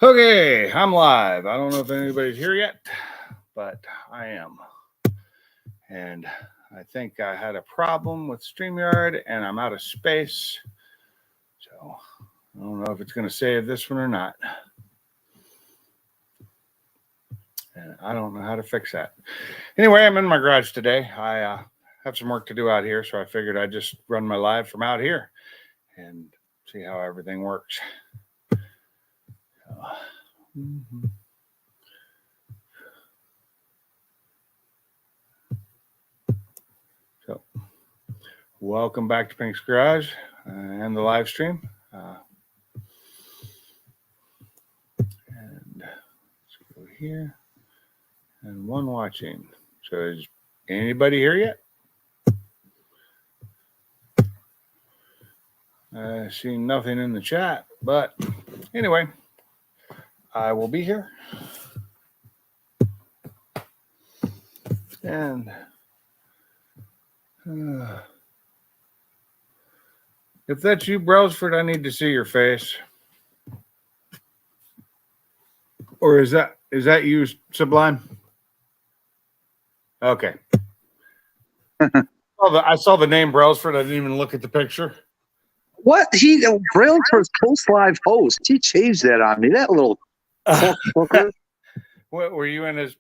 Okay, I'm live. I don't know if anybody's here yet, but I am. And I think I had a problem with StreamYard and I'm out of space. So I don't know if it's going to save this one or not. And I don't know how to fix that. Anyway, I'm in my garage today. I have some work to do out here, so I figured I'd just run my live from out here and see how everything works. So, welcome back to Pink's Garage and the live stream. And let's go here. And one watching. So, is anybody here yet? I see nothing in the chat, but anyway, I will be here. And if that's you, Browsford, I need to see your face. Or is that you, Sublime? Okay. I saw the name Browsford. I didn't even look at the picture. What? Braille's post live host. He changed that on me. That little fucker. What were you in his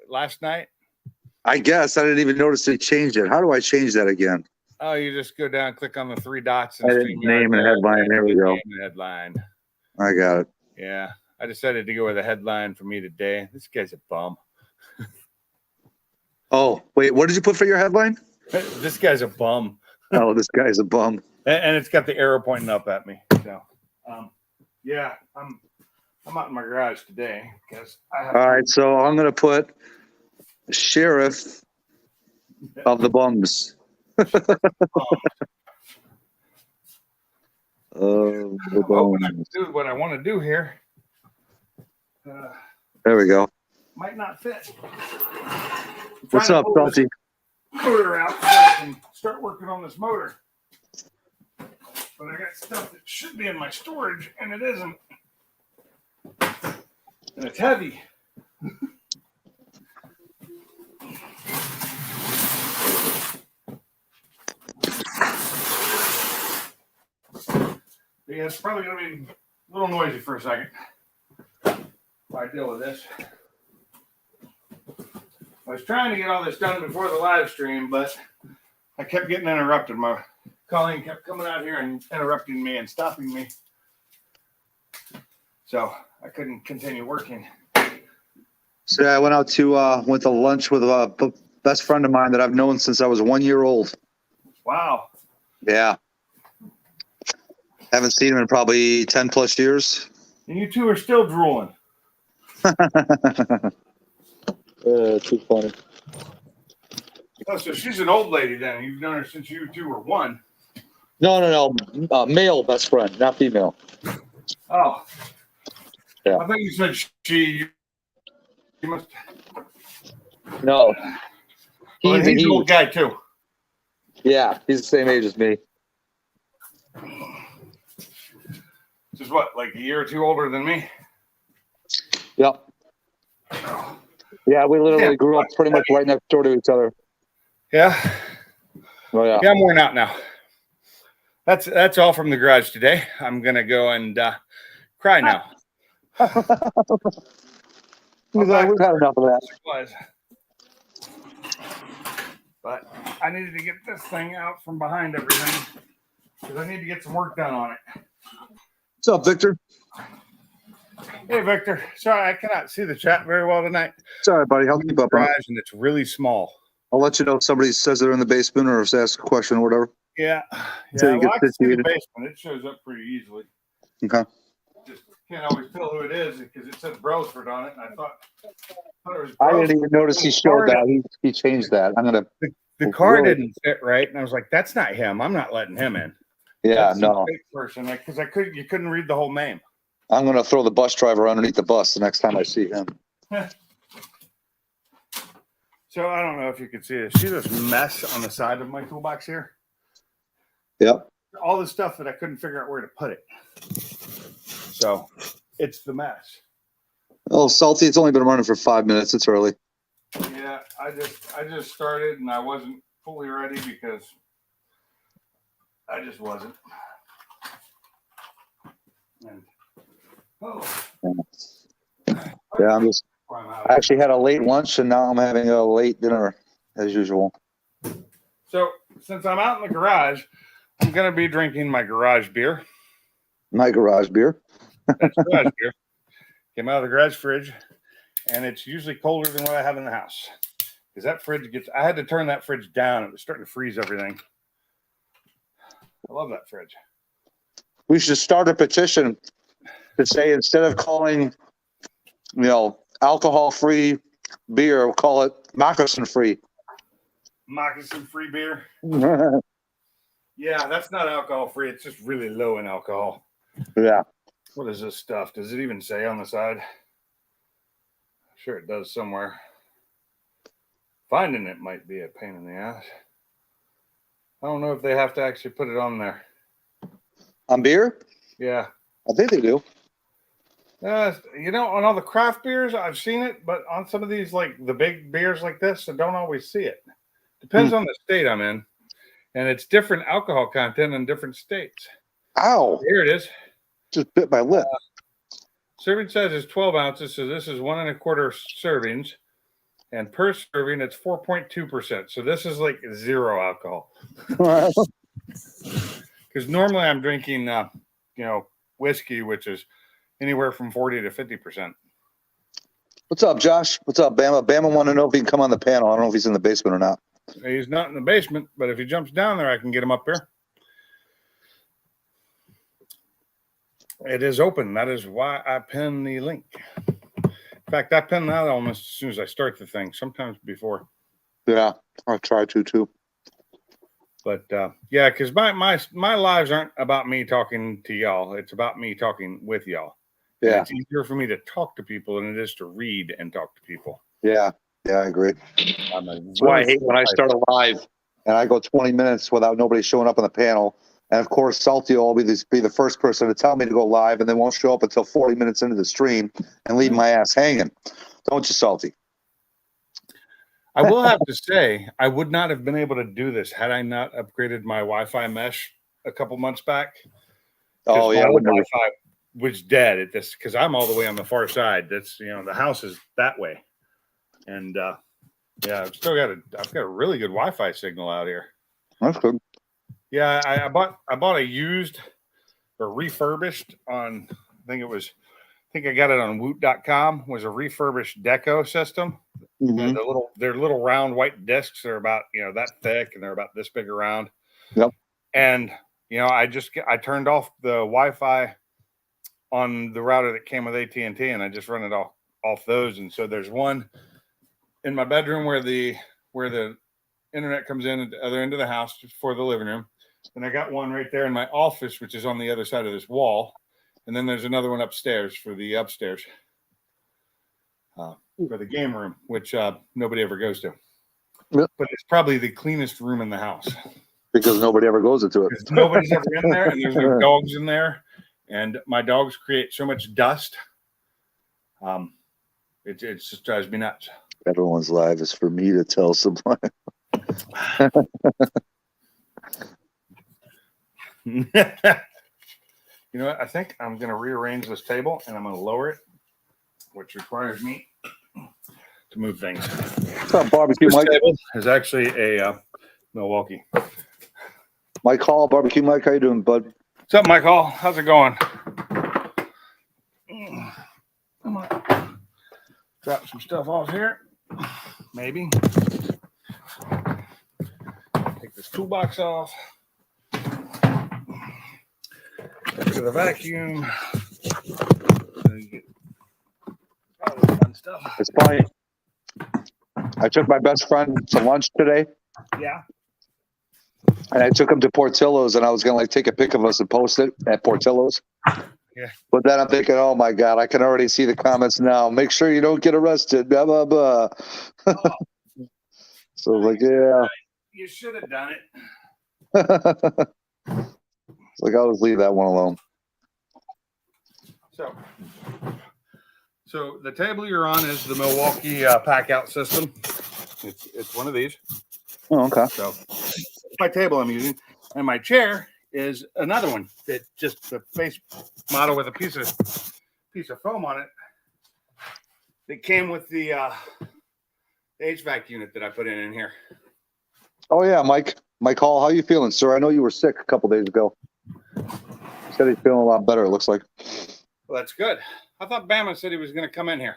last night? I guess I didn't even notice they changed it. How do I change that again? Oh, you just go down, click on the three dots. And name and headline. There we go. Name and headline. I got it. Yeah, I decided to go with a headline for me today. This guy's a bum. Oh, wait. What did you put for your headline? This guy's a bum. Oh, this guy's a bum. And it's got the arrow pointing up at me. So, yeah, I'm out in my garage today because I have. All right, so I'm gonna put sheriff of the bums. What I want to do here. There we go. Might not fit. What's up, Salty? Motor out so I can start working on this motor. But I got stuff that should be in my storage, and it isn't. And it's heavy. Yeah, it's probably going to be a little noisy for a second while I deal with this. I was trying to get all this done before the live stream, but I kept getting interrupted. My Colleen kept coming out here and interrupting me and stopping me. So I couldn't continue working. So I went out to went to lunch with a best friend of mine that I've known since I was 1 year old. Wow. Yeah. Haven't seen him in probably 10 plus years. And you two are still drooling. Too funny. Oh, so she's an old lady then. You've known her since you two were one. No. Male best friend, not female. Oh. Yeah. I thought you said she. You must. No. He's an old guy too. Yeah, he's the same age as me. Just what, like a year or two older than me? Yep. Yeah, we literally grew up pretty much right next door to each other. Yeah. Oh yeah. Yeah, I'm worn out now. That's all from the garage today. I'm gonna go and cry now. We've had enough of that. But I needed to get this thing out from behind everything because I need to get some work done on it. What's up, Victor? Hey, Victor. Sorry, I cannot see the chat very well tonight. Sorry, buddy. I'll keep up on it. And it's really small. I'll let you know if somebody says they're in the basement or if they ask a question or whatever. Yeah. So Well, I can see the basement. It shows up pretty easily. Okay. Just can't always tell who it is because it said Browsford on it, and I thought it was I didn't even notice he showed that. He changed that. I'm gonna. The car didn't fit right, and I was like, "That's not him. I'm not letting him in." Yeah, That's no. a fake person, because you couldn't read the whole name. I'm gonna throw the bus driver underneath the bus the next time I see him. So I don't know if you can see this. See this mess on the side of my toolbox here? Yep. All the stuff that I couldn't figure out where to put it. So it's the mess. Oh, salty. It's only been running for 5 minutes. It's early. Yeah, I just started and I wasn't fully ready because I just wasn't. And Yeah, I actually had a late lunch and now I'm having a late dinner as usual. So since I'm out in the garage, I'm gonna be drinking my garage beer. My garage beer. That's garage beer. Came out of the garage fridge, and it's usually colder than what I have in the house. Because that fridge I had to turn that fridge down. It was starting to freeze everything. I love that fridge. We should start a petition to say instead of calling, alcohol-free beer, we'll call it moccasin-free. Moccasin-free beer. Yeah, that's not alcohol-free. It's just really low in alcohol. Yeah. What is this stuff? Does it even say on the side? Sure, it does somewhere. Finding it might be a pain in the ass. I don't know if they have to actually put it on there. On beer? Yeah. I think they do. On all the craft beers, I've seen it, but on some of these, like the big beers like this, I don't always see it. Depends on the state I'm in. And it's different alcohol content in different states. Ow. Here it is. Just bit my lip. Serving size is 12 ounces, so this is 1.25 servings. And per serving, it's 4.2%. So this is like zero alcohol. Because normally I'm drinking, whiskey, which is anywhere from 40 to 50%. What's up, Josh? What's up, Bama? Bama want to know if he can come on the panel. I don't know if he's in the basement or not. He's not in the basement, but if he jumps down there, I can get him up here. It is open. That is why I pin the link. In fact, I pin that almost as soon as I start the thing, sometimes before. Yeah, I try to too. But yeah, because my lives aren't about me talking to y'all. It's about me talking with y'all. Yeah. And it's easier for me to talk to people than it is to read and talk to people. Yeah, I agree. That's why I hate when I start a live and I go 20 minutes without nobody showing up on the panel. And of course, Salty will always be the first person to tell me to go live and then won't show up until 40 minutes into the stream and leave my ass hanging. Don't you, Salty? I will have to say, I would not have been able to do this had I not upgraded my Wi-Fi mesh a couple months back. Oh, yeah. Wi-Fi was dead at this because I'm all the way on the far side. That's, the house is that way. And yeah, I've got a really good Wi-Fi signal out here. That's good. Yeah, I bought a used or refurbished on, I think I got it on woot.com, was a refurbished deco system. Mm-hmm. They're little round white discs. They're about, that thick and they're about this big around. Yep. And, I turned off the Wi-Fi on the router that came with AT&T and I just run it off those. And so there's one in my bedroom where the internet comes in at the other end of the house for the living room. And I got one right there in my office, which is on the other side of this wall. And then there's another one upstairs for the upstairs, for the game room, which nobody ever goes to. Yep. But it's probably the cleanest room in the house. Because nobody ever goes into it. Nobody's ever in there, and there's no dogs in there. And my dogs create so much dust. It just drives me nuts. Everyone's live is for me to tell someone. You know what? I think I'm going to rearrange this table and I'm going to lower it, which requires me to move things. What's up, Barbecue Mike? This table is actually a Milwaukee. Mike Hall, Barbecue Mike, how you doing, bud? What's up, Mike Hall? How's it going? Come on. Drop some stuff off here. Maybe. Take this toolbox off. Get rid of the vacuum. All this fun stuff. It's funny. I took my best friend to lunch today. Yeah. And I took him to Portillo's, and I was going to take a pic of us and post it at Portillo's. Yeah. But then I'm thinking, oh my God, I can already see the comments now. Make sure you don't get arrested. Blah, blah, blah. Oh. So like, yeah. You should have done it. It's like, I'll just leave that one alone. So, So the table you're on is the Milwaukee pack out system. It's one of these. Oh, okay. So my table I'm using, and my chair is another one that just the face model with a piece of foam on it that came with the HVAC unit that I put in here. Oh yeah, Mike Hall, how you feeling, sir? I know you were sick a couple days ago. Said he's feeling a lot better. It looks like. Well, that's good. I thought Bama said he was going to come in here.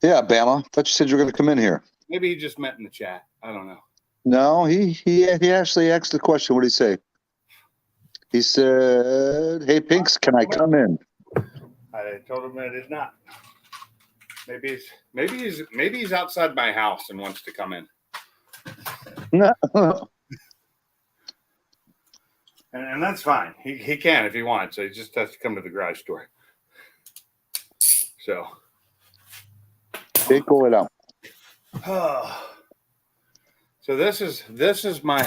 Yeah, Bama. Thought you said you were going to come in here. Maybe he just met in the chat. I don't know. No, he actually asked the question. What did he say? He said, "Hey, Pinks, can I come in?" I told him that it's not. Maybe he's outside my house and wants to come in. And that's fine. He can if he wants. So he just has to come to the garage door. So. Take it out. So this is my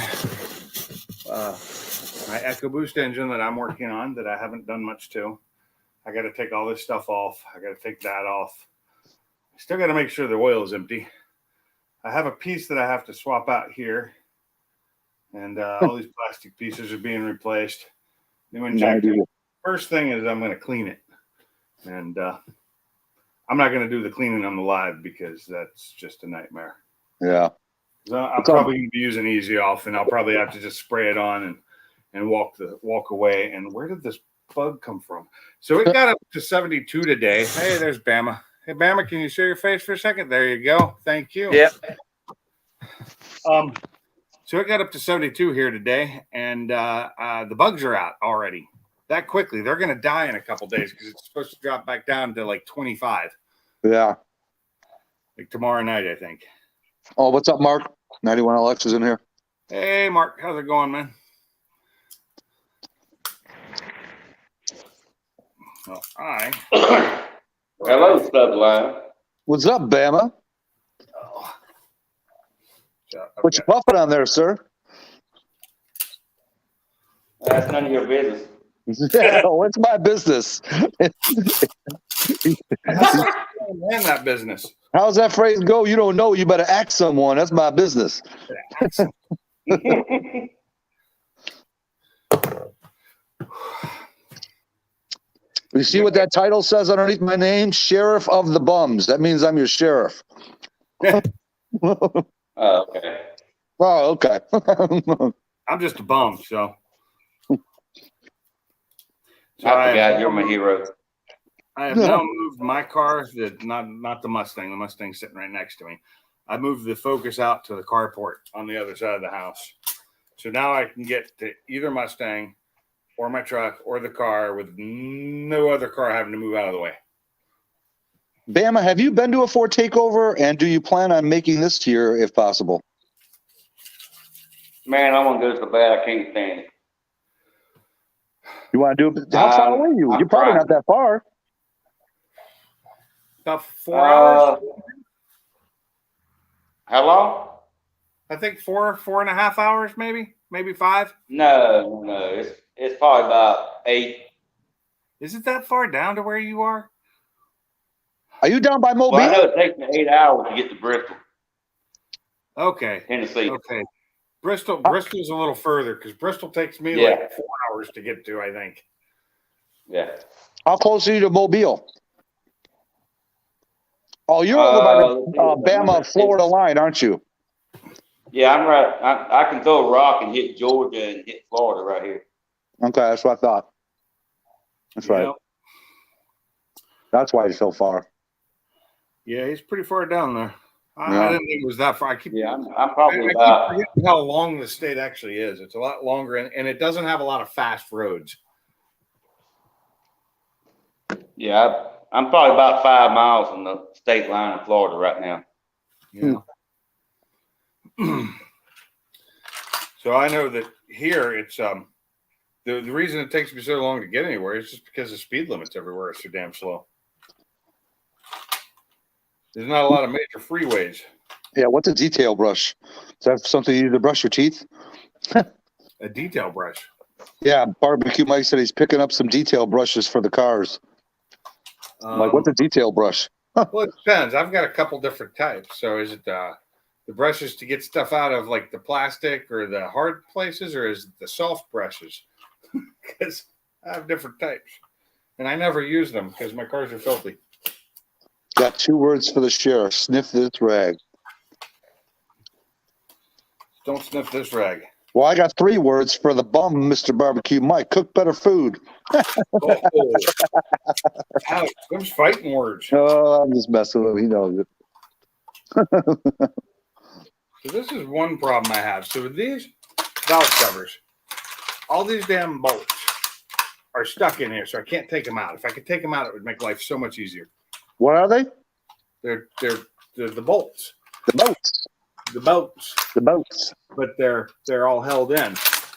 my EcoBoost engine that I'm working on that I haven't done much to. I got to take all this stuff off. I got to take that off. I still got to make sure the oil is empty. I have a piece that I have to swap out here. And all these plastic pieces are being replaced. New injector. First thing is I'm going to clean it. And I'm not going to do the cleaning on the live because that's just a nightmare. Yeah. So I'm probably going to be using Easy Off, and I'll probably have to just spray it on and walk away. And where did this bug come from? So it got up to 72 today. Hey, there's Bama. Hey, Bama, can you show your face for a second? There you go. Thank you. Yeah. So it got up to 72 here today, and the bugs are out already that quickly. They're going to die in a couple days because it's supposed to drop back down to like 25. Yeah. Like tomorrow night, I think. Oh, what's up, Mark? 91LX is in here. Hey, Mark. How's it going, man? Well, Hello, Subline. What's up, Bama? What you puffing on there, sir? That's none of your business. What's my business? in that business. How's that phrase go? You don't know. You better ask someone. That's my business. You see what that title says underneath my name? Sheriff of the Bums. That means I'm your sheriff. Oh, okay. Oh, okay. I'm just a bum, so. I forgot you're my hero. I have now moved my car, not the Mustang. The Mustang's sitting right next to me. I moved the Focus out to the carport on the other side of the house. So now I can get to either Mustang or my truck or the car with no other car having to move out of the way. Bama, have you been to a Ford takeover, and do you plan on making this year if possible? Man, I want to go so bad I can't stand it. You want to do it? How far away are you? You're probably not that far. About 4 hours. How long? I think 4.5 hours, maybe 5. No, it's probably about 8. Is it that far down to where you are? Are you down by Mobile? Well, I know it takes me 8 hours to get to Bristol. Okay. Tennessee. Okay. Bristol's a little further because Bristol takes me like 4 hours to get to, I think. Yeah. How close are you to Mobile? Oh, you're over by the Bama, Florida line, aren't you? Yeah, I'm right. I can throw a rock and hit Georgia and hit Florida right here. Okay, that's what I thought. That's right. Yep. That's why he's so far. Yeah, he's pretty far down there. I didn't think it was that far. I'm probably about. I keep forgetting how long the state actually is. It's a lot longer, and it doesn't have a lot of fast roads. Yeah, I'm probably about 5 miles from the state line of Florida right now. Yeah. So I know that here it's the reason it takes me so long to get anywhere is just because the speed limits everywhere are so damn slow. There's not a lot of major freeways. Yeah, what's a detail brush? Is that something you need to brush your teeth? A detail brush. Yeah, Barbecue Mike said he's picking up some detail brushes for the cars. Like, what's a detail brush? Well, it depends. I've got a couple different types. So is it the brushes to get stuff out of like the plastic or the hard places, or is it the soft brushes? Because I have different types, and I never use them because my cars are filthy. Got 2 words for the sheriff. Sniff this rag. Don't sniff this rag. Well, I got 3 words for the bum, Mr. Barbecue Mike. Cook better food. Oh, ouch, those fighting words. Oh, I'm just messing with him. He knows it. So this is one problem I have. So with these valve covers, all these damn bolts are stuck in here, so I can't take them out. If I could take them out, it would make life so much easier. What are they? They're the bolts. The boats. The bolts. The boats. But they're all held in.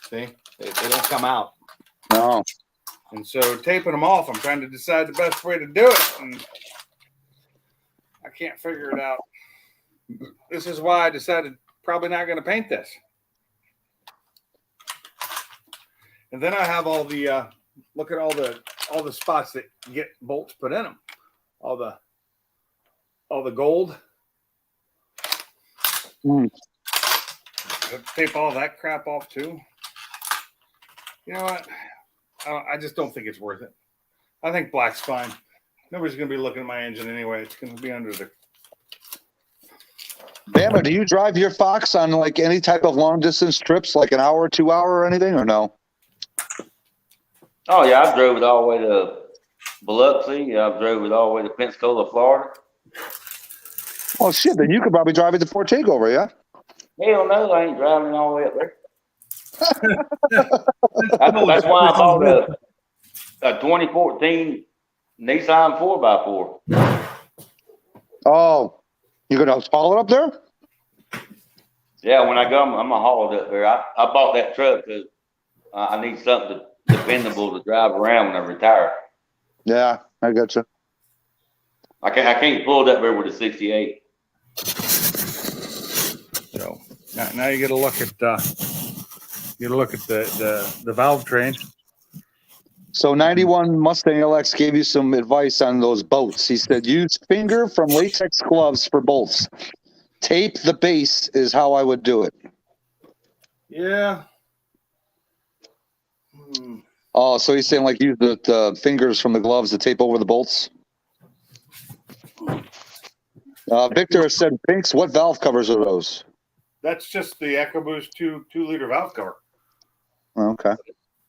See? They don't come out. No. And so taping them off, I'm trying to decide the best way to do it. And I can't figure it out. This is why I decided probably not going to paint this. And then I have all the look at all the spots that get bolts put in them. All the gold. Tape all that crap off too. You know what? I just don't think it's worth it. I think black's fine. Nobody's going to be looking at my engine anyway. It's going to be under the. Bama, do you drive your Fox on like any type of long distance trips, like an hour, 2 hour, or anything, or no? Oh yeah, I drove it all the way to Biloxi. I drove it all the way to Pensacola, Florida. Oh shit! Then you could probably drive it to Fort Takeover, yeah? Hell no, I ain't driving all the way up there. That's why I bought a 2014 Nissan 4x4. Oh, you're gonna haul it up there? Yeah, when I go, I'm gonna haul it up there. I bought that truck because I need something dependable to drive around when I retire. Yeah, I got you. I can't pull it up there with a 68. So now you got to look at the valve train. So 91 Mustang LX gave you some advice on those bolts. He said use finger from latex gloves for bolts. Tape the base is how I would do it. Yeah. Oh, so he's saying like use the fingers from the gloves to tape over the bolts. Victor said, Pinks, what valve covers are those? That's just the EcoBoost 2-liter valve cover. Okay.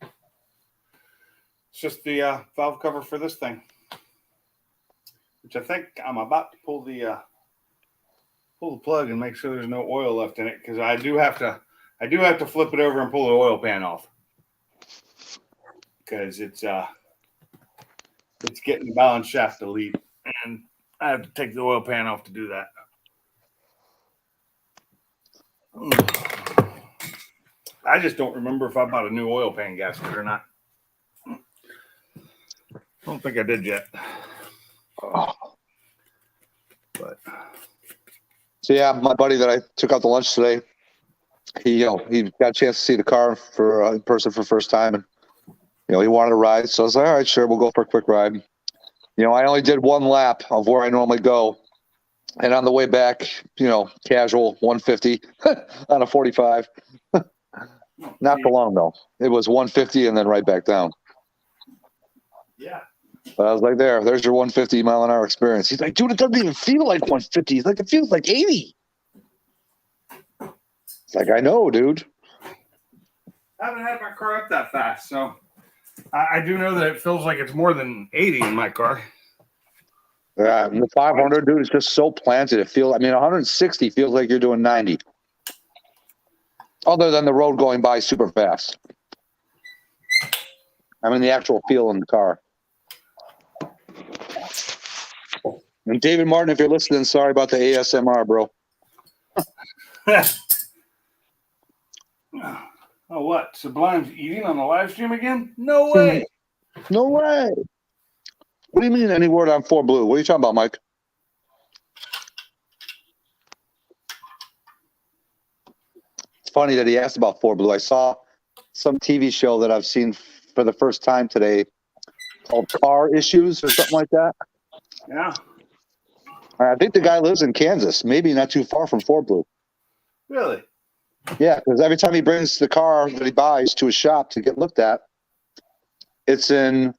It's just the valve cover for this thing, which I think I'm about to pull the plug and make sure there's no oil left in it, because I do have to flip it over and pull the oil pan off, because it's getting the balance shaft to leak, and I have to take the oil pan off to do that. I just don't remember if I bought a new oil pan gasket or not. I don't think I did yet. But so yeah, my buddy that I took out to lunch today, he got a chance to see the car for in person for the first time, and he wanted to ride. So I was like, all right, sure, we'll go for a quick ride. I only did 1 lap of where I normally go, and on the way back, casual 150 on a 45. Not for long though. It was 150 and then right back down. yeah. But I was like, there's your 150 mile an hour experience. He's like, dude, it doesn't even feel like 150. He's like, it feels like 80. It's like, I know, dude. I haven't had my car up that fast, so I do know that it feels like it's more than 80 in my car. Yeah, the 500, dude, is just so planted. 160 feels like you're doing 90. Other than the road going by super fast. The actual feel in the car. And David Martin, if you're listening, sorry about the ASMR, bro. Oh, what? Sublime's eating on the live stream again? No way. No way. What do you mean any word on 4 Blue? What are you talking about, Mike? It's funny that he asked about 4 Blue. I saw some TV show that I've seen for the first time today called Car Issues or something like that. Yeah. I think the guy lives in Kansas, maybe not too far from Fort Blue. Really? Yeah, because every time he brings the car that he buys to his shop to get looked at, it's in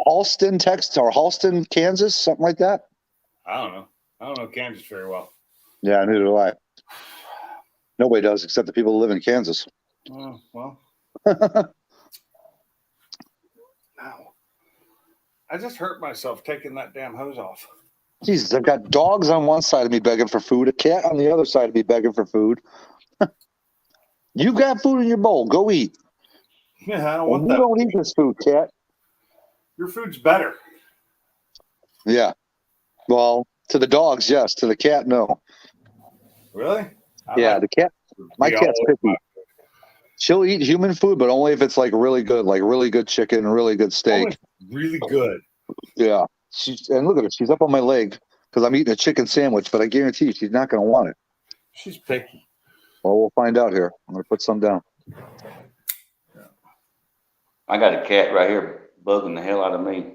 Halston, Texas, or Halston, Kansas, something like that. I don't know. I don't know Kansas very well. Yeah, neither do I. Nobody does except the people who live in Kansas. Well. Ow. I just hurt myself taking that damn hose off. Jesus, I've got dogs on one side of me begging for food, a cat on the other side of me begging for food. You've got food in your bowl. Go eat. Yeah, I don't And want you that. don't eat this food, cat. Your food's better. Yeah. Well, to the dogs, yes. To the cat, no. Really? Yeah, the cat. My be all cat's over picky. She'll eat human food, but only if it's like really good chicken, really good steak. Really good. Yeah. And look at her. She's up on my leg because I'm eating a chicken sandwich, but I guarantee you she's not going to want it. She's picky. Well, we'll find out here. I'm going to put some down. I got a cat right here bugging the hell out of me. And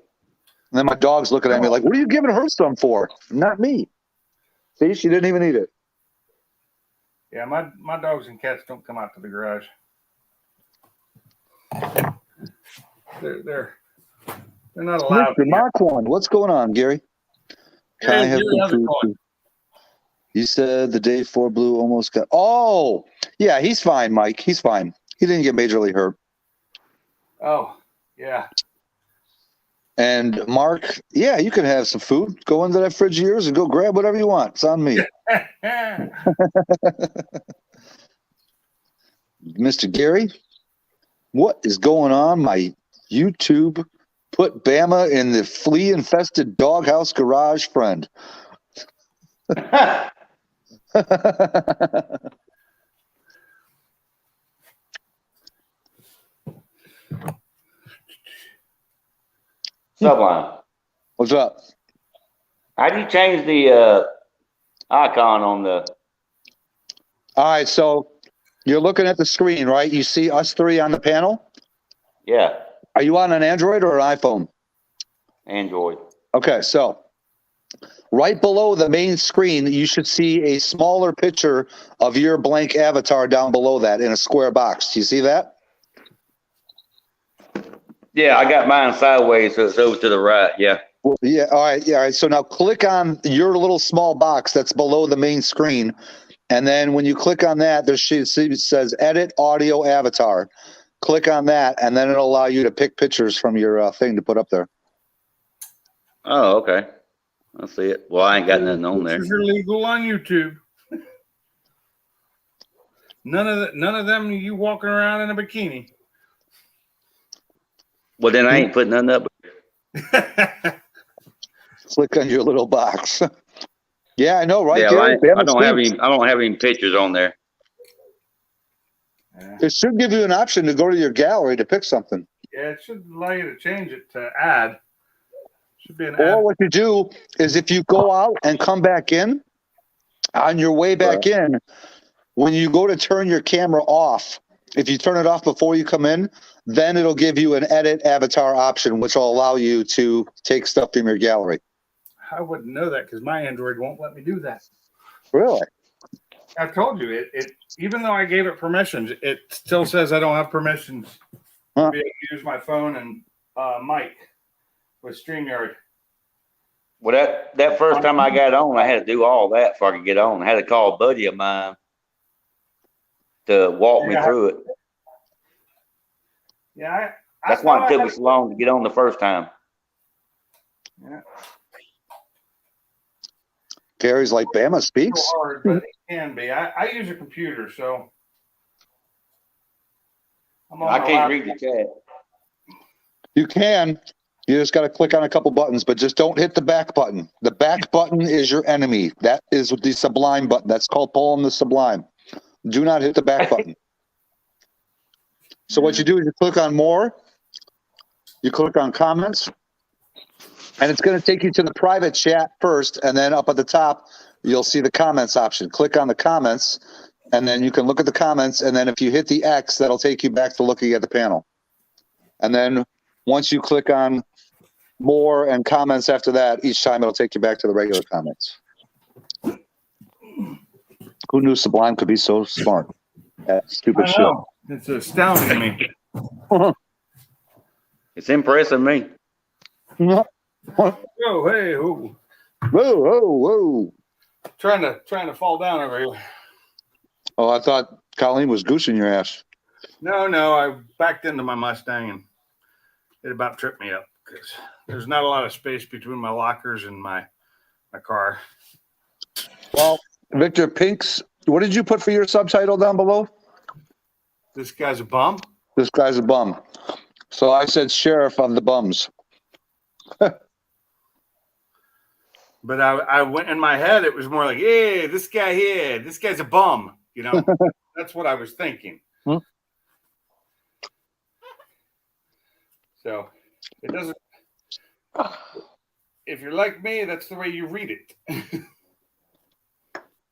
then my dog's looking at me like, what are you giving her some for? Not me. See, she didn't even eat it. Yeah, my dogs and cats don't come out to the garage. They're not allowed. Mr. Marquand, what's going on, Gary? Can I have some food? You said the day Fort Blue almost got. Oh, yeah, he's fine, Mike. He's fine. He didn't get majorly hurt. Oh, yeah. And Mark, yeah, you can have some food. Go into that fridge of yours and go grab whatever you want. It's on me. Mr. Gary, what is going on? My YouTube put Bama in the flea-infested doghouse garage friend. Sublime. What's up? How do you change the icon on the? All right, so you're looking at the screen, right? You see us three on the panel? Yeah, Are you on an Android or an iPhone? Android. Okay, so right below the main screen, you should see a smaller picture of your blank avatar down below that in a square box. Do you see that? Yeah, I got mine sideways, so it's over to the right. Yeah. Yeah. All right. Yeah. All right. So now click on your little small box that's below the main screen. And then when you click on that, it says edit audio avatar. Click on that, and then it'll allow you to pick pictures from your thing to put up there. Oh, okay. I see it. Well, I ain't got nothing on there. Pictures are legal on YouTube. None of them. You walking around in a bikini. Well, then I ain't putting nothing up. Click on your little box. Yeah, I know, right? Yeah, Gary? I don't have any. I don't have any pictures on there. It should give you an option to go to your gallery to pick something. Yeah, it should allow you to change it to add. Should be an Or add. what you do is if you go out and come back in, on your way back in, when you go to turn your camera off, if you turn it off before you come in, then it'll give you an edit avatar option, which will allow you to take stuff from your gallery. I wouldn't know that because my Android won't let me do that. Really? I've told you it. Even though I gave it permissions, it still says I don't have permissions to be able to use my phone and mic with StreamYard. Well, that first time I got on, I had to do all that before I could get on. I had to call a buddy of mine to walk me through it. Yeah, that's why it took me so long to get on the first time. Yeah. Gary's like, Bama speaks. So hard, but it can be. I use a computer, so I can't read the chat. You can. You just got to click on a couple buttons, but just don't hit the back button. The back button is your enemy. That is the Sublime button. That's called pulling the Sublime. Do not hit the back button. So what you do is you click on more, you click on comments, and it's going to take you to the private chat first, and then up at the top, you'll see the comments option. Click on the comments, and then you can look at the comments, and then if you hit the X, that'll take you back to looking at the panel. And then once you click on more and comments after that. Each time it'll take you back to the regular comments. Who knew Sublime could be so smart? That stupid I shit. know. It's astounding me. It's impressing me. Whoa, Oh, hey, who? whoa. Trying to fall down over here. Oh, I thought Colleen was goosing your ass. No, I backed into my Mustang and it about tripped me up because there's not a lot of space between my lockers and my car. Well, Victor Pinks, what did you put for your subtitle down below? This guy's a bum. This guy's a bum. So I said sheriff of the bums. But I went in my head, it was more like, hey, this guy here, this guy's a bum. You know, that's what I was thinking. Hmm. So it doesn't, if you're like me, that's the way you read it.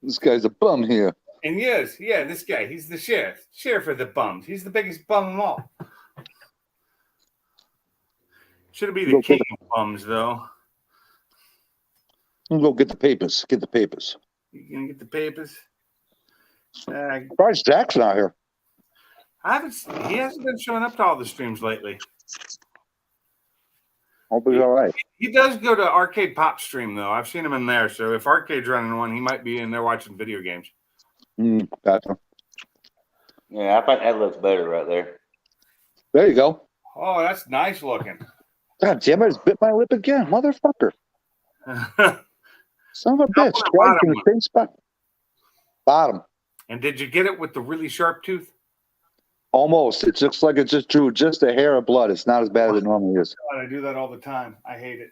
This guy's a bum here. And yes, yeah, this guy, he's the sheriff of the bums. He's the biggest bum of them all. Should be the king of bums, though. We'll go get the papers. Get the papers. You gonna get the papers? Surprised Zach's not here. He hasn't been showing up to all the streams lately. Hope he's all right. He does go to Arcade Pop stream, though. I've seen him in there. So if Arcade's running one, he might be in there watching video games. Gotcha. Yeah, I think that looks better right there. There you go. Oh, that's nice looking. God damn it, I just bit my lip again. Motherfucker. Son of a bitch. the Twice in bottom the same spot. Bottom. And did you get it with the really sharp tooth? Almost. It looks like it just drew just a hair of blood. It's not as bad as it normally is. God, I do that all the time. I hate it.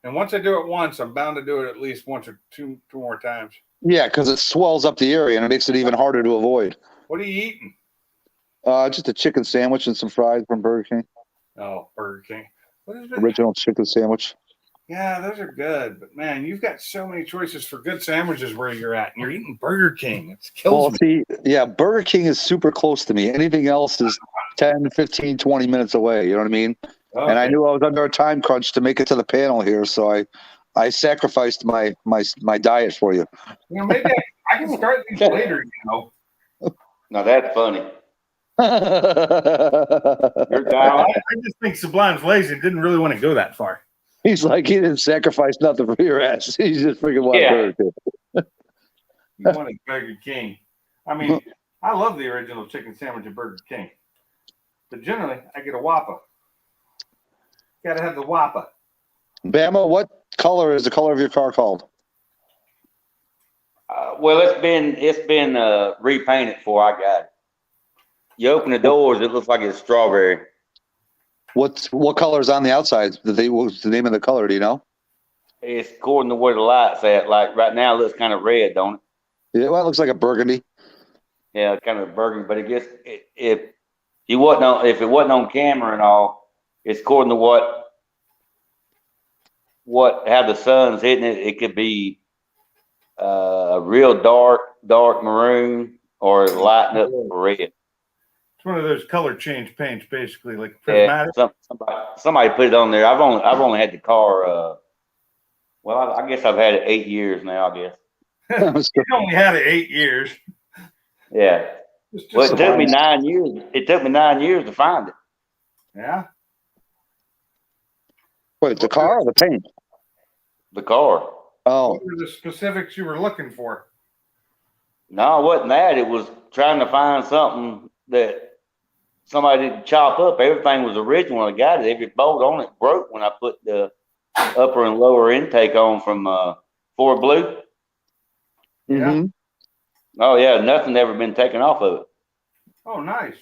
And once I do it once, I'm bound to do it at least once or two more times. Yeah, because it swells up the area and it makes it even harder to avoid. What are you eating? Just a chicken sandwich and some fries from Burger King. Oh, Burger King. What is it? Original chicken sandwich. Yeah, those are good. But, man, you've got so many choices for good sandwiches where you're at. And you're eating Burger King. It kills me. See, yeah, Burger King is super close to me. Anything else is 10, 15, 20 minutes away. You know what I mean? Okay. And I knew I was under a time crunch to make it to the panel here, so I sacrificed my diet for you. You know, maybe I can start these later, you know. Now that's funny. I just think Sublime's lazy and didn't really want to go that far. He's like, he didn't sacrifice nothing for your ass. He's just freaking wanted Burger King. You wanted Burger King. I mean, I love the original chicken sandwich at Burger King. But generally, I get a Whopper. Got to have the Whopper. Bama, what color is the color of your car called? Well, it's been repainted before I got it. You open the doors, it looks like it's strawberry. What color is on the outside? What's the name of the color? Do you know? It's according to where the light's at. Like right now, it looks kind of red, don't it? Yeah, well, it looks like a burgundy. Yeah, kind of burgundy. But it gets if it wasn't on camera and all, it's according to how the sun's hitting it. It could be a real dark maroon or lighten up red. It's one of those color change paints, basically, like prismatic. Yeah, somebody put it on there. I've only had the car. Well, I guess I've had it 8 years now. I guess. You only had it 8 years. Yeah. Well, it took me 9 years. It took me 9 years to find it. Yeah. Wait, the car or the paint? The car. Oh. What were the specifics you were looking for? No, it wasn't that. It was trying to find something that somebody didn't chop up. Everything was original. I got it. Every bolt on it broke when I put the upper and lower intake on from Ford Blue. Yeah. Mm-hmm. Oh yeah, nothing ever been taken off of it. Oh, nice.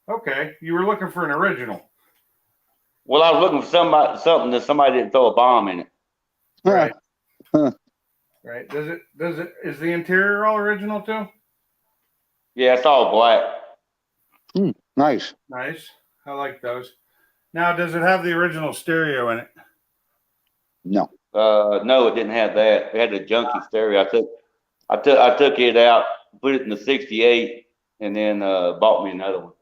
Okay, you were looking for an original. Well, I was looking for something that somebody didn't throw a bomb in it. Right. Right. Is the interior all original too? Yeah, it's all black. Nice. Nice. I like those. Now, does it have the original stereo in it? No. No, it didn't have that. It had a junky stereo. I took it out, put it in the 68, and then bought me another one.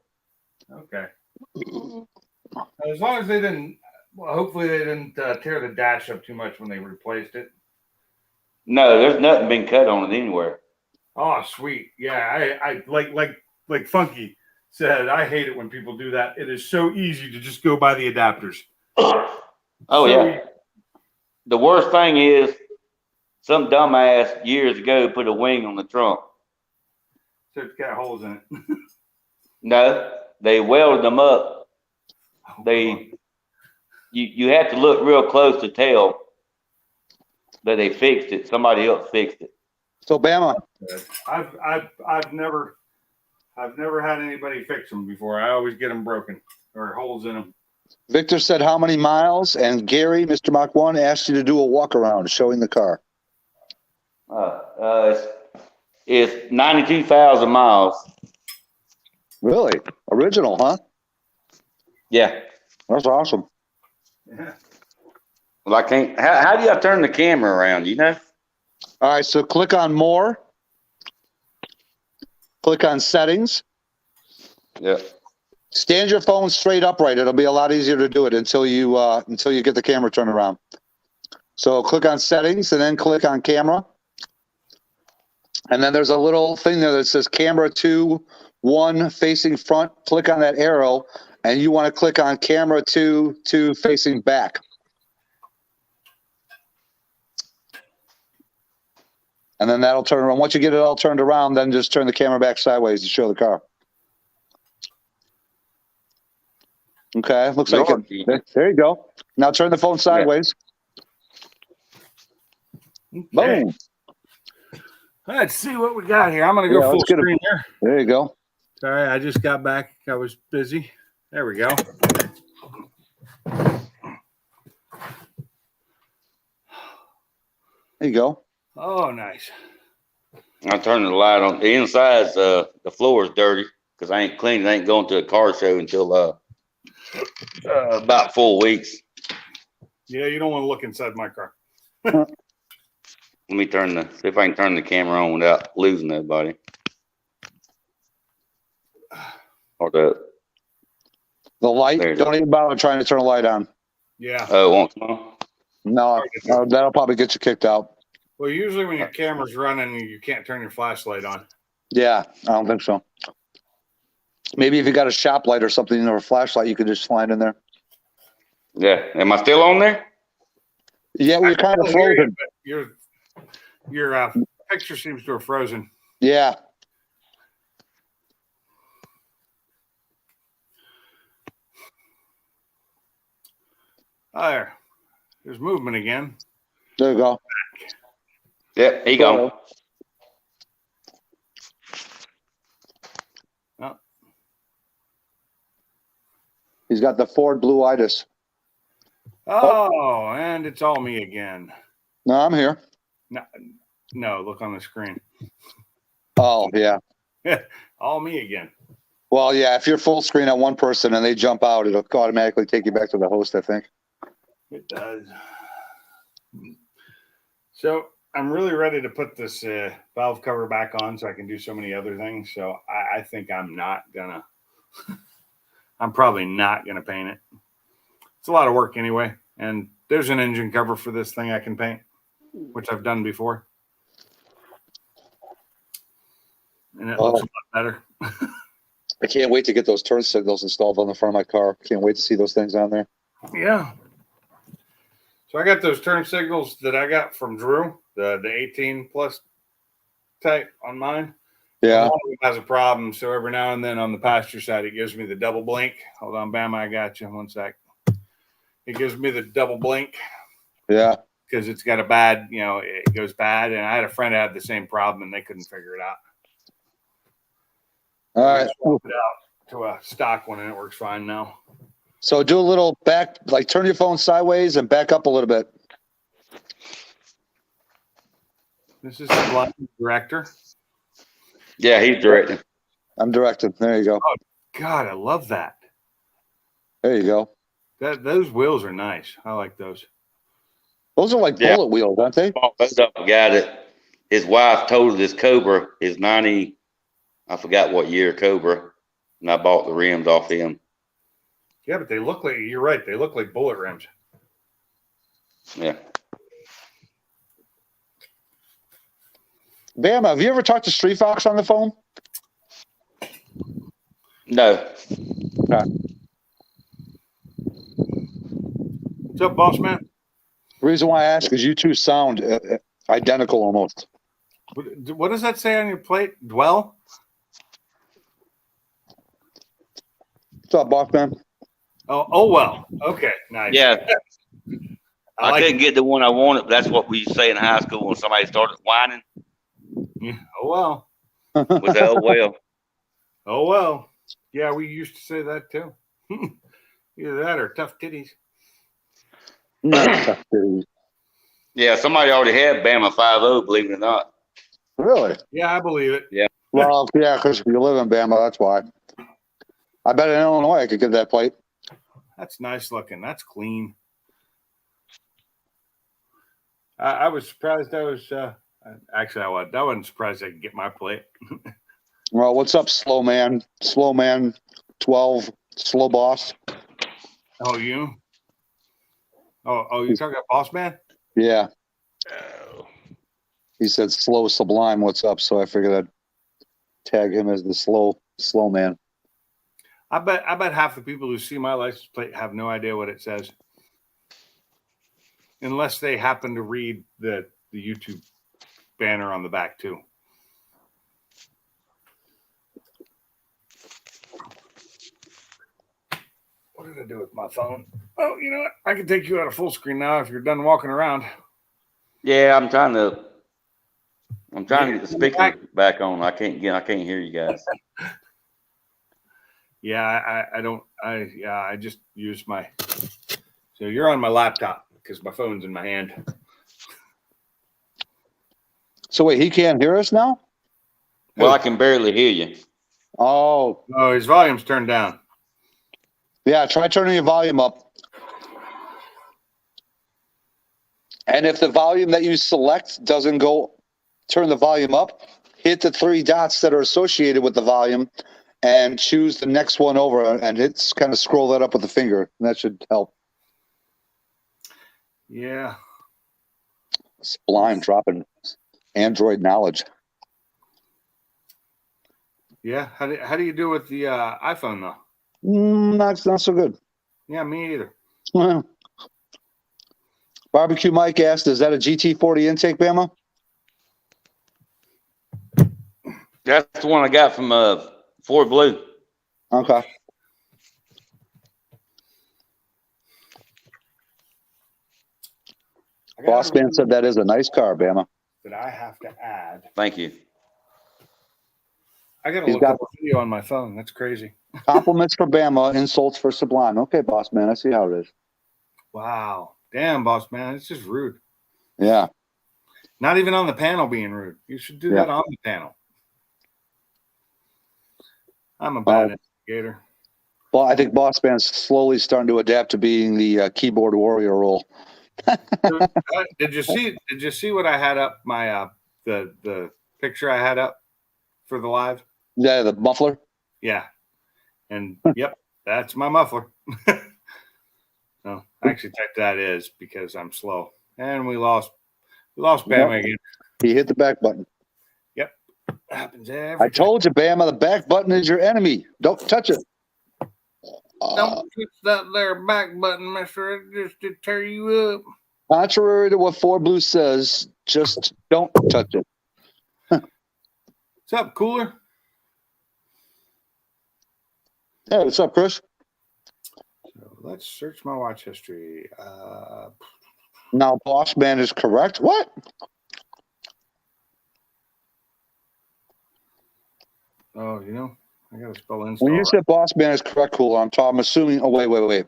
Okay. As long as they didn't Well, hopefully they didn't tear the dash up too much when they replaced it. No, there's nothing been cut on it anywhere. Oh, sweet. Yeah, I like Funky said, I hate it when people do that. It is so easy to just go by the adapters. Oh, So yeah. easy. The worst thing is some dumbass years ago put a wing on the trunk. So it's got holes in it. No, they welded them up. You have to look real close to tell that they fixed it. Somebody else fixed it. So Bama, I've never had anybody fix them before. I always get them broken or holes in them. Victor said how many miles, and Gary, Mr. Mach 1, asked you to do a walk around showing the car. It's 92,000 miles. Really? Original, huh? Yeah. That's awesome. Yeah. Well, I can't. How do I turn the camera around? You know? All right, so click on more. Click on settings. Yeah. Stand your phone straight upright. It'll be a lot easier to do it until you get the camera turned around. So click on settings and then click on camera. And then there's a little thing there that says camera 2, 1 facing front. Click on that arrow, and you want to click on camera 2, 2 facing back. And then that'll turn around. Once you get it all turned around, then just turn the camera back sideways to show the car. Okay, looks like it. There you go. Now turn the phone sideways. Okay. Boom. Let's see what we got here. I'm going to go full screen here. There you go. Sorry, I just got back. I was busy. There we go. There you go. Oh, nice. I turned the light on. The inside's the floor is dirty because I ain't cleaned it. I ain't going to a car show until about 4 weeks. Yeah, you don't want to look inside my car. Let me see if I can turn the camera on without losing nobody. Or the light. Don't even bother trying to turn a light on. Yeah. Oh, it won't come on? No, that'll probably get you kicked out. Well, usually when your camera's running, you can't turn your flashlight on. Yeah, I don't think so. Maybe if you got a shop light or something or a flashlight, you could just slide in there. Yeah. Am I still on there? Yeah, we're kind of frozen. Your picture seems to have frozen. Yeah. Oh, there's movement again. There you go. Yeah, here you go. Oh. He's got the Ford Blue-itis. Oh, and it's all me again. No, I'm here. No, look on the screen. Oh, yeah. All me again. Well, yeah, if you're full screen on one person and they jump out, it'll automatically take you back to the host, I think. It does. So I'm really ready to put this valve cover back on so I can do so many other things. So I think I'm probably not going to paint it. It's a lot of work anyway. And there's an engine cover for this thing I can paint, which I've done before. And it looks a lot better. I can't wait to get those turn signals installed on the front of my car. Can't wait to see those things on there. Yeah. So I got those turn signals that I got from Drew, the 18 plus type on mine. Yeah. One of them has a problem. So every now and then on the passenger side, it gives me the double blink. Hold on, Bam, I got you. One sec. It gives me the double blink. Yeah. Because it's got a bad, it goes bad. And I had a friend that had the same problem and they couldn't figure it out. All right. Swapped it out to a stock one and it works fine now. So do a little back, like turn your phone sideways and back up a little bit. This is the blind director. Yeah, he's directing. I'm directing. There you go. Oh, God, I love that. There you go. Those wheels are nice. I like those. Those are like bullet wheels, aren't they? A guy that his wife totaled his Cobra, his 90, I forgot what year Cobra, and I bought the rims off him. Yeah, but they look like, you're right, they look like bullet rims. Yeah. Bama, have you ever talked to Street Fox on the phone? No. What's up, boss man? The reason why I ask is you two sound identical almost. What does that say on your plate? Dwell? What's up, boss man? Oh well. Okay, nice. Yeah. I like couldn't get the one I wanted, but that's what we used to say in high school when somebody started whining. Yeah. Oh well. We said, oh, well. Oh well. Yeah, we used to say that too. Either that or tough titties. Yeah, somebody already had Bama 5-0, believe it or not. Really? Yeah, I believe it. Yeah. Well, yeah, because you live in Bama, that's why. I bet in Illinois I could get that plate. That's nice looking. That's clean. I was surprised I was actually I wasn't surprised I could get my plate. Well, what's up, slow man? Slow man 12, slow boss. Oh, you? Oh, you're talking about Boss Man? Yeah. Oh. He said slow sublime, what's up? So I figured I'd tag him as the slow man. I bet half the people who see my license plate have no idea what it says. Unless they happen to read the YouTube banner on the back too. What did I do with my phone? Oh, you know what? I can take you out of full screen now if you're done walking around. Yeah, I'm trying to get the speaker back on. I can't hear you guys. Yeah, I just use my. So you're on my laptop because my phone's in my hand. So wait, he can't hear us now? Well, I can barely hear you. Oh. Oh, his volume's turned down. Yeah, try turning your volume up. And if the volume that you select doesn't go, turn the volume up, hit the three dots that are associated with the volume and choose the next one over and it's kind of scroll that up with the finger. And that should help. Yeah. Sublime dropping Android knowledge. Yeah. How do you do with the iPhone though? Not so good. Yeah, me either. Barbecue Mike asked, is that a GT40 intake, Bama? That's the one I got from Ford Blue. Okay. Boss man said that is a nice car, Bama. That I have to add. Thank you. I gotta look up a video on my phone. That's crazy. Compliments for Bama, insults for Sublime. Okay, boss man, I see how it is. Wow. Damn, boss man. It's just rude. Yeah. Not even on the panel being rude. You should do that on the panel. I'm a bad investigator. Well, I think boss man's slowly starting to adapt to being the keyboard warrior role. Did you see what I had up? My the picture I had up for the live? Yeah, the muffler. Yeah. And yep, that's my muffler. No, actually that is because I'm slow. And we lost Bama again. He hit the back button. Yep. Happens every I told you, Bama, the back button is your enemy. Don't touch it. Don't touch that there back button, mister. It just to tear you up. Contrary to what Ford Blue says, just don't touch it. What's up, Cooler? Hey, what's up, Chris? So let's search my watch history. Now, boss man is correct. What? Oh, you know, I gotta spell install. When you said boss man is correct, cool. I'm assuming. Oh, wait.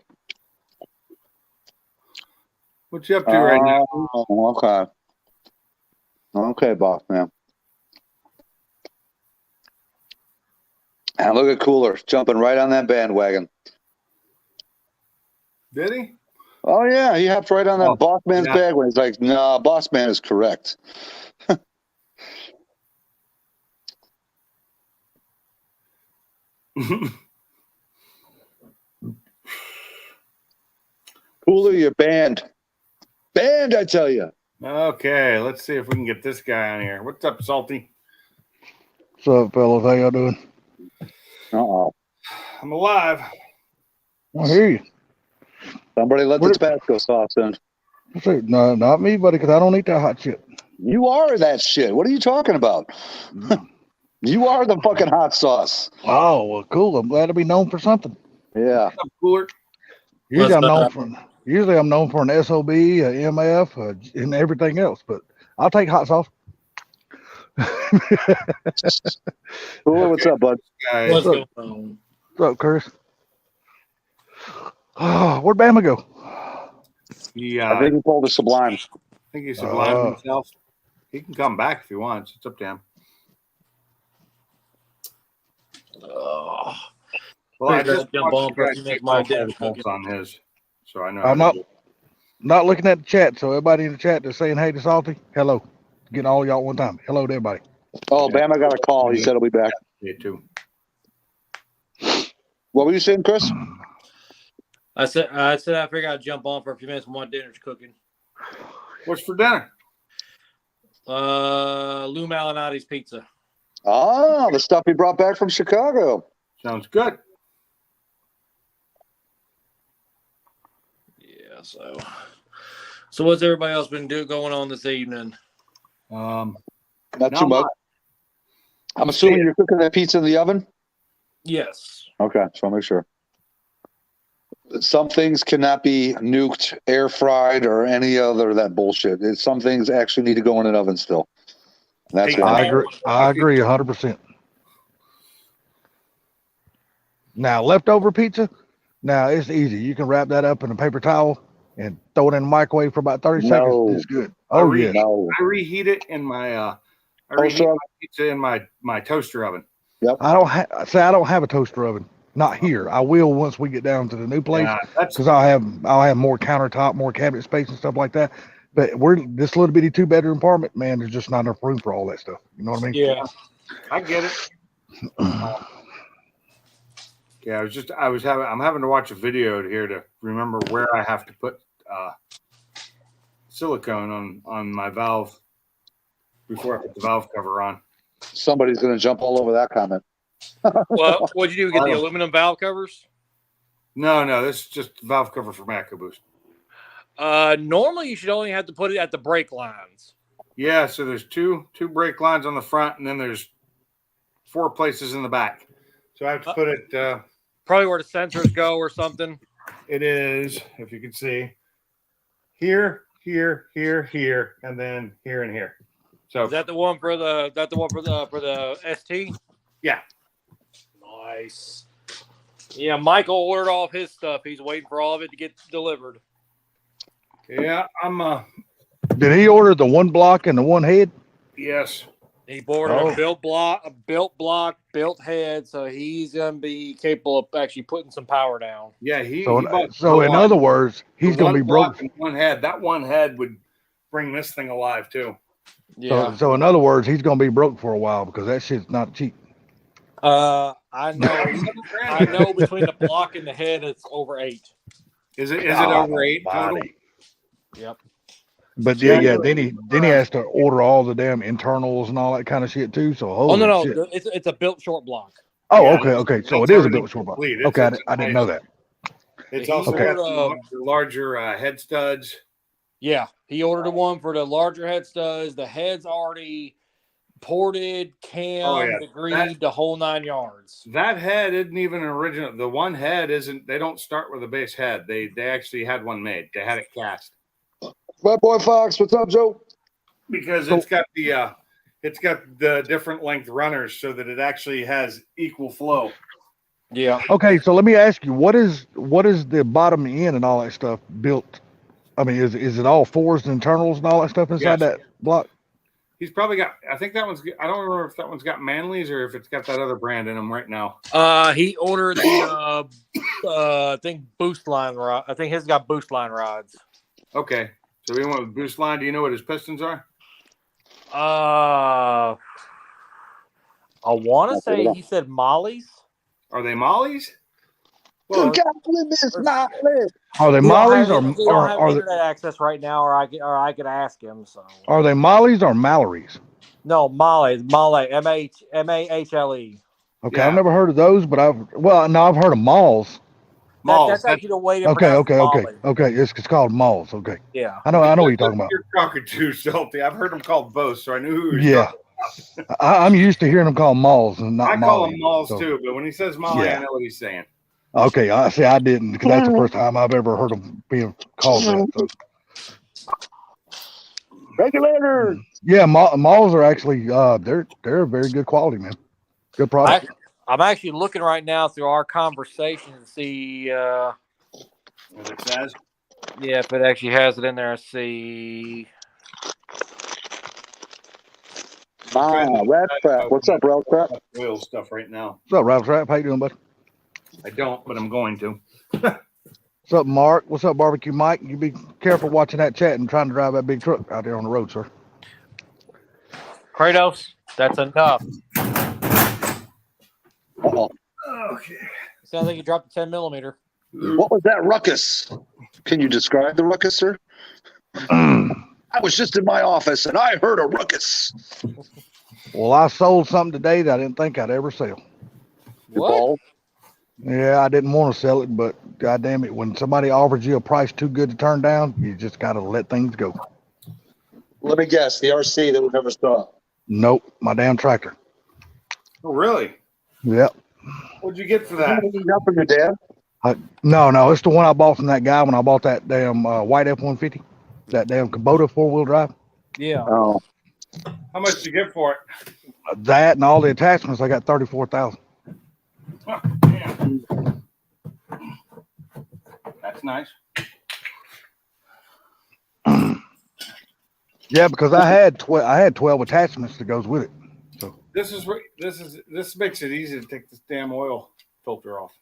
What you up to right now? Okay. Okay, boss man. And look at Cooler jumping right on that bandwagon. Did he? Oh yeah, he hopped right on that boss man's bandwagon. He's like, "No, boss man is correct." Cooler, you're banned. Banned, I tell you. Okay, let's see if we can get this guy on here. What's up, Salty? What's up, fellas? How y'all doing? Uh-oh. I'm alive. I hear you. Somebody let the Tabasco sauce in. No, not me, buddy, because I don't eat that hot shit. You are that shit. What are you talking about? You are the fucking hot sauce. Oh, well, cool. I'm glad to be known for something. Yeah. What's up, Cooler? Usually I'm known for an SOB, a MF, and everything else, but I'll take hot sauce. Cooler, what's up, bud? Guys, What's going on? What's up, Chris? Oh, where'd Bama go? I think he pulled a Sublime. I think he sublimed himself. He can come back if he wants. It's up to him. Well, I just jump on for a few minutes. My dinner's pulse cooking. on his, so I know. I'm not looking at the chat, so everybody in the chat that's saying hey to Salty, hello. Getting all y'all one time. Hello to everybody. Oh, Bama got a call. He said he'll be back. Yeah, too. What were you saying, Chris? I said I figured I'd jump on for a few minutes when my dinner's cooking. What's for dinner? Lou Malinotti's pizza. Oh, the stuff he brought back from Chicago. Sounds good. Yeah, so what's everybody else been going on this evening? Not Not too much. much. I'm assuming you're cooking that pizza in the oven? Yes. Okay, just want to make sure. Some things cannot be nuked, air fried, or any other of that bullshit. Some things actually need to go in an oven still. That's Hey, why. I agree 100%. Now, leftover pizza, now it's easy. You can wrap that up in a paper towel and throw it in the microwave for about 30 seconds. It's good. Oh, yeah. No. I reheat it in my my pizza in my toaster oven. Yep. I don't have a toaster oven. Not here. I will once we get down to the new place because I'll have more countertop, more cabinet space and stuff like that. But we're this little bitty 2-bedroom apartment, man. There's just not enough room for all that stuff. You know what I mean? Yeah. I get it. Yeah, I'm having to watch a video here to remember where I have to put silicone on my valve before I put the valve cover on. Somebody's going to jump all over that comment. Well, what'd you do? Get the aluminum valve covers? No, this is just valve cover for MacBoost. Normally you should only have to put it at the brake lines. Yeah, so there's two brake lines on the front, and then there's 4 places in the back. So I have to put it Probably where the sensors go or something. It is, if you can see, here, and then here and here. So is that the one for the ST? Yeah. Nice. Yeah, Michael ordered all of his stuff. He's waiting for all of it to get delivered. Yeah, I'm Did he order the one block and the one head? Yes. He ordered a built block, built head, so he's gonna be capable of actually putting some power down. Yeah, so in other words, he's gonna be broke. One head. That one head would bring this thing alive too. Yeah. So in other words, he's gonna be broke for a while because that shit's not cheap. I know between the block and the head it's over 8. Is it over 8 total? Yep. But then he has to order all the damn internals and all that kind of shit too. So no, shit. it's a built short block. Oh, yeah, okay. So it is a built short block. Okay, I didn't know that. It's also got the larger head studs. Yeah, he ordered one for the larger head studs. The head's already ported, cammed, agreed, the whole 9 yards. That head isn't even original. The one head isn't. They don't start with a base head. They actually had one made. They had it cast. Fat Boy Fox, what's up, Joe? Because it's got the different length runners so that it actually has equal flow. Yeah. Okay, so let me ask you, what is the bottom end and all that stuff built? I mean, is it all forged internals and all that stuff inside that block? He's probably got. I think that one's. I don't remember if that one's got Manley's or if it's got that other brand in them right now. He ordered the I think boost line rod. I think his got boost line rods. Okay, so we went with boost line. Do you know what his pistons are? I want to say he said Molly's. Are they Molly's? Well, Good God, is not lit. Are they He don't mollies have, or he don't have are they, internet access right now, or I could ask him. So are they mollies or Mallory's? no, Molly, Mahle. Okay, Yeah. I've never heard of those, but I've heard of malls. malls. That's actually the way to Okay, pronounce okay. Molly. It's called malls. Okay, Yeah. I know what you're talking about. You're talking too, Salty. I've heard them called both, so I knew who he was Yeah, talking about. I'm used to hearing them called malls and not I call molly. them malls so, too, but when he says Molly, I Yeah. know what he's saying. Okay, I see. I didn't because that's the first time I've ever heard them being called that. So. Regulator. Yeah, malls are actually they're very good quality, man. Good product. I'm actually looking right now through our conversation to see What it says. if it actually has it in there. I see. Rat Trap. What's up, Rat Trap? Oil stuff right now. What's up, Ralph Trap? How you doing, buddy? I don't, but I'm going to. What's up, Mark? What's up, Barbecue Mike? You be careful watching that chat and trying to drive that big truck out there on the road, sir. Kratos, that's enough. Uh-oh. Okay. Sounds like you dropped the 10mm. What was that ruckus? Can you describe the ruckus, sir? I was just in my office and I heard a ruckus. Well, I sold something today that I didn't think I'd ever sell. What? Yeah, I didn't want to sell it, but goddamn it, when somebody offers you a price too good to turn down, you just gotta let things go. Let me guess, the RC that we never saw. Nope, my damn tractor. Oh, really? Yep. What'd you get for How that? many you got from your dad? No, it's the one I bought from that guy when I bought that damn white F-150, that damn Kubota 4-wheel drive. Yeah. Oh, How much did you get for it? That and all the attachments, I got $34,000. Oh, damn. That's nice. Yeah, because I had 12 attachments that goes with it. So This makes it easy to take this damn oil filter off.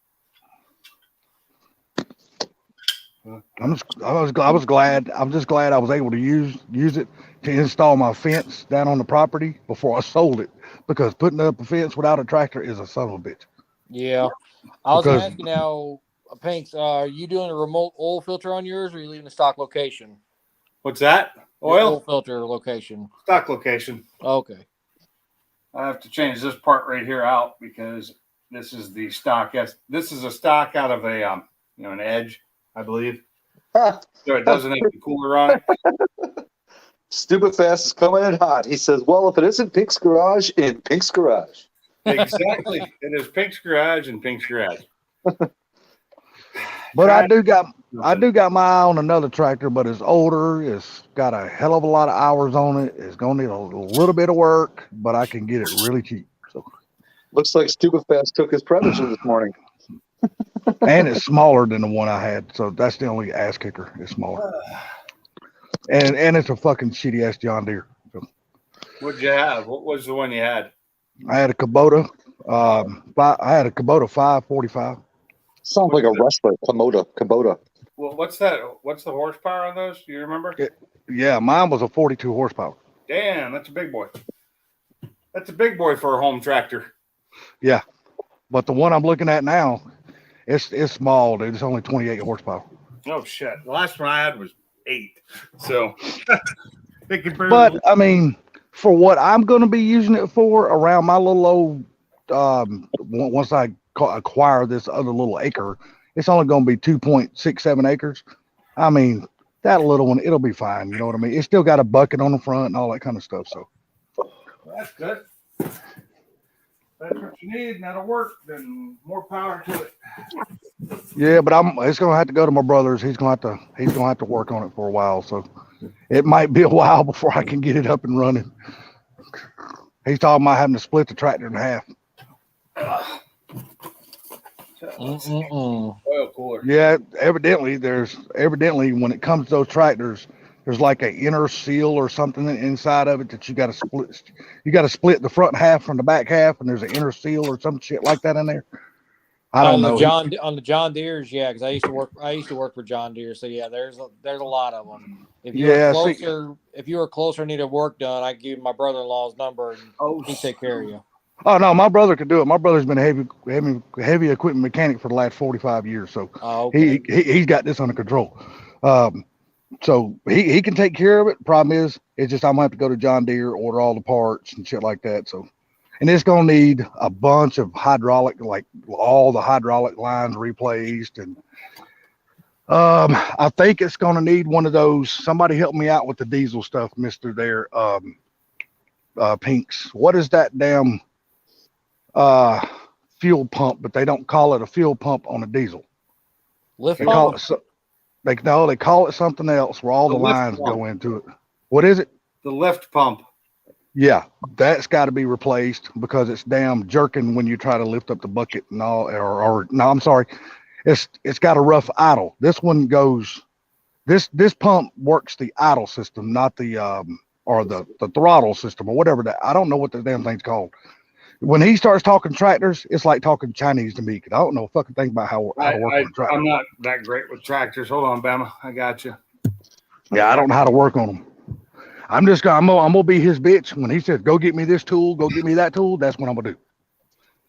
I was glad. I'm just glad I was able to use it to install my fence down on the property before I sold it, because putting up a fence without a tractor is a son of a bitch. Yeah. I was going to Because- ask you now, Pinks, are you doing a remote oil filter on yours, or are you leaving a stock location? What's that? Your Oil? filter location. Stock location. Okay. I have to change this part right here out because this is the stock. Yes, this is a stock out of a an Edge, I believe. So it doesn't have the cooler on it. Stupid Fast is coming in hot. He says, well, if it isn't Pink's Garage, in Pink's Garage. Exactly. It is Pink's Garage and Pink's Garage. But I do got my eye on another tractor, but it's older. It's got a hell of a lot of hours on it. It's gonna need a little bit of work, but I can get it really cheap. So, Looks like Stupid Fast took his Predator this morning. and it's smaller than the one I had, so that's the only ass kicker. It's smaller, and it's a fucking shitty ass John Deere. So, What'd you have? What was the one you had? I had a Kubota. I had a Kubota 545. Sounds like a wrestler. Kubota. Well, what's that? What's the horsepower on those? Do you remember? Yeah, mine was a 42 horsepower. Damn, that's a big boy. That's a big boy for a home tractor. Yeah, but the one I'm looking at now, it's small, dude. It's only 28 horsepower. Oh shit! The last one I had was 8. So it can barely. But I mean, for what I'm going to be using it for around my little old, once I acquire this other little acre, it's only going to be 2.67 acres. I mean, that little one, it'll be fine. You know what I mean? It's still got a bucket on the front and all that kind of stuff. So That's good. That's what you need, and that'll work. Then more power to it. yeah, but it's going to have to go to my brother's. He's going to have to work on it for a while. So it might be a while before I can get it up and running. He's talking about having to split the tractor in half. Mm-mm-mm. Oil cooler. Yeah, evidently when it comes to those tractors, there's like an inner seal or something inside of it that you got to split. You got to split the front half from the back half, and there's an inner seal or some shit like that in there. I don't know. On the John Deere's, yeah, because I used to work for John Deere, so yeah, there's a lot of them. If you were closer, needed work done, I give my brother-in-law's number and he'd take care of you. Oh no, my brother could do it. My brother's been a heavy equipment mechanic for the last 45 years, so okay. he's got this under control. So he can take care of it. Problem is, it's just I'm gonna have to go to John Deere, order all the parts and shit like that. So, and it's gonna need a bunch of hydraulic, like all the hydraulic lines replaced, and I think it's gonna need one of those. Somebody help me out with the diesel stuff, Mister There, Pinks. What is that damn fuel pump? But they don't call it a fuel pump on a diesel. Lift They pump? call it they call it something else where all the lines go into it. What is it? The lift pump. Yeah, that's got to be replaced because it's damn jerking when you try to lift up the bucket and all. Or no, I'm sorry, it's got a rough idle. This one goes. This pump works the idle system, not the or the throttle system or whatever that. I don't know what the damn thing's called. When he starts talking tractors, it's like talking Chinese to me because I don't know a fucking thing about how to work on a tractor. I'm not that great with tractors. Hold on, Bama. I got you. Yeah, I don't know how to work on them. I'm gonna be his bitch when he says, "Go get me this tool, go get me that tool." That's what I'm gonna do.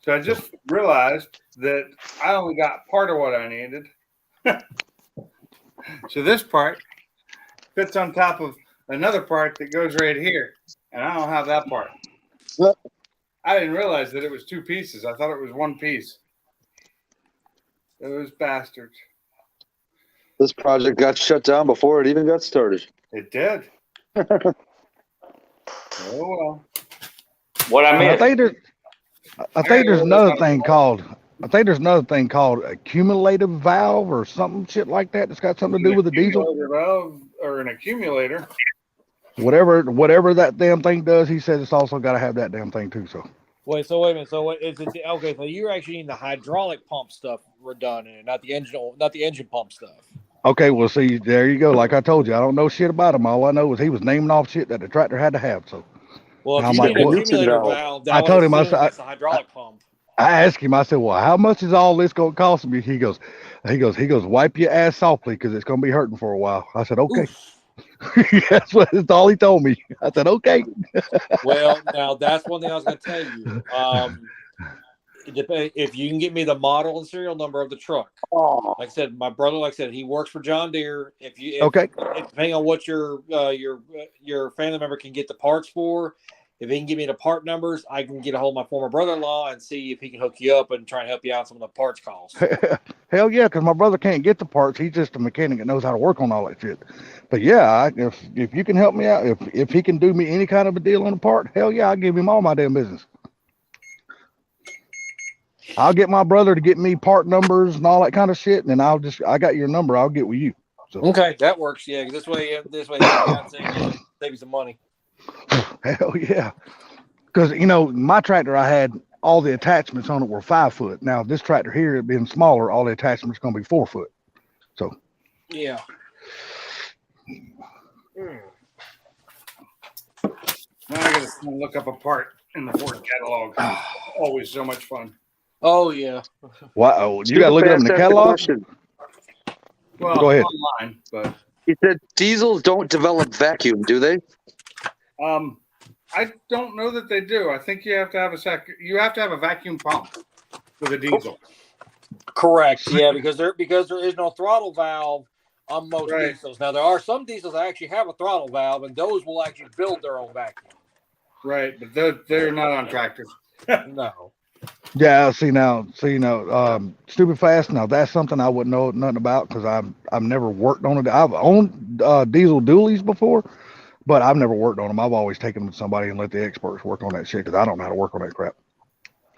So I just realized that I only got part of what I needed. So this part fits on top of another part that goes right here, and I don't have that part. I didn't realize that it was two pieces. I thought it was one piece. Those bastards. This project got shut down before it even got started. It did. Oh well. What I missed? I think there's another thing called. I think there's another thing called accumulative valve or something shit like that. That's got something to do with the diesel. Valve or an accumulator. Whatever that damn thing does, he says it's also got to have that damn thing too. So. Wait a minute. So what is it? Okay, so you're actually needing the hydraulic pump stuff redone, not the engine pump stuff. Okay, well, see, there you go. Like I told you, I don't know shit about him. All I know is he was naming off shit that the tractor had to have. So, well, if I'm you like, need an what? accumulator valve, I told him, I said, it's a hydraulic pump. I asked him, I said, well, how much is all this going to cost me? He goes, wipe your ass softly because it's going to be hurting for a while. I said, okay. That's all he told me. I said, okay. Well, now that's one thing I was going to tell you. If you can get me the model and serial number of the truck. Like I said, my brother, he works for John Deere. If depending on what your family member can get the parts for, if he can give me the part numbers, I can get a hold of my former brother-in-law and see if he can hook you up and try and help you out some of the parts costs. Hell yeah, because my brother can't get the parts. He's just a mechanic that knows how to work on all that shit. But yeah, if you can help me out, if he can do me any kind of a deal on a part, hell yeah, I'll give him all my damn business. I'll get my brother to get me part numbers and all that kind of shit, and then I got your number. I'll get with you. So. Okay, that works. Yeah, because this way, save you some money. Hell yeah, because my tractor I had all the attachments on it were 5 foot. Now this tractor here, it being smaller, all the attachments going to be 4 foot. So yeah. Now I got to look up a part in the Ford catalog. Always so much fun. Oh yeah. Wow, you got to look it up in the catalog. Well, go ahead. Online, but he said diesels don't develop vacuum, do they? I don't know that they do. I think you have to have a vacuum pump with a diesel. Correct. Yeah, because there is no throttle valve on most diesels. Now there are some diesels that actually have a throttle valve, and those will actually build their own vacuum. Right, but they're not on tractors. No. Yeah, stupid fast. Now that's something I wouldn't know nothing about because I've never worked on it. I've owned diesel dualies before, but I've never worked on them. I've always taken them to somebody and let the experts work on that shit because I don't know how to work on that crap.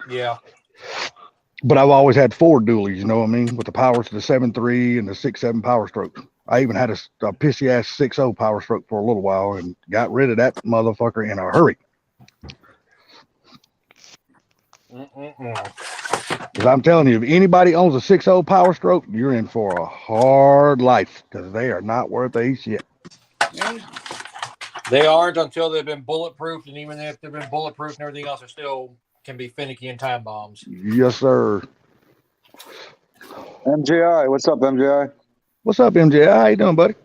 Yeah. But I've always had Ford dualies, you know what I mean, with the powers to the 7.3 and the 6.7 power strokes. I even had a pissy ass 6.0 power stroke for a little while and got rid of that motherfucker in a hurry. Because I'm telling you, if anybody owns a 6.0 power stroke, you're in for a hard life because they are not worth a shit. They aren't until they've been bulletproof, and even if they've been bulletproof and everything else, they still can be finicky and time bombs. Yes, sir. MJI, what's up, MJI? What's up, MJI? How you doing, buddy?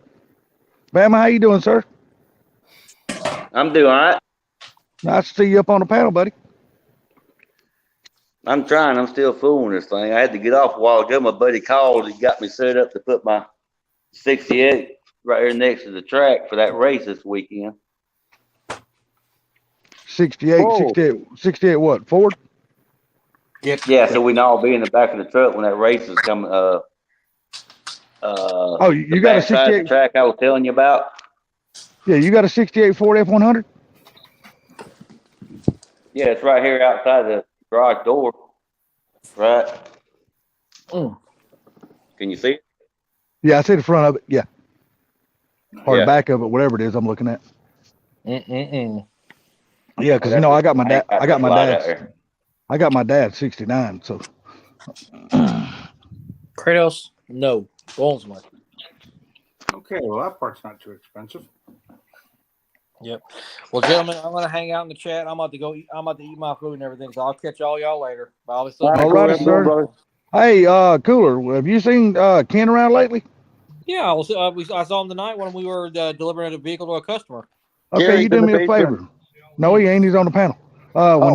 Bama, how you doing, sir? I'm doing all right. Nice to see you up on the panel, buddy. I'm trying. I'm still fooling this thing. I had to get off a while ago. My buddy called. He got me set up to put my 68 right here next to the track for that race this weekend. 68 what? Ford? Yeah, so we can all be in the back of the truck when that race is coming. Oh, you got a backside of the 68? track I was telling you about. Yeah, you got a 68 Ford F100? Yeah, it's right here outside the garage door. Right. Can you see it? Yeah, I see the front of it. Yeah. Or Yeah. the back of it, whatever it is I'm looking at. Yeah, because I got my dad. I got my dad's 69. So. Kratos, no. Goldsmith. Okay, well that part's not too expensive. Yep. Well, gentlemen, I'm gonna hang out in the chat. I'm about to go. I'm about to eat my food and everything. So I'll catch all y'all later. All right, sir. Hey, Cooler, have you seen Ken around lately? Yeah, I saw him tonight when we were delivering a vehicle to a customer. Okay, Gary's you do in me the a favor. basement. No, he ain't. He's on the panel. When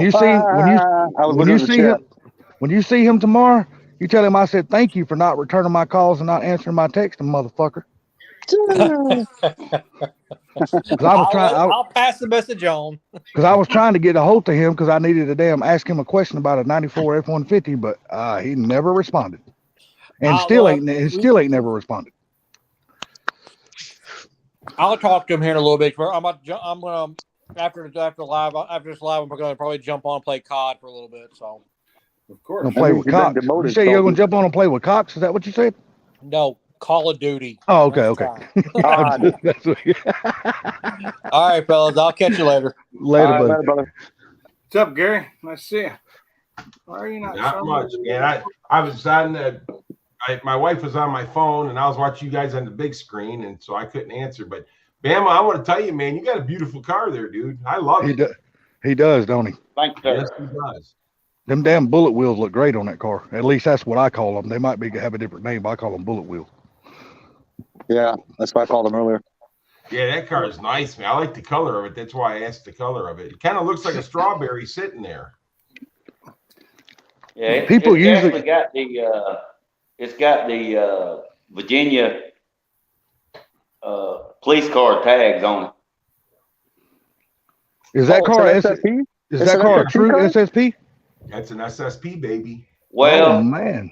you see him tomorrow, you tell him I said thank you for not returning my calls and not answering my text, motherfucker. I'll pass the message on. Because I was trying to get a hold of him because I needed to ask him a question about a '94 F-150, but he never responded, and still ain't never responded. I'll talk to him here in a little bit. I'm gonna after this live, I'm gonna probably jump on and play COD for a little bit. So, of course, gonna play with Cox. You say you're gonna jump on and play with Cox? Is that what you said? No, Call of Duty. Oh, okay. All right, fellas. I'll catch you later. Later, brother. What's up, Gary? Nice to see you. Why are you not much, man? I was on my wife was on my phone, and I was watching you guys on the big screen, and so I couldn't answer. But Bama, I want to tell you, man, you got a beautiful car there, dude. I love it. He does, don't he? Thanks, sir. Yes, he does. Them damn bullet wheels look great on that car. At least that's what I call them. They might have a different name, but I call them bullet wheels. Yeah, that's what I called them earlier. Yeah, that car is nice, man. I like the color of it. That's why I asked the color of it. It kind of looks like a strawberry sitting there. Yeah, it's got the Virginia police car tags on it. Is that car SSP? Is that car a true SSP? That's an SSP, baby. Well, man,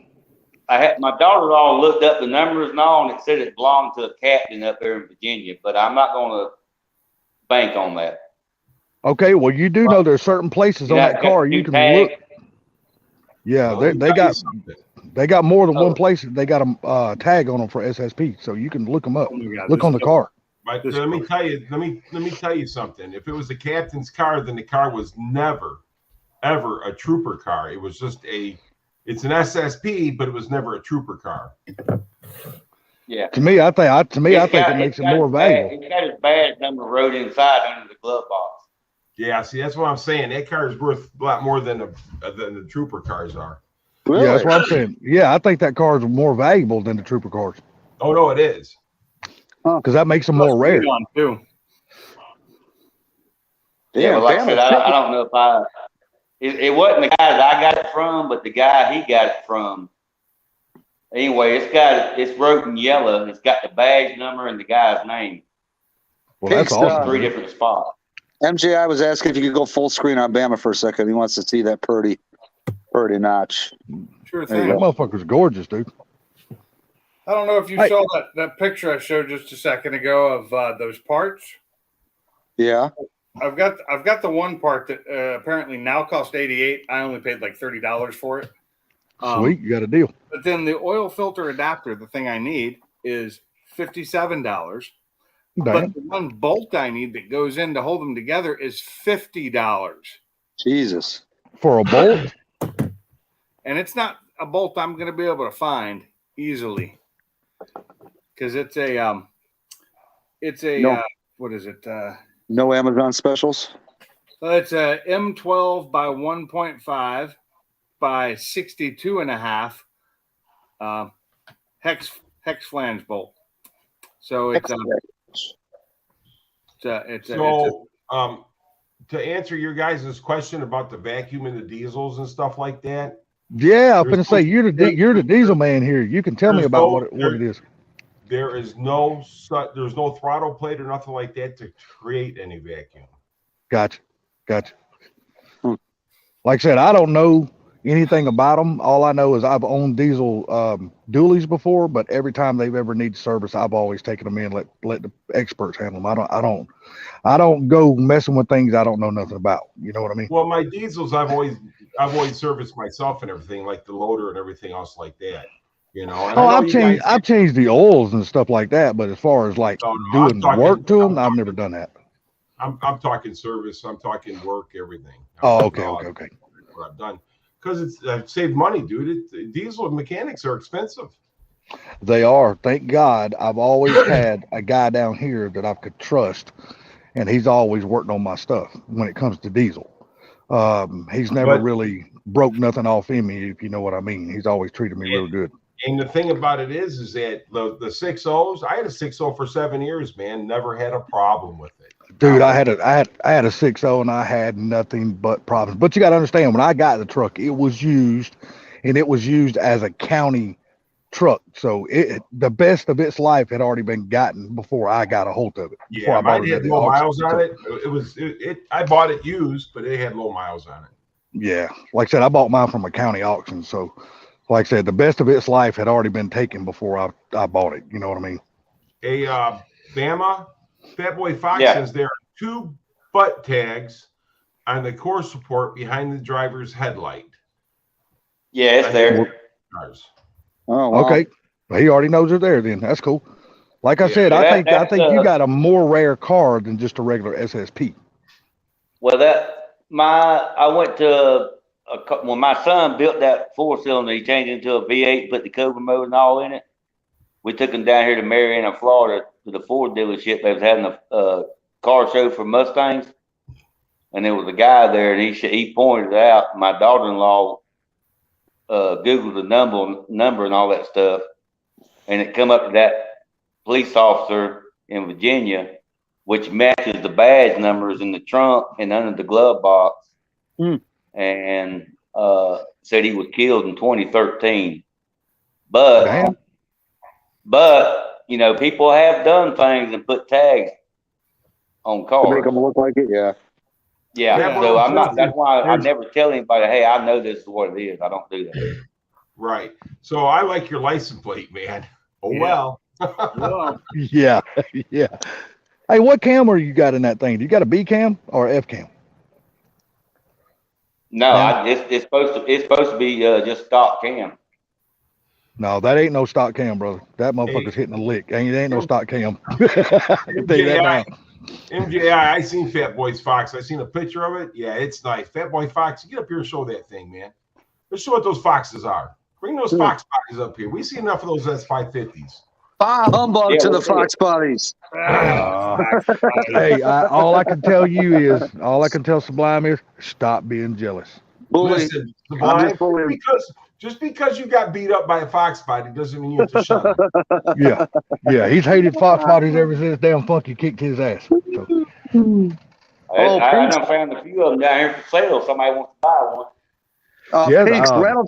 my daughter-in-law looked up the numbers and all, and it said it belonged to a captain up there in Virginia, but I'm not going to bank on that. Okay, well, you do know there's certain places on that car you can look. Yeah, they got more than one place. They got a tag on them for SSP, so you can look them up. Look on the car. But let me tell you something. If it was the captain's car, then the car was never, ever a trooper car. It was just it's an SSP, but it was never a trooper car. Yeah. To me, I think it makes it more valuable. It's got his badge number wrote inside under the glove box. Yeah, see, that's what I'm saying. That car is worth a lot more than the trooper cars are. Really? Yeah, that's what I'm saying. Yeah, I think that car is more valuable than the trooper cars. Oh no, it is. Because that makes them more rare. Too. Yeah, well, like I said, I don't know if it wasn't the guy that I got it from, but the guy he got it from. Anyway, it's wrote in yellow. It's got the badge number and the guy's name. Well, that's awesome. 3 different spots. MJI was asking if you could go full screen on Bama for a second. He wants to see that Purdy notch. Sure thing. That motherfucker's gorgeous, dude. I don't know if you saw that picture I showed just a second ago of those parts. Yeah. I've got the one part that apparently now costs $88. I only paid like $30 for it. Sweet, you got a deal. But then the oil filter adapter, the thing I need, is $57. But the one bolt I need that goes in to hold them together is $50. Jesus. For a bolt? And it's not a bolt I'm going to be able to find easily. Because it's a what is it? No Amazon specials? It's a M12 by 1.5 by 62.5 hex flange bolt. So to answer your guys' question about the vacuum and the diesels and stuff like that. Yeah, I'm gonna say you're the diesel man here. You can tell me about what it is. There's no throttle plate or nothing like that to create any vacuum. Gotcha. Like I said, I don't know anything about them. All I know is I've owned diesel dualies before, but every time they've ever needed service, I've always taken them in, let the experts handle them. I don't go messing with things I don't know nothing about. You know what I mean? Well, my diesels, I've always serviced myself and everything, like the loader and everything else like that. You know. And I've changed the oils and stuff like that, but as far as like doing work to them, I've never done that. I'm talking service. I'm talking work, everything. Okay. What I've done, because I've saved money, dude. Diesel mechanics are expensive. They are. Thank God, I've always had a guy down here that I could trust, and he's always worked on my stuff when it comes to diesel. He's never really broke nothing off in me, if you know what I mean. He's always treated me real good. And the thing about it is that the 6.0s, I had a 6.0 for 7 years, man. Never had a problem with it. Dude, I had a 6.0 and I had nothing but problems. But you got to understand, when I got the truck, it was used as a county truck. So the best of its life had already been gotten before I got a hold of it. Yeah, mine had low miles on it. I bought it used, but it had low miles on it. Yeah, like I said, I bought mine from a county auction. So, like I said, the best of its life had already been taken before I bought it. You know what I mean? Bama, Fat Boy Fox says there are 2 butt tags on the core support behind the driver's headlight. Yeah, it's there. Oh, wow. Okay. Well, he already knows they're there then. That's cool. Like I said, I think you got a more rare car than just a regular SSP. Well, I went to when my son built that 4-cylinder, he changed it into a V8, put the Cobra motor and all in it. We took him down here to Marietta, Florida, to the Ford dealership. They was having a car show for Mustangs, and there was a guy there, and he pointed it out. My daughter-in-law Googled the number and all that stuff, and it come up to that police officer in Virginia, which matches the badge numbers in the trunk and under the glove box. And said he was killed in 2013. But you know, people have done things and put tags on cars to make them look like it. Yeah. So I'm not. That's why I never tell anybody, hey, I know this is what it is. I don't do that. Right. So I like your license plate, man. Oh well. Yeah. Hey, what camera you got in that thing? Do you got a B cam or F cam? No, it's supposed to be just stock cam. No, that ain't no stock cam, brother. That motherfucker's hitting a lick. It ain't no stock cam. I can tell you that now. MJI, I seen Fat Boy's Fox. I seen a picture of it. Yeah, it's nice. Fat Boy Fox, get up here and show that thing, man. Let's show what those foxes are. Bring those Fox bodies up here. We see enough of those S550s. Humbug to the Fox bodies. Hey, all I can tell Sublime is stop being jealous. Listen, Sublime, just because you got beat up by a fox body doesn't mean you have to shut up. Yeah, he's hated fox bodies ever since damn Funky kicked his ass. So. I done found a few of them down here for sale. Somebody wants to buy one. Pinks, Rattle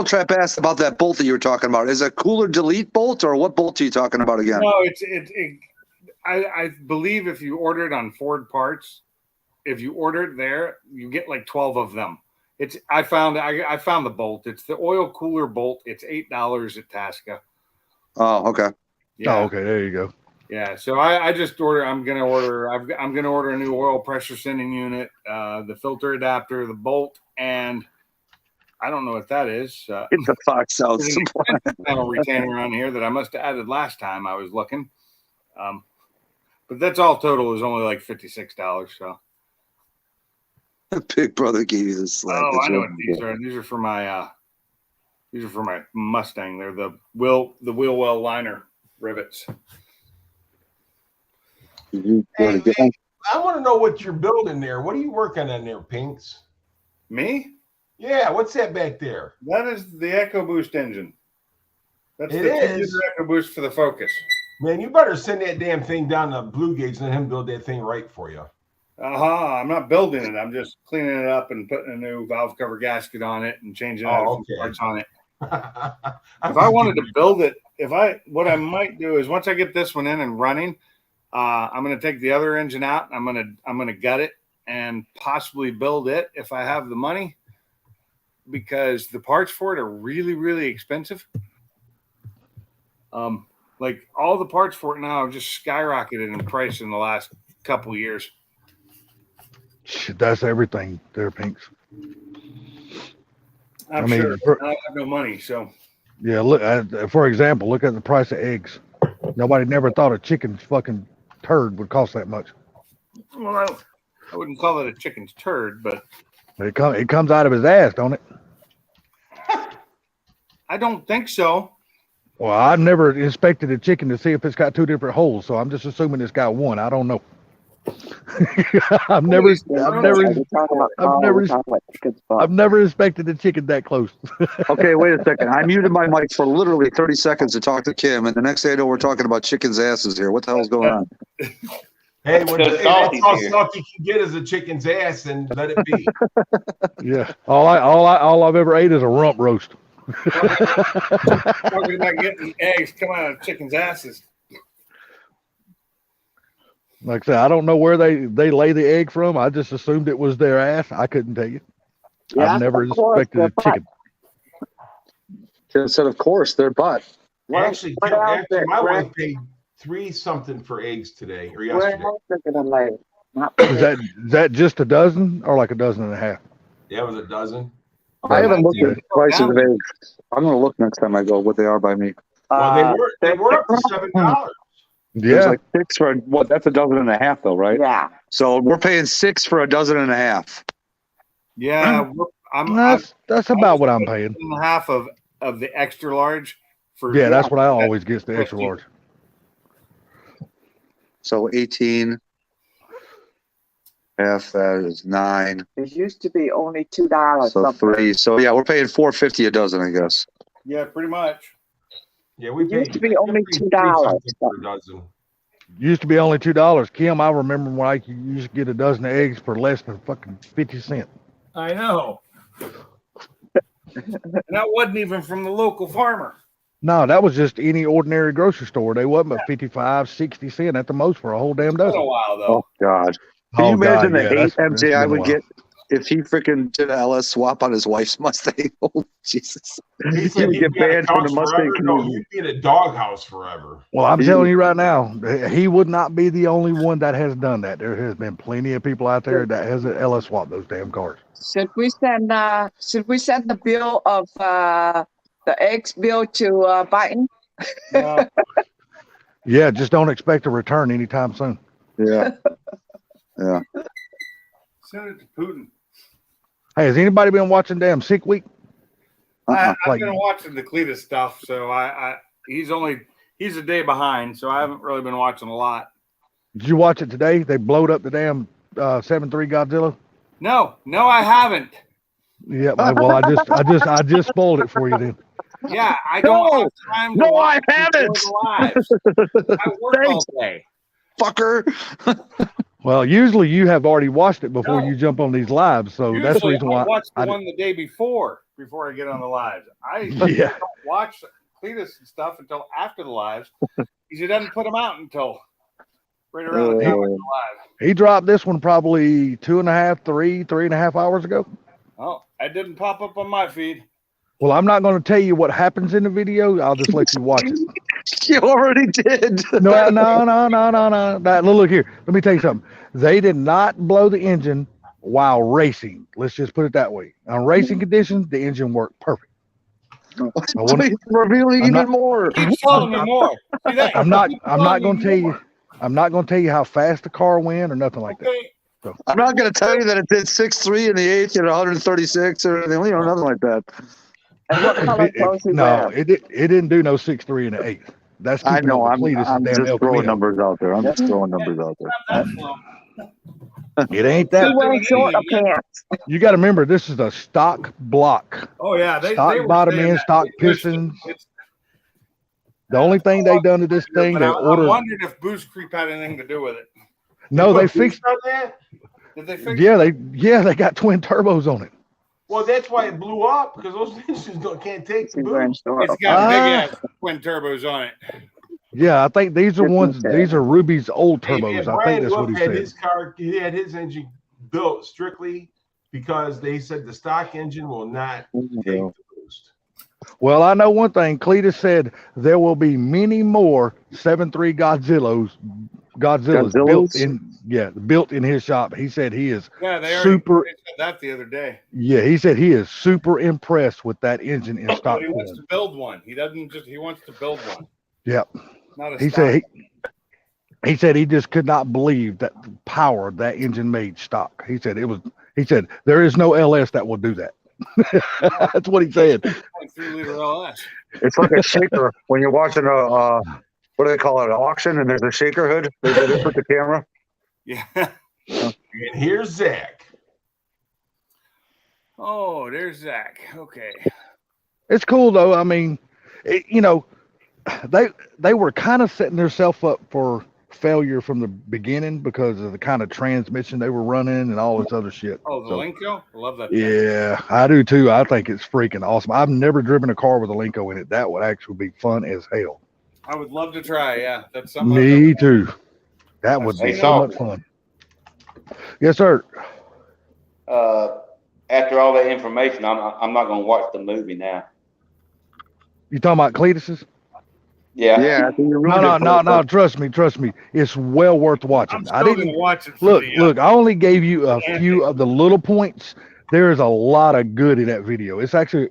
Trap asked about that bolt that you were talking about. Is it a cooler delete bolt, or what bolt are you talking about again? No, I believe if you order it on Ford Parts, if you order it there, you get like 12 of them. I found the bolt. It's the oil cooler bolt. It's $8 at Tasca. Oh, okay. Yeah. Oh, okay. There you go. Yeah. So I just order. I'm gonna order a new oil pressure sending unit, the filter adapter, the bolt, and I don't know what that is. It's a Fox South supply panel retainer on here that I must have added last time I was looking. But that's all total is only like $56. So. Big Brother gave you the slack. Oh, I know what these are. These are for my Mustang. They're the wheel well liner rivets. Hey, man, I want to know what you're building there. What are you working on there, Pinks? Me? Yeah, what's that back there? That is the EcoBoost engine. That's the EcoBoost for the Focus. Man, you better send that damn thing down to Blue Gauge and let him build that thing right for you. I'm not building it. I'm just cleaning it up and putting a new valve cover gasket on it and changing out a few parts on it. If I wanted to build it, what I might do is once I get this one in and running, I'm going to take the other engine out. I'm going to gut it and possibly build it if I have the money, because the parts for it are really, really expensive. Like all the parts for it now have just skyrocketed in price in the last couple of years. That's everything there, Pinks. I'm sure I have no money, so. Yeah, look. For example, look at the price of eggs. Nobody never thought a chicken's fucking turd would cost that much. Well, I wouldn't call it a chicken's turd, but it comes out of his ass, don't it? I don't think so. Well, I've never inspected a chicken to see if it's got 2 different holes, so I'm just assuming it's got one. I don't know. I've never inspected a chicken that close. Okay, wait a second. I muted my mic for literally 30 seconds to talk to Kim, and the next thing I know, we're talking about chickens' asses here. What the hell's going on? Hey, that's all salty can get is a chicken's ass, and let it be. Yeah, all I've ever ate is a rump roast. Talking about getting eggs come out of chickens' asses. Like I said, I don't know where they lay the egg from. I just assumed it was their ass. I couldn't tell you. Yeah, I've never inspected a chicken. Kim said, of course, their butt. Actually, my wife paid $3 something for eggs today or yesterday. Is that just a dozen or like a dozen and a half? Yeah, it was a dozen. I haven't looked at the prices of eggs. I'm going to look next time I go what they are by me. Well, they were up to $7. Yeah, it's like 6 for what? That's a dozen and a half, though, right? Yeah. So we're paying 6 for a dozen and a half. Yeah, that's about what I'm paying. Half of the extra large. That's what I always get, the extra large. So 18. Half that is 9. It used to be only $2. So 3. So yeah, we're paying $4.50 a dozen, I guess. Yeah, pretty much. Yeah, we used to be only $2 for a dozen. Used to be only $2. Kim, I remember when I used to get a dozen of eggs for less than fucking 50 cents. I know. And that wasn't even from the local farmer. No, that was just any ordinary grocery store. They wasn't but 55, 60 cents at the most for a whole damn dozen. It's been a while, though. Oh, God. Can you imagine the hate MJ I would get if he freaking did an LS swap on his wife's Mustang? Oh, Jesus. He would get banned from the Mustang community. No, he'd be in a doghouse forever. Well, I'm telling you right now, he would not be the only one that has done that. There has been plenty of people out there that has LS swap those damn cars. Should we send the bill of the eggs bill to Biden? Yeah, just don't expect a return anytime soon. Yeah. Yeah. Send it to Putin. Hey, has anybody been watching damn Sick Week? I've been watching the Cletus stuff, so he's a day behind, so I haven't really been watching a lot. Did you watch it today? They blowed up the damn 7.3 Godzilla. No, I haven't. Yeah, well, I just spoiled it for you then. Yeah, I don't have time. No, I haven't. I work all day, fucker. Well, usually you have already watched it before you jump on these lives, so usually that's the reason why I watch the one the day before I get on the lives. I don't watch Cletus and stuff until after the lives because he doesn't put them out until right around the time of the live. He dropped this one probably 3.5 hours ago. Oh, it didn't pop up on my feed. Well, I'm not going to tell you what happens in the video. I'll just let you watch it. You already did. No. Look here. Let me tell you something. They did not blow the engine while racing. Let's just put it that way. On racing conditions, the engine worked perfect. Revealing even more. Keep telling me more. I'm not going to tell you. I'm not going to tell you how fast the car went or nothing like that. So. I'm not going to tell you that it did 6.3 in the 8th and 136 or anything, nothing like that. And what color clothes you wear? It didn't do no 6.3 in the 8th. That's I know. I'm just throwing numbers out there. It ain't that. You wear short pants. You got to remember, this is a stock block. Oh yeah, stock bottom end, stock pistons. The only thing they done to this thing, they ordered. I wondered if Boost Creep had anything to do with it. No, they fixed on that. Did they fix? Yeah, they got twin turbos on it. Well, that's why it blew up because those engines can't take the boost. It's got big ass twin turbos on it. Yeah, I think these are ones. These are Ruby's old turbos. I think that's what he said. His car, he had his engine built strictly because they said the stock engine will not take the boost. Well, I know one thing. Cletus said there will be many more 7.3 Godzillas built in his shop. He said he is they already said that the other day. Yeah, he said he is super impressed with that engine in stock. But he wants to build one. He wants to build one. Yep. Not a he said he just could not believe that the power that engine made stock. He said there is no LS that will do that. That's what he said. 3-liter LS. It's like a shaker when you're watching a what do they call it, an auction, and there's a shaker hood. They do this with the camera. Yeah. And here's Zach. Oh, there's Zach. Okay. It's cool though. I mean, they were kind of setting themselves up for failure from the beginning because of the kind of transmission they were running and all this other shit. Oh, the Linko? I love that. Yeah, I do too. I think it's freaking awesome. I've never driven a car with a Linko in it. That would actually be fun as hell. I would love to try. Yeah, that's something. Me too. That would be so much fun. Yes, sir. After all that information, I'm not going to watch the movie now. You talking about Cletus's? Yeah. Yeah. No. Trust me. It's well worth watching. I didn't watch it. Look. I only gave you a few of the little points. There is a lot of good in that video.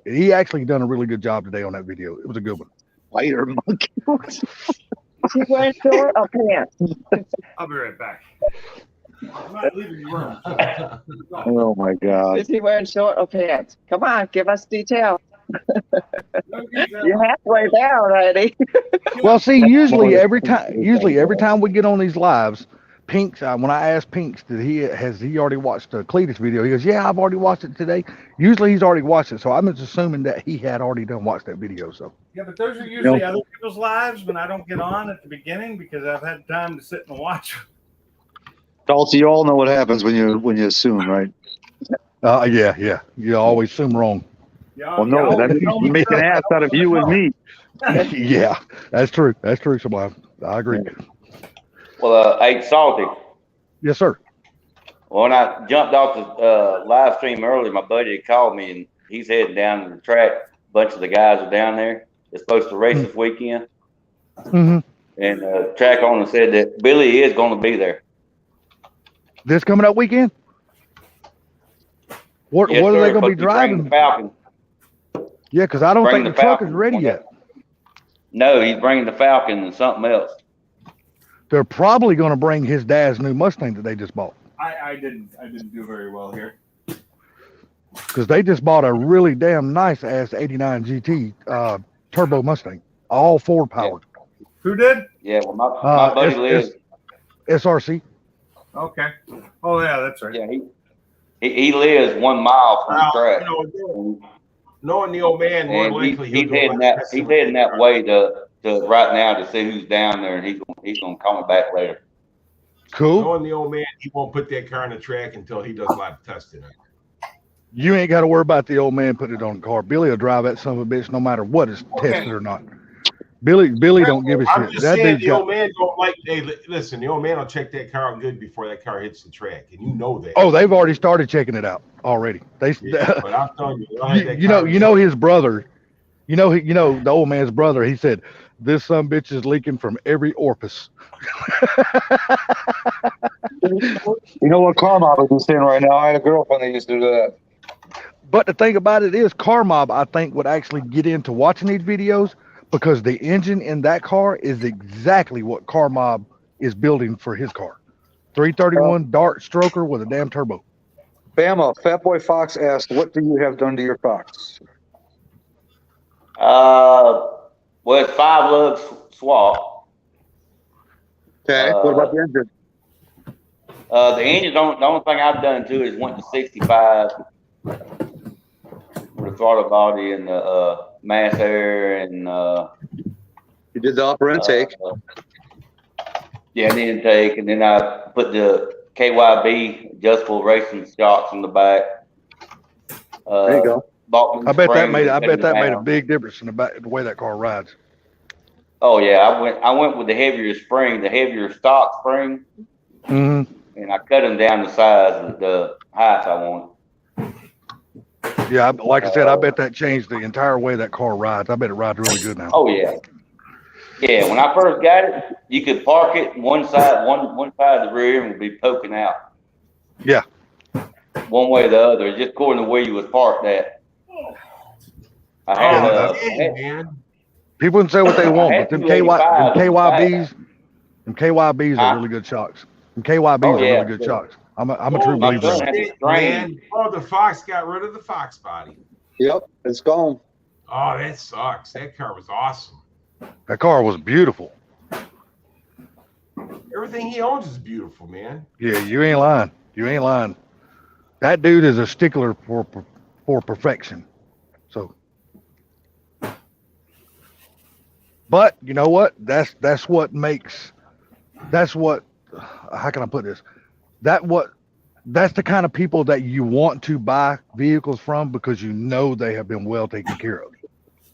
He actually done a really good job today on that video. It was a good one. Spider monkey. Is he wearing short or pants? I'll be right back. I'm not leaving your room. Oh my God. Is he wearing short or pants? Come on, give us detail. You're halfway there already. Well, see, usually every time we get on these lives, Pinks, when I asked Pinks, has he already watched the Cletus video? He goes, yeah, I've already watched it today. Usually he's already watched it, so I'm just assuming that he had already watched that video. So yeah, but those are usually other people's lives when I don't get on at the beginning because I've had time to sit and watch. Dalton, you all know what happens when you assume, right? Yeah. You always assume wrong. Well, no, that means you make an ass out of you and me. Yeah, that's true. That's true, Sublime. I agree. Well, hey, Salty. Yes, sir. Well, when I jumped off the live stream earlier, my buddy had called me, and he's heading down to the track. A bunch of the guys are down there. They're supposed to race this weekend. Mm-hmm. And track owner said that Billy is going to be there. This coming up weekend? What are they going to be driving? The Falcon. Yeah, because I don't think the truck is ready yet. No, he's bringing the Falcon and something else. They're probably going to bring his dad's new Mustang that they just bought. I didn't do very well here. Because they just bought a really damn nice ass 89 GT turbo Mustang, all Ford powered. Yeah. Who did? Yeah, well, my buddy lives. SRC. Okay. Oh yeah, that's right. Yeah, he lives 1 mile from the track. Knowing the old man, more likely he's heading that way to right now to see who's down there, and he's gonna call me back later. Cool. Knowing the old man, he won't put that car on the track until he does live testing. You ain't got to worry about the old man putting it on the car. Billy will drive that son of a bitch no matter what is tested or not. Billy don't give a shit. I'm just saying the old man don't like. Hey, listen, the old man will check that car out good before that car hits the track, and you know that. Oh, they've already started checking it out already. But I'm telling you, you know his brother. You know the old man's brother. He said this son bitch is leaking from every orifice. You know what car mob is saying right now? I had a girlfriend that used to do that. But the thing about it is, Car Mob, I think, would actually get into watching these videos because the engine in that car is exactly what Car Mob is building for his car. 331 Dart Stroker with a damn turbo. Bama, Fatboy Fox asked, what do you have done to your Fox? Well, it's 5 lugs swap. Okay, what about the engine? The engine, the only thing I've done to it is went to 65 with the throttle body and the mass air and you did the upper intake. Yeah, the intake, and then I put the KYB adjustable racing shocks in the back. There you go. Bought I bet that made down. a big difference in the way that car rides. Oh yeah, I went with the heavier spring, the heavier stock spring, Mm-hmm. and I cut them down to size of the height I want. Yeah, like I said, I bet that changed the entire way that car rides. I bet it rides really good now. Oh yeah, yeah. When I first got it, you could park it one side of the rear and would be poking out. Yeah. One way or the other, just according to where you was parked at. I had man. People can say what they want, but them KYBs are really good shocks. Them KYBs are really good shocks. I'm a true believer in them. Man, the Fox got rid of the Fox body. Yep, it's gone. Oh, that sucks. That car was awesome. That car was beautiful. Everything he owns is beautiful, man. Yeah, you ain't lying. You ain't lying. That dude is a stickler for perfection. So, but you know what? That's what how can I put this? That's the kind of people that you want to buy vehicles from, because you know they have been well taken care of.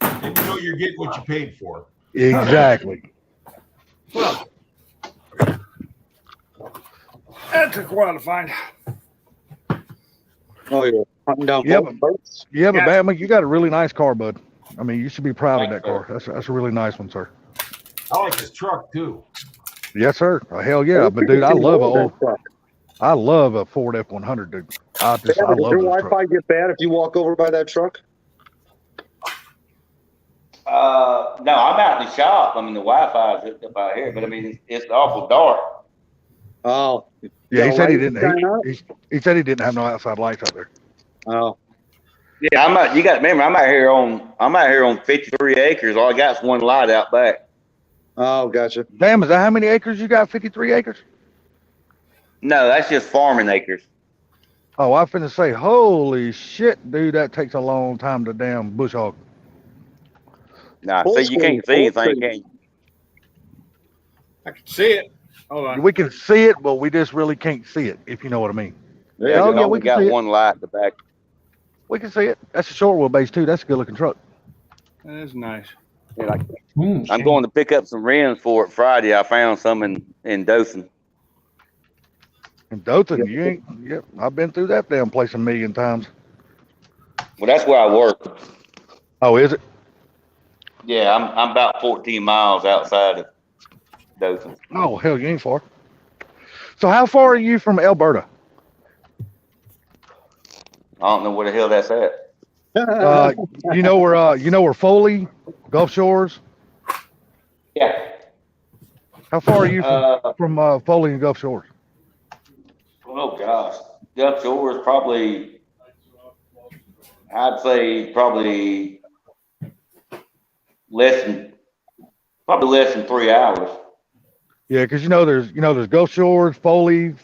And you know you're getting what you paid for. Exactly. Well, that took a while to find. Oh, you're hunting down boats? Yeah, but Bama, you got a really nice car, bud. I mean, you should be proud of that car. That's a really nice one, sir. I like his truck too. Yes, sir. Hell yeah. But dude, I love a Ford F-100, dude. I love does your Wi-Fi truck. get bad if you walk over by that truck? No, I'm out in the shop. I mean, the Wi-Fi is hooked up out here, but I mean, it's awful dark. Oh. Yeah, he said he didn't. He said he didn't have no outside lights out there. Oh. Yeah, you got to remember, I'm out here on 53 acres. All I got is one light out back. Oh, gotcha. Damn, is that how many acres you got? 53 acres? No, that's just farming acres. Oh, I finna say, holy shit, dude, that takes a long time to damn bush hog. Nah, see, you can't see anything, can you? I can see it. Hold on. We can see it, but we just really can't see it, if you know what I mean. Yeah, we got one light in the back. We can see it. That's a short wheelbase too. That's a good looking truck. That is nice. Yeah, I'm going to pick up some rims for it Friday. I found some in Dothan. In Dothan, you ain't. Yep, I've been through that damn place a million times. Well, that's where I work. Oh, is it? Yeah, I'm about 14 miles outside of Dothan. Oh, hell, you ain't far. So how far are you from Alberta? I don't know where the hell that's at. You know where Foley, Gulf Shores? Yeah. How far are you from Foley and Gulf Shores? Oh gosh, Gulf Shores probably. I'd say probably less than 3 hours. Yeah, because there's Gulf Shores, Foley,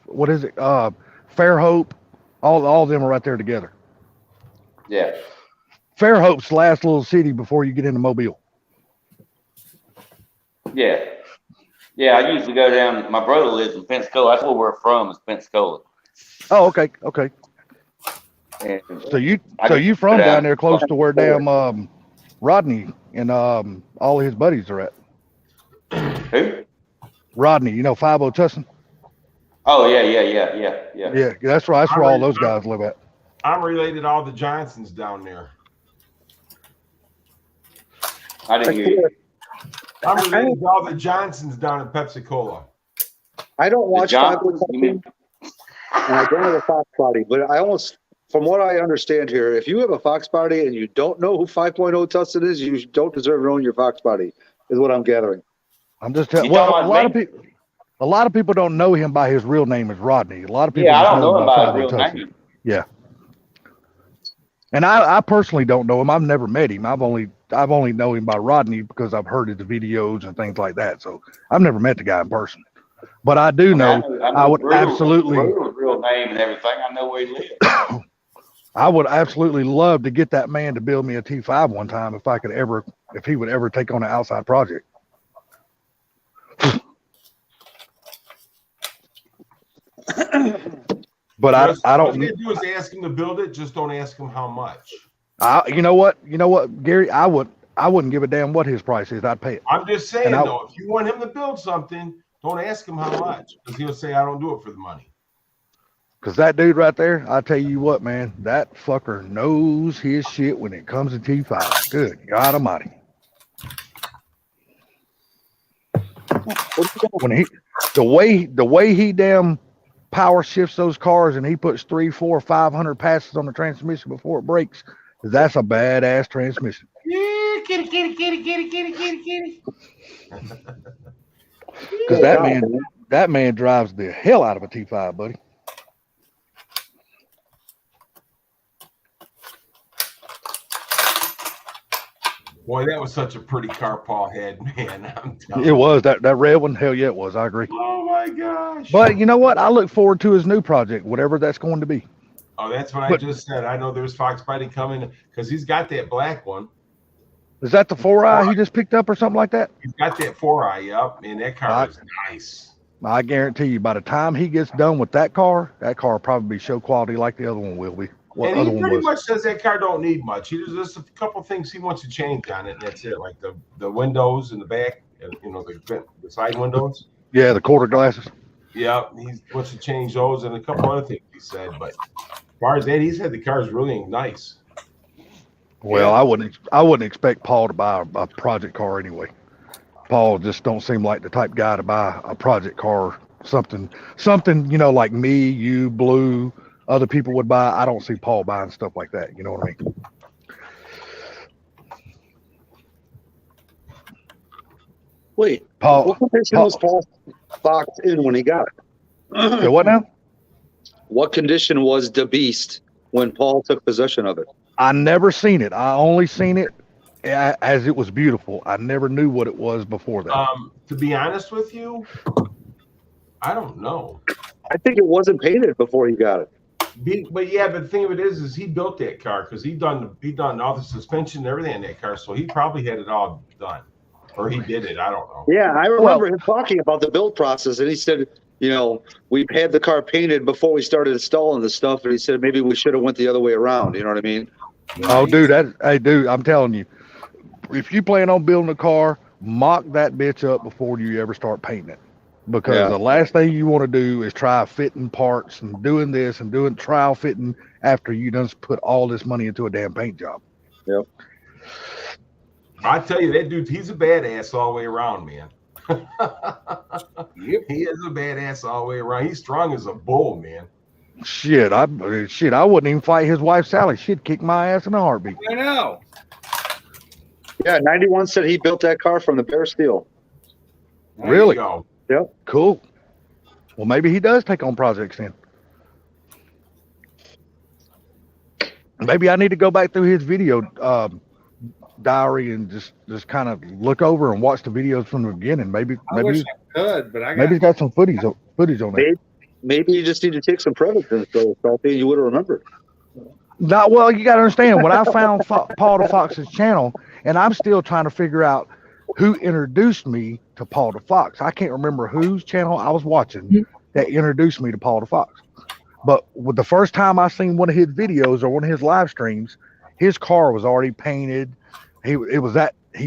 what is it? Fairhope, all of them are right there together. Yeah. Fairhope's the last little city before you get into Mobile. Yeah. Yeah, I usually go down. My brother lives in Pensacola. That's where we're from, is Pensacola. Oh, okay. And so you from down there close to where damn Rodney and all his buddies are at. Who? Rodney, 50 Tussin. Oh yeah. Yeah, that's right. That's where all those guys live at. I'm related to all the Johnsons down there. I didn't hear you. I'm related to all the Johnsons down in Pensacola. I don't watch and I don't have a Fox body, but from what I understand here, if you have a Fox body and you don't know who 5.0 Tussin is, you don't deserve to own your Fox body, is what I'm gathering. I'm just telling. Well, a lot of people don't know him by his real name is Rodney. A lot of people I don't know him by his real name. Yeah. And I personally don't know him. I've never met him. I've only known him by Rodney because I've heard of the videos and things like that. So I've never met the guy in person. But I do know, I would absolutely real name and everything. I know where he lives. I would absolutely love to get that man to build me a T5 one time if he would ever take on an outside project. But I don't. All you do is ask him to build it. Just don't ask him how much. You know what, Gary? I wouldn't give a damn what his price is. I'd pay it. I'm just saying though, if you want him to build something, don't ask him how much, because he'll say, "I don't do it for the money." Because that dude right there, I tell you what, man, that fucker knows his shit when it comes to T5. Good God Almighty. When the way he damn power shifts those cars and he puts 300, 400, 500 passes on the transmission before it breaks, that's a badass transmission. Yeah, kitty. Because that man drives the hell out of a T5, buddy. Boy, that was such a pretty car Paul had, man. It was that red one. Hell yeah, it was. I agree. Oh my gosh! But you know what? I look forward to his new project, whatever that's going to be. Oh, that's what I just said. I know there's Fox Body coming because he's got that black one. Is that the 4i he just picked up or something like that? He's got that 4i up, and that car is nice. I guarantee you, by the time he gets done with that car will probably be show quality like the other one will be. And he pretty much says that car don't need much. He just a couple things he wants to change on it, and that's it. Like the windows in the back, the side windows. Yeah, the quarter glasses. Yeah, he wants to change those and a couple other things he said. But as far as that, he said the car is really nice. Well, yeah. I wouldn't expect Paul to buy a project car anyway. Paul just don't seem like the type guy to buy a project car. Something like me, you, Blue. Other people would buy. I don't see Paul buying stuff like that. You know what I mean? Wait, Paul, what condition was Paul Fox in when he got it? What now? What condition was the Beast when Paul took possession of it? I never seen it. I only seen it as it was beautiful. I never knew what it was before that. To be honest with you, I don't know. I think it wasn't painted before he got it. But the thing of it is he built that car because he done all the suspension and everything in that car, so he probably had it all done, or he did it. I don't know. Yeah, I remember him talking about the build process, and he said, we had the car painted before we started installing the stuff, and he said maybe we should have went the other way around. You know what I mean? Oh, dude, I'm telling you, if you plan on building a car, mock that bitch up before you ever start painting it. Because the last thing you want to do is try fitting parts and doing this and doing trial fitting after you done put all this money into a damn paint job. Yep. I tell you, that dude, he's a badass all the way around, man. Yep. He is a badass all the way around. He's strong as a bull, man. Shit, I wouldn't even fight his wife Sally. She'd kick my ass in a heartbeat. I know. Yeah, 91 said he built that car from the bare steel. Really? Yep. Cool. Well, maybe he does take on projects then. Maybe I need to go back through his video diary and just kind of look over and watch the videos from the beginning. Maybe I could, but maybe he's got some footage on there. Maybe you just need to take some Prevagen, so Salty, you would have remembered. Not well. You got to understand. When I found Paul the Fox's channel, and I'm still trying to figure out who introduced me to Paul the Fox. I can't remember whose channel I was watching that introduced me to Paul the Fox. But with the first time I seen one of his videos or one of his live streams, his car was already painted. He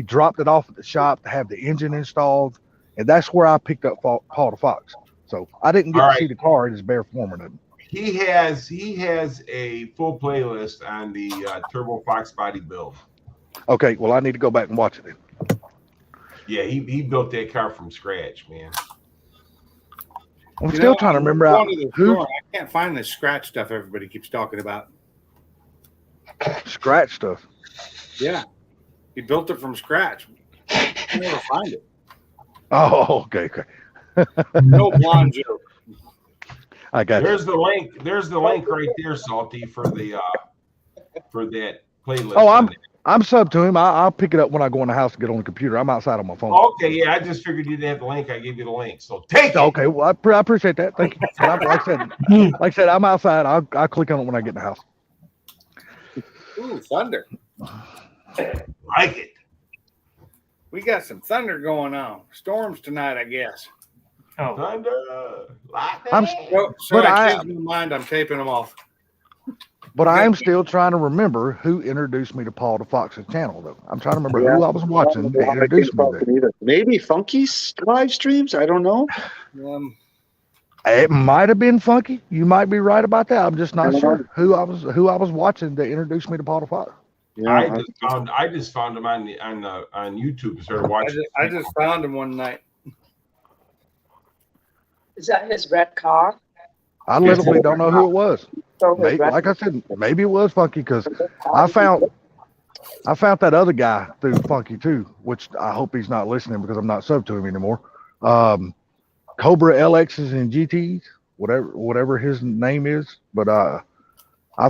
dropped it off at the shop to have the engine installed, and that's where I picked up Paul the Fox. So I didn't get to see the car in its bare form or nothing. He has a full playlist on the Turbo Fox body build. Okay, well I need to go back and watch it then. Yeah, he built that car from scratch, man. I'm still trying to remember out who. I can't find the scratch stuff everybody keeps talking about. Scratch stuff. Yeah, he built it from scratch. I never find it. Oh, okay. No blonde joke. I got There's the link. There's the link right there, Salty, for that playlist. Oh, I'm sub to him. I'll pick it up when I go in the house to get on the computer. I'm outside on my phone. Okay, yeah. I just figured you didn't have the link. I gave you the link, so take it. Okay, well I appreciate that. Thank you. Like I said, I'm outside. I'll click on it when I get in the house. Ooh, thunder. Like it. We got some thunder going on. Storms tonight, I guess. Oh, Thunder, lightning. Nope, But I I- changed my mind. I'm taping them off. But I am still trying to remember who introduced me to Paul DeFox's channel, though. I'm trying to remember who I was watching that introduced me to that. Maybe Funky's live streams. I don't know. It might have been Funky. You might be right about that. I'm just not sure who I was watching that introduced me to Paul DeFox. Yeah, I just found him on YouTube and started watching. I just found him one night. Is that his red car? I literally don't know who it was. So his Maybe, red- like I said, maybe it was Funky because I found that other guy through Funky too, which I hope he's not listening because I'm not sub to him anymore. Cobra LXs and GTs, whatever his name is, but I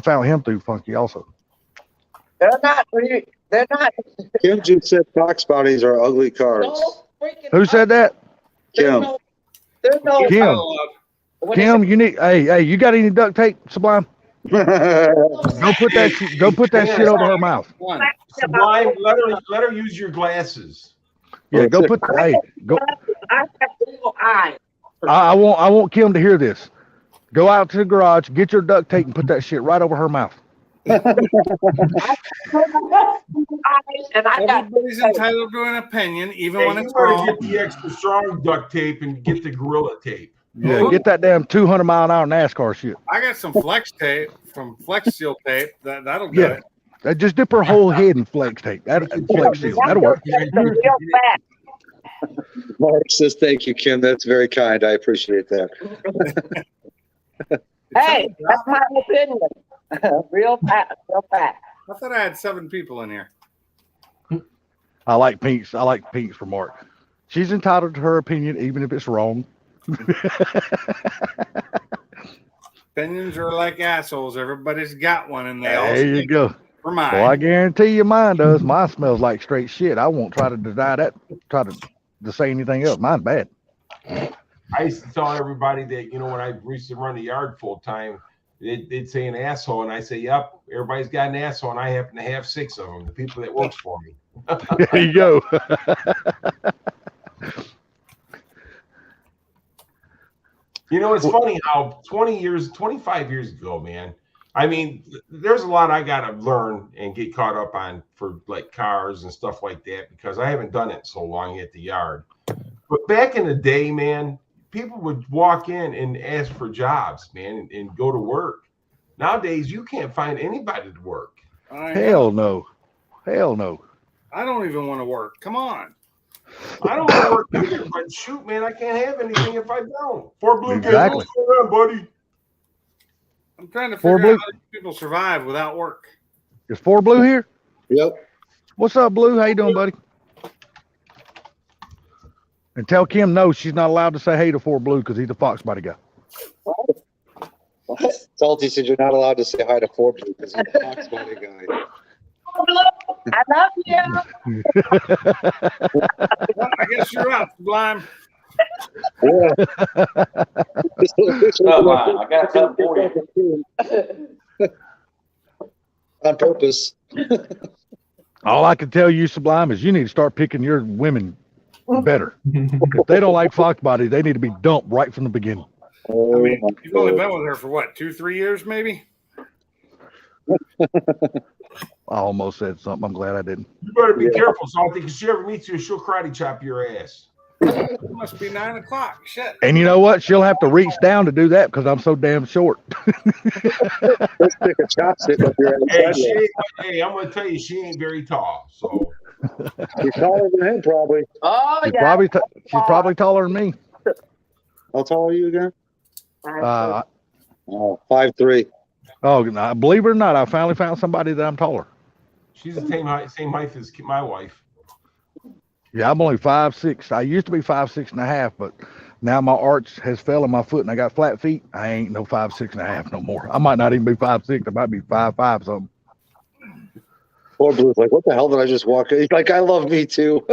found him through Funky also. They're not. They're not. Kim just said Fox bodies are ugly cars. So freaking Who said that? Kim. There's no. Kim. What is Kim, you need. Hey, you got any duct tape, Sublime? Go put that shit over her mouth. Sublime, let her use your glasses. Yeah, go put. Hey, go. I have little eyes. I want Kim to hear this. Go out to the garage, get your duct tape, and put that shit right over her mouth. And I got. Everybody's entitled to an opinion, even Hey, when you it's better wrong. get the extra strong duct tape and get the Gorilla tape. Yeah, get that damn 200-mile-an-hour NASCAR shit. I got some flex tape from Flex Seal tape. That'll do Yeah, it. just dip her whole head in flex tape. Flex seal. That'll work. Real fast. Mark says, "Thank you, Kim. That's very kind. I appreciate that." Hey, that's my opinion. Real fast. Real fast. I thought I had 7 people in here. I like Pinks for Mark. She's entitled to her opinion, even if it's wrong. Opinions are like assholes. Everybody's got one, and they all There you stink go. for mine. Well, I guarantee you mine does. Mine smells like straight shit. I won't try to deny that. Try to say anything else. Mine's bad. I used to tell everybody that, when I used to run the yard full time, they'd say an asshole, and I say, "Yep, everybody's got an asshole," and I happen to have 6 of them. The people that works for me. There you go. It's funny how 25 years ago, man. I mean, there's a lot I got to learn and get caught up on for like cars and stuff like that because I haven't done it so long at the yard. But back in the day, man, people would walk in and ask for jobs, man, and go to work. Nowadays, you can't find anybody to work. Hell no. Hell no. I don't even want to work. Come on. I don't want to work either, but shoot, man, I can't have anything if I don't. 4 Blue Exactly. What's going on, buddy? I'm trying to Four figure out blue. how people survive without work. Is 4 Blue here? Yep. What's up, Blue? How you doing, buddy? And tell Kim no, she's not allowed to say hey to 4 Blue because he's a Fox body guy. Salty said you're not allowed to say hi to 4 Blue because he's a Fox body guy. I love you. Well, I guess you're out, Sublime. Yeah. I got something for you. On purpose. All I can tell you, Sublime, is you need to start picking your women better. If they don't like Fox body, they need to be dumped right from the beginning. I mean, you've only been with her for what, 2-3 years, maybe? I almost said something. I'm glad I didn't. You better be careful, Salty, because she ever meets you, she'll karate chop your ass. It must be 9 o'clock. Shit. And you know what? She'll have to reach down to do that because I'm so damn short. Let's pick a chopstick up your ass. Hey, I'm going to tell you, she ain't very tall. So She's taller than him, probably. Oh, She's yeah. probably taller than me. How tall are you again? Uh, Oh, 5'3". oh, no, believe it or not, I finally found somebody that I'm taller. she's the same height as my wife. Yeah, I'm only 5'6". I used to be 5'6.5", but now my arch has fell in my foot and I got flat feet. I ain't no 5'6.5" no more. I might not even be 5'6". I might be 5'5" something. Poor Blue's like, what the hell did I just walk in? He's like, I love me too.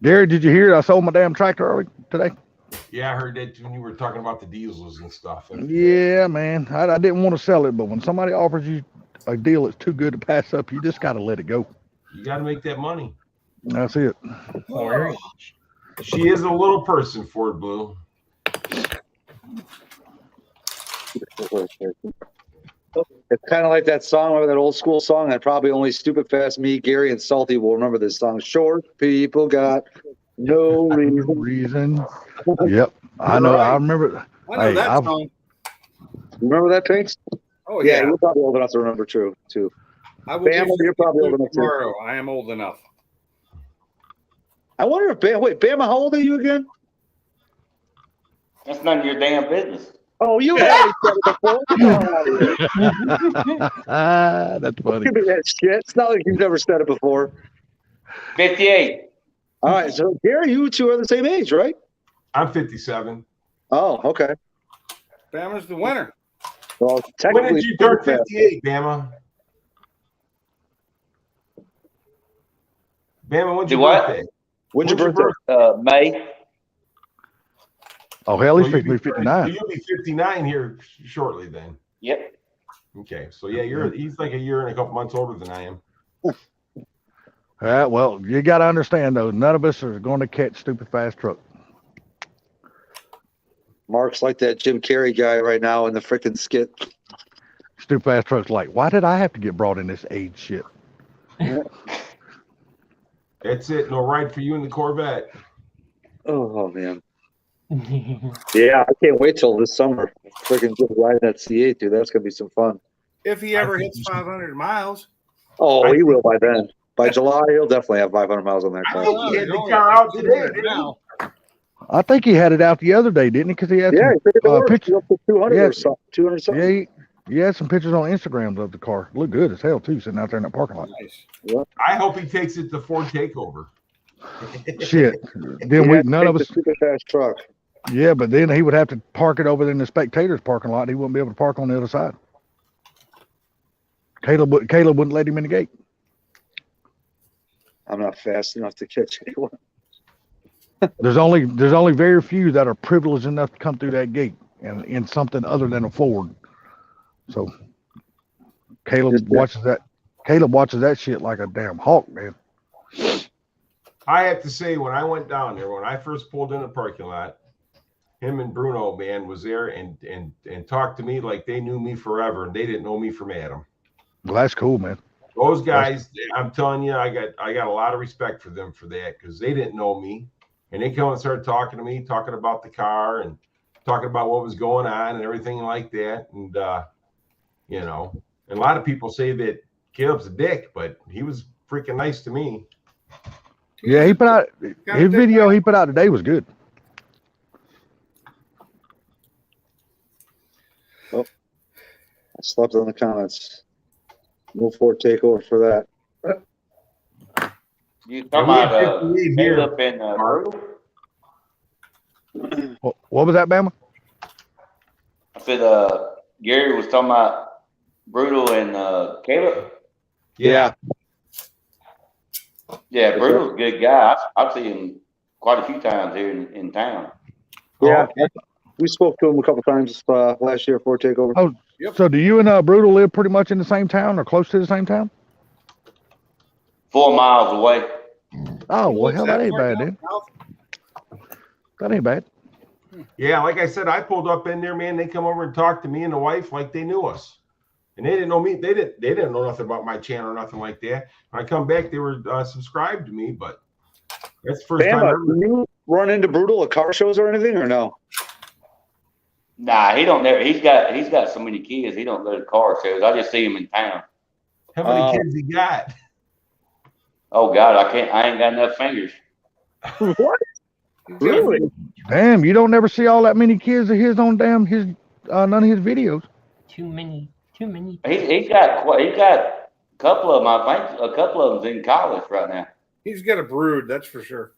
Gary, did you hear I sold my damn tractor early today? Yeah, I heard that when you were talking about the diesels and stuff. Yeah, man. I didn't want to sell it, but when somebody offers you a deal that's too good to pass up, you just got to let it go. You got to make that money. That's it. Oh, she is a little person, Ford Blue. It's kind of like that song, remember that old school song that probably only Stupid Fast Me, Gary, and Salty will remember this song. Short people got no reason. Yep. I know. Right. I remember. I know that song. Remember that, Pinks? Oh, Yeah, yeah. you're probably old enough to remember too. I will Bama, you're probably old enough too. tomorrow. I am old enough. I wonder if Bama, how old are you again? That's none of your damn business. Oh, you already said it before. That's funny. Give me that shit. It's not like you've never said it before. 58. All right, so Gary, you two are the same age, right? I'm 57. Oh, okay. Bama's the winner. Well, When technically, did you turn 58, Bama? Bama, when's Do your what? birthday? when's your birthday? May. Oh, hell, he's So 59. you'll be 59 here shortly then. Yep. Okay, so yeah, he's like a year and a couple months older than I am. Well, you got to understand, though, none of us are going to catch Stupid Fast Truck. Mark's like that Jim Carrey guy right now in the freaking skit. Stupid Fast Truck's like, why did I have to get brought in this age shit? That's it. No ride for you in the Corvette. Oh man. Yeah, I can't wait till this summer. Freaking just ride that C8, dude. That's gonna be some fun. If he ever hits 500 miles. Oh, he will by then. By July, he'll definitely have 500 miles on that I car. think he had the car out today. Now. I think he had it out the other day, didn't he? Because he had Yeah, some he took it to work. pictures. Up to 200 Yeah. or something. 200 something. Yeah, he had some pictures on Instagram of the car. Looked good as hell, too, sitting out there in that parking lot. Nice. I hope he takes it to Ford Takeover. Shit. Then none of us. Super fast truck. Yeah, but then he would have to park it over in the spectators parking lot. He wouldn't be able to park on the other side. Caleb wouldn't let him in the gate. I'm not fast enough to catch anyone. There's only very few that are privileged enough to come through that gate and in something other than a Ford. So Caleb watches that shit like a damn hawk, man. I have to say, when I went down there, when I first pulled in the parking lot, him and Bruno, man, was there and talked to me like they knew me forever, and they didn't know me from Adam. Well, that's cool, man. Those guys, I'm telling you, I got a lot of respect for them for that, because they didn't know me, and they come and started talking to me, talking about the car and talking about what was going on and everything like that. And you know, and a lot of people say that Caleb's a dick, but he was freaking nice to me. Yeah, he put out his video he put out today was good. Oh, I slept on the comments. No Ford Takeover for that. You talking about Caleb and Brutal? What was that, Bama? I said Gary was talking about Brutal and Caleb. Yeah. Yeah, Brutal's a good guy. I've seen him quite a few times here in town. Yeah. We spoke to him a couple times last year for Takeover. Oh, yep. So do you and Brutal live pretty much in the same town or close to the same town? 4 miles away. Oh, well, hell, that ain't bad, then. That ain't bad. Yeah, like I said, I pulled up in there, man. They come over and talked to me and the wife like they knew us, and they didn't know me. They didn't know nothing about my channel or nothing like that. When I come back, they were subscribed to me, but that's the first time. Do you run into Brutal at car shows or anything, or no? Nah, he don't never. He's got so many kids. He don't go to car shows. I just see him in town. How many kids he got? Oh God, I ain't got enough fingers. What? Really? Damn, you don't never see all that many kids of his on none of his videos. Too many. He's got a couple of them. I think a couple of them's in college right now. He's got a brood, that's for sure.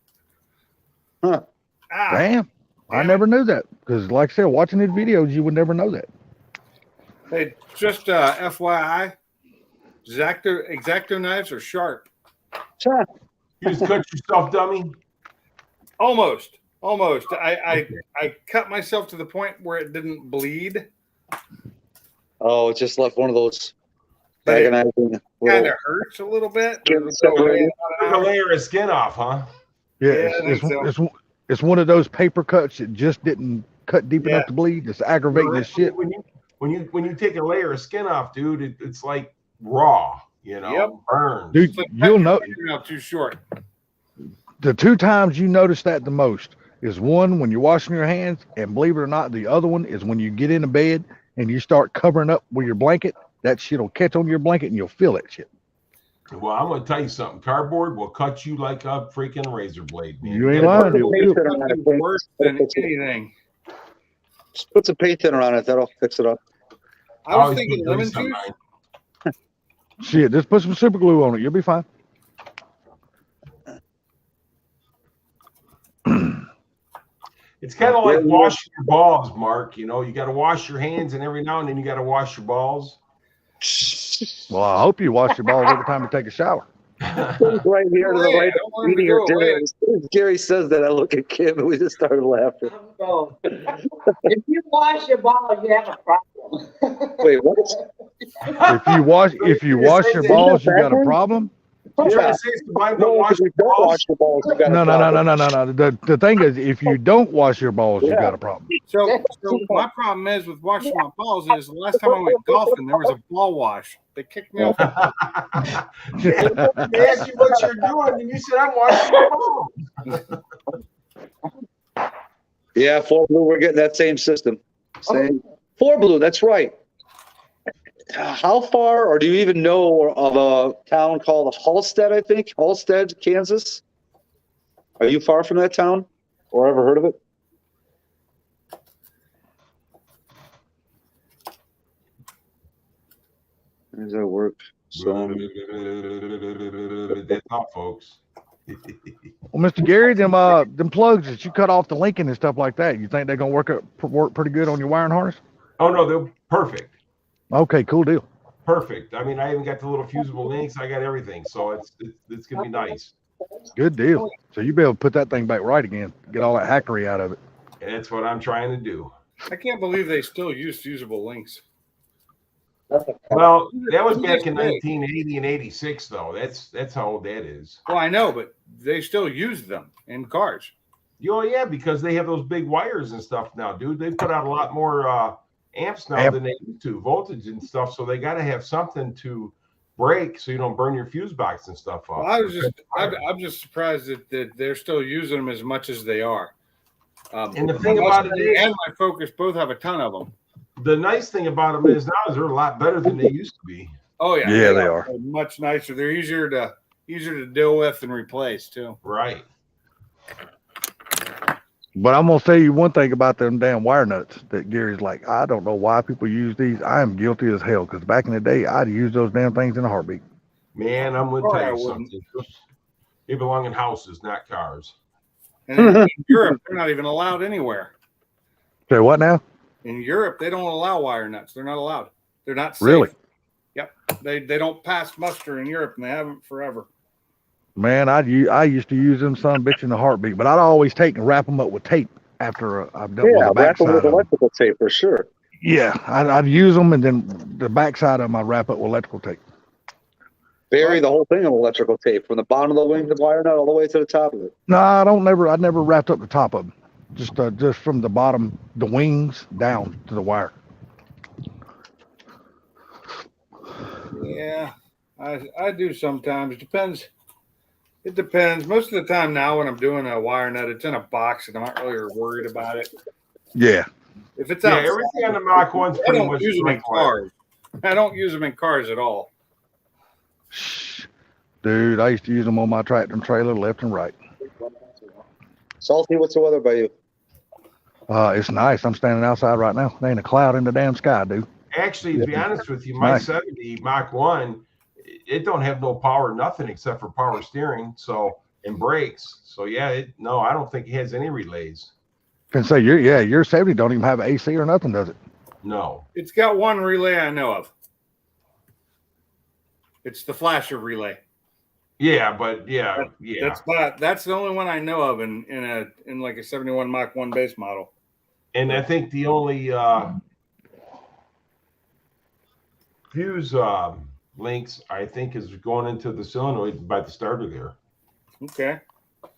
Huh. Damn. I never knew that, because like I said, watching his videos, you would never know that. Hey, just FYI, X-Acto knives are sharp. Sure. You just cut yourself, dummy. Almost. I cut myself to the point where it didn't bleed. Oh, it just left one of those But it agonizing. kind of hurts a little bit. Skin separated. Took a layer of skin off, huh? Yeah, I think so. it's one of those paper cuts that just didn't cut deep enough to bleed. It's aggravating as shit. When you take a layer of skin off, dude, it's like raw, burns. Dude, Like you'll know fingernail too short. the two times you notice that the most is one when you're washing your hands, and believe it or not, the other one is when you get into bed and you start covering up with your blanket. That shit will catch on your blanket and you'll feel that shit. Well, I'm gonna tell you something. Cardboard will cut you like a freaking razor blade, man. You ain't lying. Worse than anything. Just put some paint thinner on it. That'll fix it up. I was thinking lemon juice. Shit, just put some super glue on it. You'll be fine. It's kind of like washing your balls, Mark. You got to wash your hands, and every now and then you got to wash your balls. Well, I hope you wash your balls every time you take a shower. Right here to the right. Eating your dinner. Gary says that. I look at Kim and we just started laughing. If you wash your balls, you have a problem. Wait, what? If you wash your balls, you got a problem? I'm trying to say somebody don't wash your balls. No. The thing is, if you don't wash your balls, you got a problem. So my problem is with washing my balls is the last time I went golfing, there was a ball wash. They kicked me off. They asked you what you're doing, and you said, I'm washing my balls. Yeah, 4 Blue, we're getting that same system. Same. 4 Blue, that's right. How far, or do you even know of a town called Halstead, I think? Halstead, Kansas? Are you far from that town? Or ever heard of it? How does that work? So, that's all, folks. Well, Mr. Gary, them plugs that you cut off the linking and stuff like that, you think they're gonna work pretty good on your wiring harness? Oh no, they're perfect. Okay, cool deal. Perfect. I mean, I even got the little fusible links. I got everything, so it's gonna be nice. Good deal. So you be able to put that thing back right again, get all that hackery out of it. And that's what I'm trying to do. I can't believe they still use fusible links. Well, that was back in 1980 and 86, though. That's how old that is. Well, I know, but they still use them in cars. Oh yeah, because they have those big wires and stuff now, dude. They put out a lot more amps now than they used to, voltage and stuff. So they got to have something to break so you don't burn your fuse box and stuff off. Well, I'm just surprised that they're still using them as much as they are. And the thing about it is, and my Focus both have a ton of them. The nice thing about them is now they're a lot better than they used to be. Oh yeah, yeah, they are much nicer. They're easier to deal with and replace too. Right. But I'm gonna tell you one thing about them damn wire nuts that Gary's like, I don't know why people use these. I am guilty as hell because back in the day, I'd use those damn things in a heartbeat. Man, I'm gonna tell you something. They belong in houses, not cars. And in Europe, they're not even allowed anywhere. Say what now? In Europe, they don't allow wire nuts. They're not allowed. They're not safe. Really? Yep. They don't pass muster in Europe, and they haven't forever. Man, I used to use them son bitch in a heartbeat, but I'd always take and wrap them up with tape after I've done with the wrap them backside with electrical tape for sure. Yeah, I'd use them, and then the backside of them I'd wrap up with electrical tape. Bury the whole thing in electrical tape from the bottom of the wing, the wire nut, all the way to the top of it. No, I never wrapped up the top of them. Just from the bottom, the wings down to the wire. Yeah, I do sometimes. It depends. Most of the time now when I'm doing a wire nut, it's in a box and I'm not really worried about it. Yeah. If it's outside, everything on the Mach 1's pretty much use them in cars. I don't use them in cars at all. Dude, I used to use them on my tractor and trailer left and right. Salty, what's the weather by you? It's nice. I'm standing outside right now. There ain't a cloud in the damn sky, dude. Actually, to be honest with you, my 70 Mach 1, it don't have no power, nothing except for power steering, and brakes. So yeah, I don't think it has any relays. Can say your 70 don't even have AC or nothing, does it? No. It's got one relay I know of. It's the flasher relay. Yeah, but yeah. That's the only one I know of in like a 71 Mach 1 base model. And I think the only fuse links, I think, is going into the solenoid by the starter there. Okay.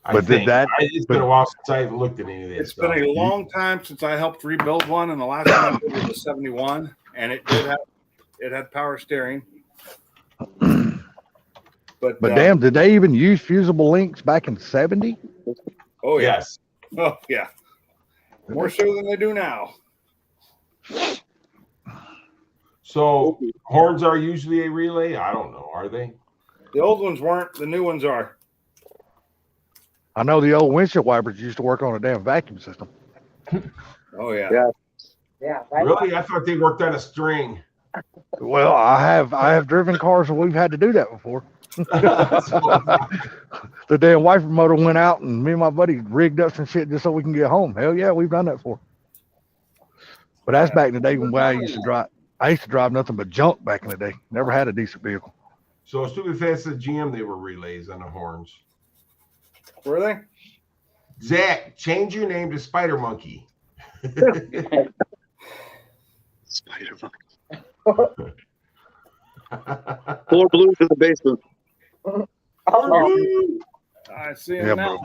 I think. It's been a while since I haven't looked at any of this. It's been a long time since I helped rebuild one, and the last one I did was a 71, and it had power steering. But damn, did they even use fusible links back in '70? Oh yeah. Yes. Oh yeah. More so than they do now. So horns are usually a relay? I don't know. Are they? The old ones weren't. The new ones are. I know the old windshield wipers used to work on a damn vacuum system. Oh yeah. Yeah. Really? I thought they worked on a string. Well, I have driven cars and we've had to do that before. The damn wiper motor went out and me and my buddy rigged up some shit just so we can get home. Hell yeah, we've done that before. But that's back in the day when I used to drive. I used to drive nothing but junk back in the day. Never had a decent vehicle. So Stupid Fast at GM, they were relays on the horns. Were they? Zach, change your name to Spider Monkey. Spider Monkey. 4 blues in the basement. I see him now.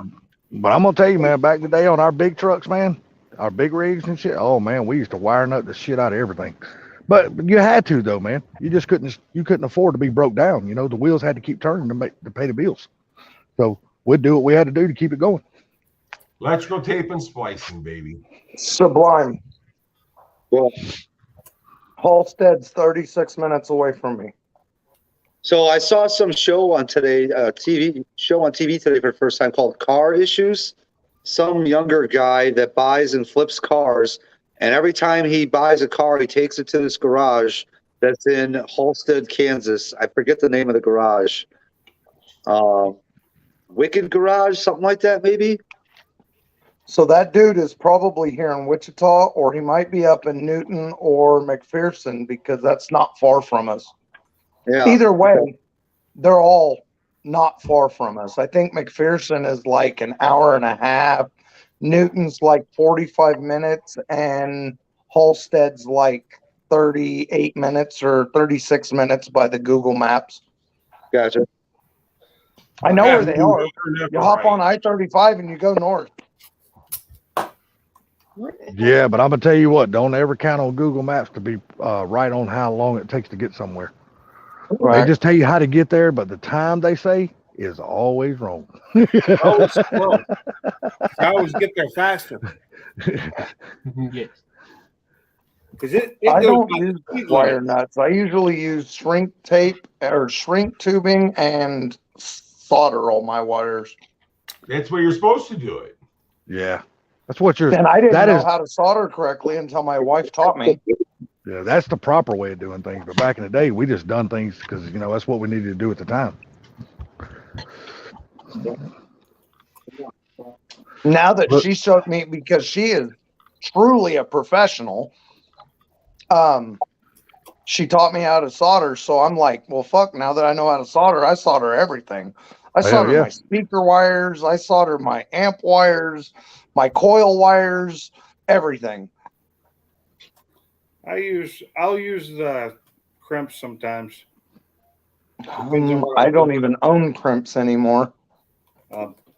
But I'm gonna tell you, man, back in the day on our big trucks, man, our big rigs and shit. Oh man, we used to wiring up the shit out of everything. But you had to though, man. You just couldn't afford to be broke down. You know, the wheels had to keep turning to pay the bills. So we'd do what we had to do to keep it going. Electrical tape and splicing, baby. Sublime. Well, Halstead's 36 minutes away from me. so I saw some show on today, TV today for the first time called Car Issues. Some younger guy that buys and flips cars, and every time he buys a car, he takes it to this garage that's in Halstead, Kansas. I forget the name of the garage. Wicked Garage, something like that, maybe. So that dude is probably here in Wichita, or he might be up in Newton or McPherson, because that's not far from us. Yeah. Either way, they're all not far from us. I think McPherson is like an hour and a half. Newton's like 45 minutes, and Halstead's like 38 minutes or 36 minutes by the Google Maps. Gotcha. I know where they are. You hop on I-35 and you go north. Yeah, but I'm gonna tell you what, don't ever count on Google Maps to be right on how long it takes to get somewhere. Right. They just tell you how to get there, but the time they say is always wrong. Always slow. I always get there faster. Yes. I don't use wire nuts. I usually use shrink tape or shrink tubing and solder all my wires. That's where you're supposed to do it. Yeah, that's what you're. And I didn't know how to solder correctly until my wife taught me. Yeah, that's the proper way of doing things. But back in the day, we just done things because that's what we needed to do at the time. Now that she showed me, because she is truly a professional, she taught me how to solder. So I'm like, well, fuck, now that I know how to solder, I solder everything. I solder my speaker wires, I solder my amp wires, my coil wires, everything. I'll use the crimps sometimes. I don't even own crimps anymore.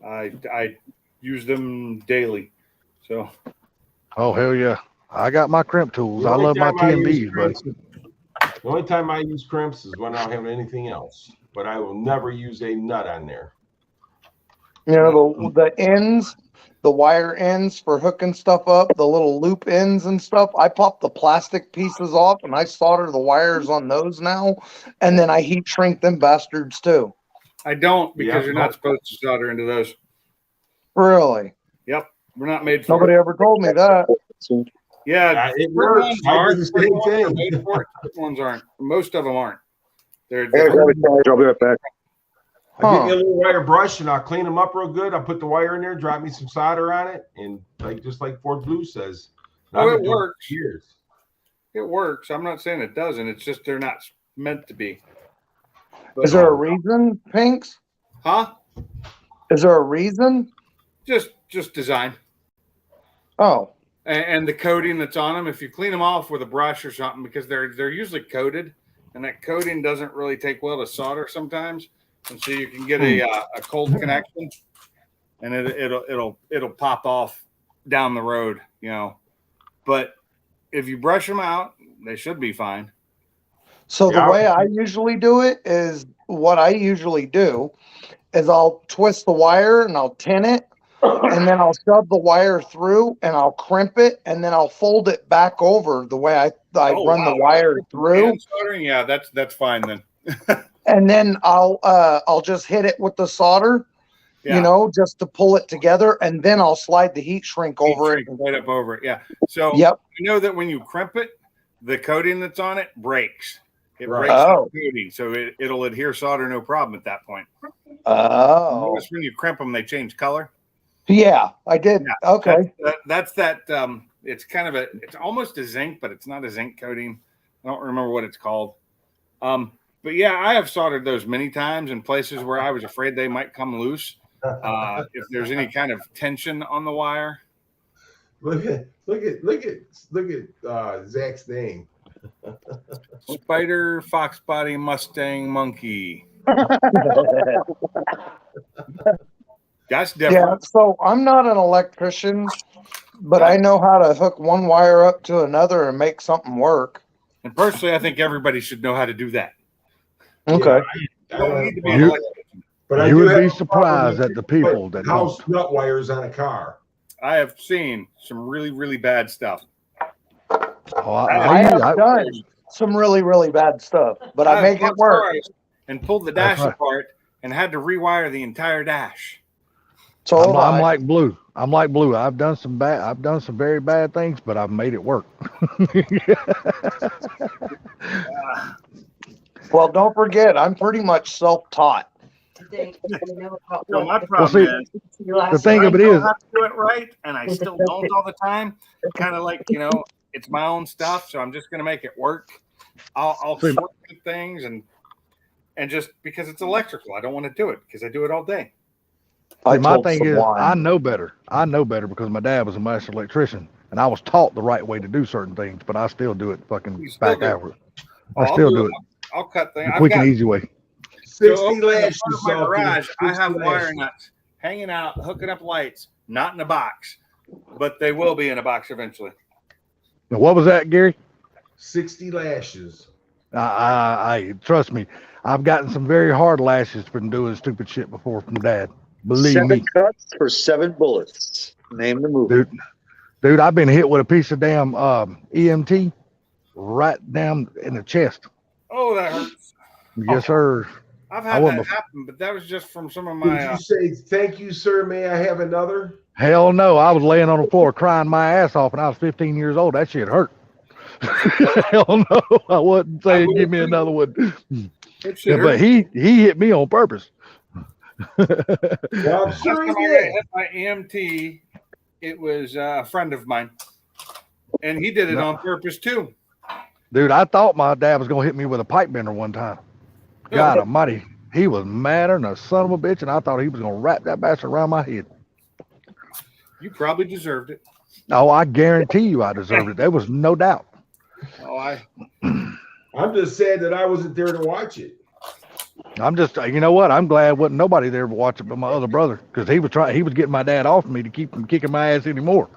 I use them daily. So. Oh hell yeah! I got my crimp tools. I love my TMBs, but the only time I use crimps is when I don't have anything else. But I will never use a nut on there. You know, the ends, the wire ends for hooking stuff up, the little loop ends and stuff. I pop the plastic pieces off and I solder the wires on those now, and then I heat shrink them bastards too. I don't, because you're not supposed to solder into those. Really? Yep, we're not made for Nobody it. ever told me that. Yeah, it works. I do the same thing. Made for it. Ones aren't. Most of them aren't. I'll be right back. I'll get me a little wire brush and I'll clean them up real good. I'll put the wire in there, drop me some solder on it, and just like Ford Blue says, it works. Years. It works. I'm not saying it doesn't. It's just they're not meant to be. Is there a reason, Pinks? Huh? Is there a reason? Just design. Oh. And the coating that's on them. If you clean them off with a brush or something, because they're usually coated, and that coating doesn't really take well to solder sometimes, and so you can get a cold connection, and it'll pop off down the road, you know. But if you brush them out, they should be fine. So the way I usually do it is what I usually do is I'll twist the wire and I'll tin it, and then I'll shove the wire through and I'll crimp it, and then I'll fold it back over the way I run the wire through. Soldering? Yeah, that's fine then. And then I'll just hit it with the solder, you know, just to pull it together, and then I'll slide the heat shrink over it. Right up over it. Yeah. So you know that when you crimp it, the coating that's on it breaks. It breaks the coating, so it'll adhere solder no problem at that point. Oh. Notice when you crimp them, they change color. Yeah, I did. Yeah, okay. That's that. It's kind of it's almost a zinc, but it's not a zinc coating. I don't remember what it's called. But yeah, I have soldered those many times in places where I was afraid they might come loose. If there's any kind of tension on the wire. Look at Zach's name. Spider, fox body, Mustang, monkey. That's different. Yeah, so I'm not an electrician, but I know how to hook one wire up to another and make something work. And personally, I think everybody should know how to do that. Okay. I don't need to be an electrician. But you would be surprised at the people that house nut wires on a car. I have seen some really, really bad stuff. I have done some really, really bad stuff, but I make it work. And pulled the dash apart and had to rewire the entire dash. So I'm like Blue. I'm like Blue. I've done some very bad things, but I've made it work. Well, don't forget, I'm pretty much self-taught. So my problem is the thing of it is, I have to do it right, and I still don't all the time. Kind of like, you know, it's my own stuff, so I'm just going to make it work. I'll sort things and just because it's electrical, I don't want to do it because I do it all day. My thing is, I know better. I know better because my dad was a master electrician, and I was taught the right way to do certain things, but I still do it fucking back hours. I still do it. I'll cut things. The quick and easy way. 60 lashes. In my garage, I have wire nuts hanging out, hooking up lights, not in a box, but they will be in a box eventually. Now, what was that, Gary? 60 lashes. I trust me. I've gotten some very hard lashes from doing stupid shit before from Dad. Believe me. 7 cuts for 7 bullets. Name the movie. Dude, I've been hit with a piece of damn EMT right down in the chest. Oh, that hurts. Yes, sir. I've had that happen, but that was just from some of my. Did you say, "Thank you, sir, may I have another"? Hell no. I was laying on the floor crying my ass off, and I was 15 years old. That shit hurt. Hell no. I wasn't saying give me another one. Yeah, but he hit me on purpose. Well, I'm sure he did. Hit my EMT. It was a friend of mine, and he did it on purpose too. Dude, I thought my dad was gonna hit me with a pipe bender one time. God almighty, he was madder than a son of a bitch, and I thought he was gonna wrap that bastard around my head. You probably deserved it. Oh, I guarantee you I deserved it. There was no doubt. Oh, I'm just sad that I wasn't there to watch it. I'm just, you know what? I'm glad wasn't nobody there to watch it but my other brother, because he was getting my dad off me to keep from kicking my ass anymore.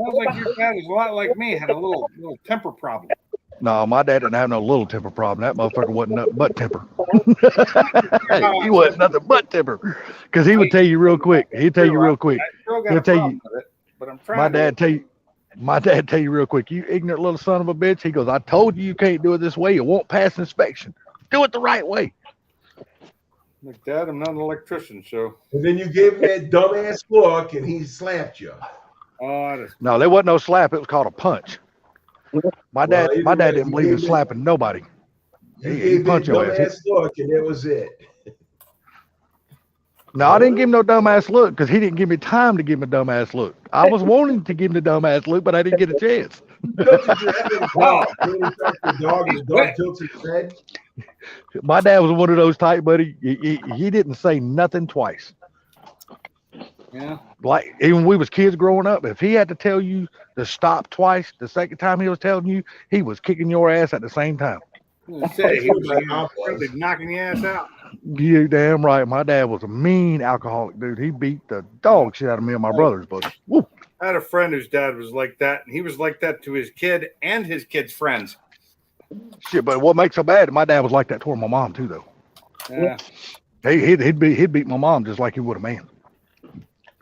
Sounds like your dad is a lot like me, had a little temper problem. No, my dad didn't have no little temper problem. That motherfucker wasn't nothing but temper. He wasn't nothing but temper, because he would tell you real quick. He'd tell you real quick. He'll tell you. But I'm trying. My dad tell you real quick. You ignorant little son of a bitch. He goes, I told you can't do it this way. It won't pass inspection. Do it the right way. Like, Dad, I'm not an electrician, so. And then you gave him that dumbass look, and he slapped you. No, there wasn't no slap. It was called a punch. My dad didn't believe in slapping nobody. He punched your ass. Look, and that was it. No, I didn't give him no dumbass look because he didn't give me time to give him a dumbass look. I was wanting to give him the dumbass look, but I didn't get a chance. My dad was one of those type, buddy. He didn't say nothing twice. Yeah. Like even when we was kids growing up, if he had to tell you to stop twice, the second time he was telling you, he was kicking your ass at the same time. Say he was really knocking your ass out. You damn right. My dad was a mean alcoholic, dude. He beat the dog shit out of me and my brothers, buddy. Woo. I had a friend whose dad was like that, and he was like that to his kid and his kid's friends. Shit, but what makes so bad? My dad was like that toward my mom too, though. Yeah. He'd beat my mom just like he would a man.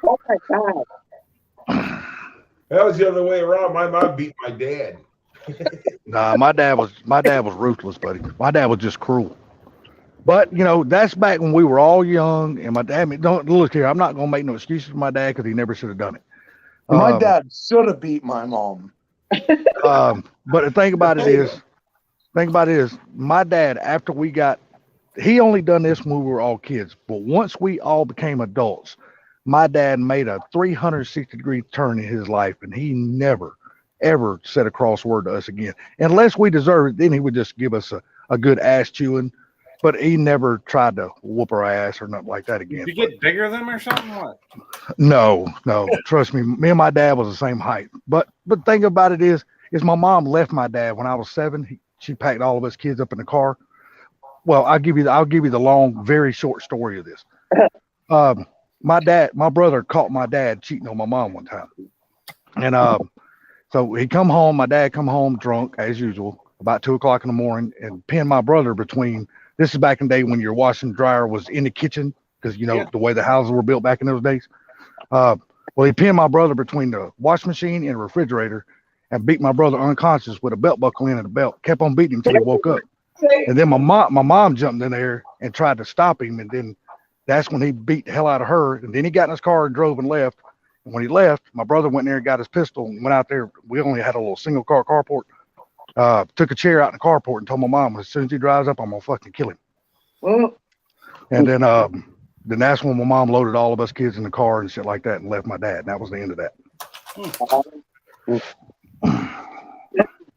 Oh my God. That was the other way around. My mom beat my dad. Nah, my dad was ruthless, buddy. My dad was just cruel. But you know, that's back when we were all young, and my dad. I mean, don't look here. I'm not gonna make no excuses for my dad because he never should have done it. My dad should have beat my mom. But the thing about it is, my dad, after we got, he only done this when we were all kids. But once we all became adults, my dad made a 360-degree turn in his life, and he never, ever said a cross word to us again. Unless we deserved it, then he would just give us a good ass chewing. But he never tried to whoop our ass or nothing like that again. Did you get bigger than him or something? What? No. Trust me, me and my dad was the same height. But the thing about it is my mom left my dad when I was 7. She packed all of us kids up in the car. Well, I'll give you the long, very short story of this. My brother caught my dad cheating on my mom one time. And so he come home, my dad come home drunk as usual, about 2:00 in the morning, and pinned my brother between. This is back in the day when your washing dryer was in the kitchen, because you know the way the houses were built back in those days. Well, he pinned my brother between the washing machine and the refrigerator and beat my brother unconscious with a belt buckle in the belt. Kept on beating him until he woke up. And then my mom jumped in there and tried to stop him, and then that's when he beat the hell out of her. And then he got in his car and drove and left. And when he left, my brother went in there and got his pistol and went out there. We only had a little single car carport. Took a chair out in the carport and told my mom, as soon as he drives up, I'm gonna fucking kill him. And then that's when my mom loaded all of us kids in the car and shit like that and left my dad. And that was the end of that.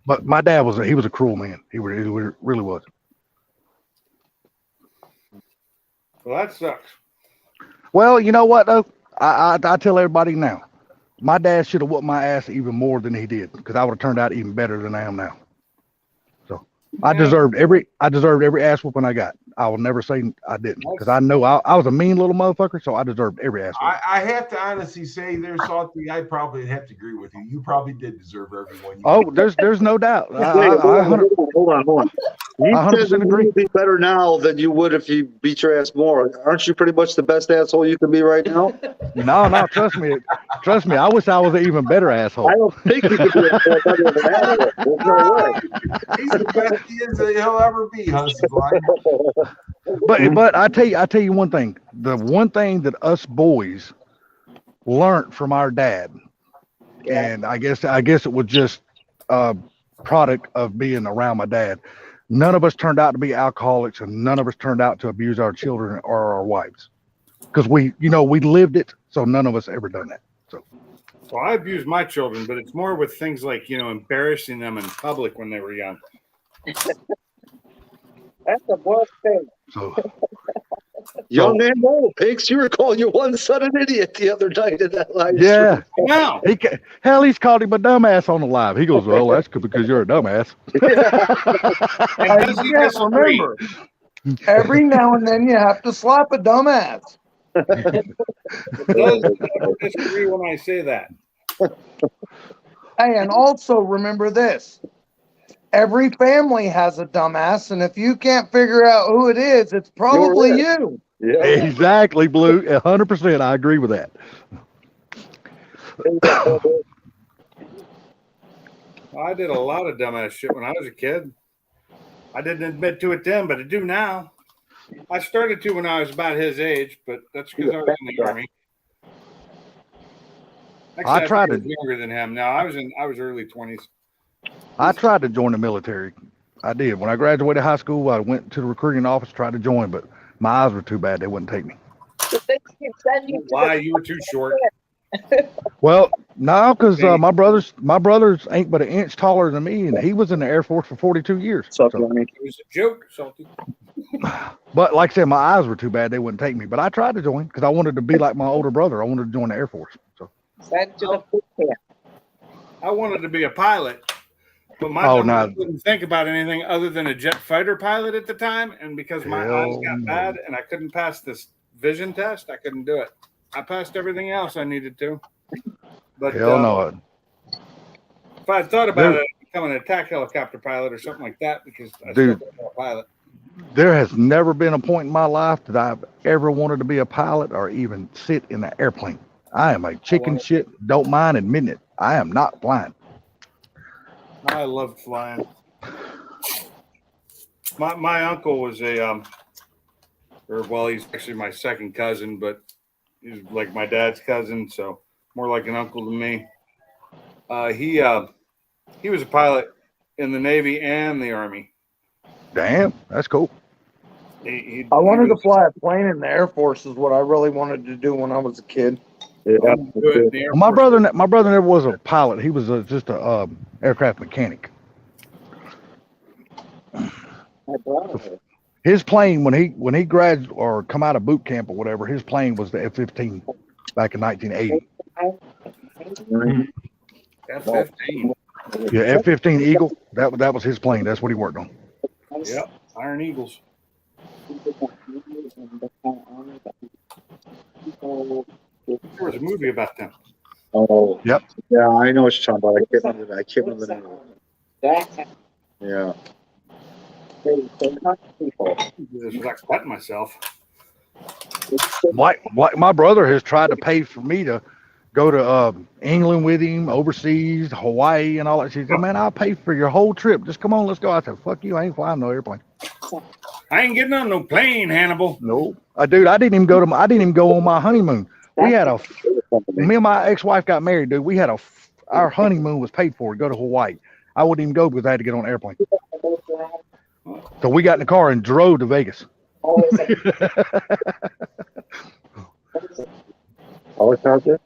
But my dad was a cruel man. He really was. Well, that sucks. Well, you know what though? I tell everybody now, my dad should have whooped my ass even more than he did, because I would have turned out even better than I am now. So I deserved every ass whooping I got. I will never say I didn't, because I know I was a mean little motherfucker, so I deserved every ass whooping. I have to honestly say, there's Salty. I probably have to agree with you. You probably did deserve everyone. There's no doubt. Hold on. You 100% agree. You'd be better now than you would if you beat your ass more. Aren't you pretty much the best asshole you can be right now? No, trust me. I wish I was an even better asshole. I don't think you could be a better asshole. There's no way. He's the best he'll ever be, Husky Blind. But I tell you one thing. The one thing that us boys learned from our dad, and I guess it was just a product of being around my dad. None of us turned out to be alcoholics, and none of us turned out to abuse our children or our wives, because we lived it. So none of us ever done that. So. Well, I abuse my children, but it's more with things like, embarrassing them in public when they were young. That's the worst thing. So. Young and old, Pinks, you were calling your one son an idiot the other night in that live Yeah. stream. No. He's called him a dumbass on the live. He goes, well, that's because you're a dumbass. Remember, every now and then you have to slap a dumbass. Those never disagree when I say that. Hey, and also remember this. Every family has a dumbass, and if you can't figure out who it is, it's probably you. Yeah. Exactly, Blue. 100%. I agree with that. I did a lot of dumbass shit when I was a kid. I didn't admit to it then, but I do now. I started to when I was about his age, but that's because I was in the Army. Actually, I tried was younger than him. Now I was early 20s. I tried to join the military. I did. When I graduated high school, I went to the recruiting office, tried to join, but my eyes were too bad. They wouldn't take me. But they keep sending you to Why? the- You were too short. Well, no, because my brothers ain't but an inch taller than me, and he was in the Air Force for 42 years. So, It was a joke, Salty. But like I said, my eyes were too bad; they wouldn't take me. But I tried to join because I wanted to be like my older brother. I wanted to join the Air Force. So Send to the boot camp. I wanted to be a pilot, but my dumb couldn't think about anything other than a jet fighter pilot at the time. And because my eyes got bad and I couldn't pass this vision test, I couldn't do it. I passed everything else I needed to. But hell no. If I had thought about it, becoming an attack helicopter pilot or something like that, because I still don't know a pilot. There has never been a point in my life that I've ever wanted to be a pilot or even sit in an airplane. I am a chicken shit. Don't mind admitting it. I am not flying. I loved flying. My uncle was he's actually my second cousin, but he's like my dad's cousin, so more like an uncle to me. He was a pilot in the Navy and the Army. Damn, that's cool. I wanted to fly a plane in the Air Force is what I really wanted to do when I was a kid. Yeah, my brother never was a pilot. He was just a aircraft mechanic. His plane when he graduated or come out of boot camp or whatever, his plane was the F-15 back in 1980. F-15. Yeah, F-15 Eagle. That was his plane. That's what he worked on. Yep, Iron Eagles. There was a movie about them. Oh, yep. Yeah, I know what you're talking about. I can't remember the name of it. Yeah. Just like cutting myself. Like my brother has tried to pay for me to go to England with him, overseas, Hawaii, and all that. She said, "Man, I'll pay for your whole trip. Just come on, let's go." I said, "Fuck you! I ain't flying no airplane. I ain't getting on no plane, Hannibal." No, dude, I didn't even go on my honeymoon. We had me and my ex-wife got married, dude. We had our honeymoon was paid for to go to Hawaii. I wouldn't even go because I had to get on an airplane. So we got in the car and drove to Vegas. Always out there.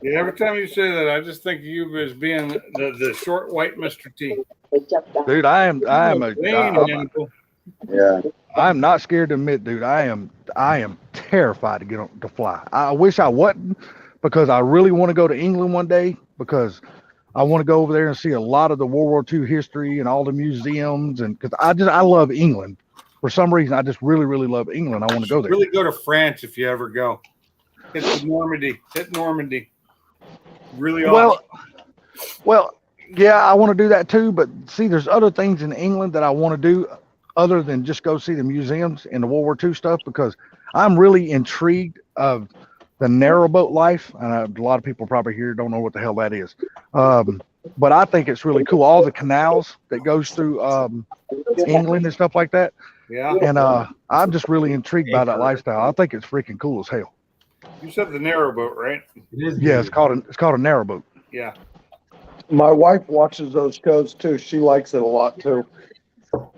Yeah, every time you say that, I just think of you as being the short white Mr. T. Dude, I'm not scared to admit, dude. I am terrified to get on to fly. I wish I wasn't, because I really want to go to England one day, because I want to go over there and see a lot of the World War II history and all the museums, and because I love England. For some reason, I just really, really love England. I want to go there. Really go to France if you ever go. Hit Normandy. Really awesome. Well, yeah, I want to do that too. But see, there's other things in England that I want to do other than just go see the museums and the World War II stuff, because I'm really intrigued of the narrowboat life. And a lot of people probably here don't know what the hell that is. But I think it's really cool. All the canals that goes through England and stuff like that. Yeah. And I'm just really intrigued by that lifestyle. I think it's freaking cool as hell. You said the narrowboat, right? Yeah, it's called a narrowboat. Yeah. My wife watches those shows too. She likes it a lot too.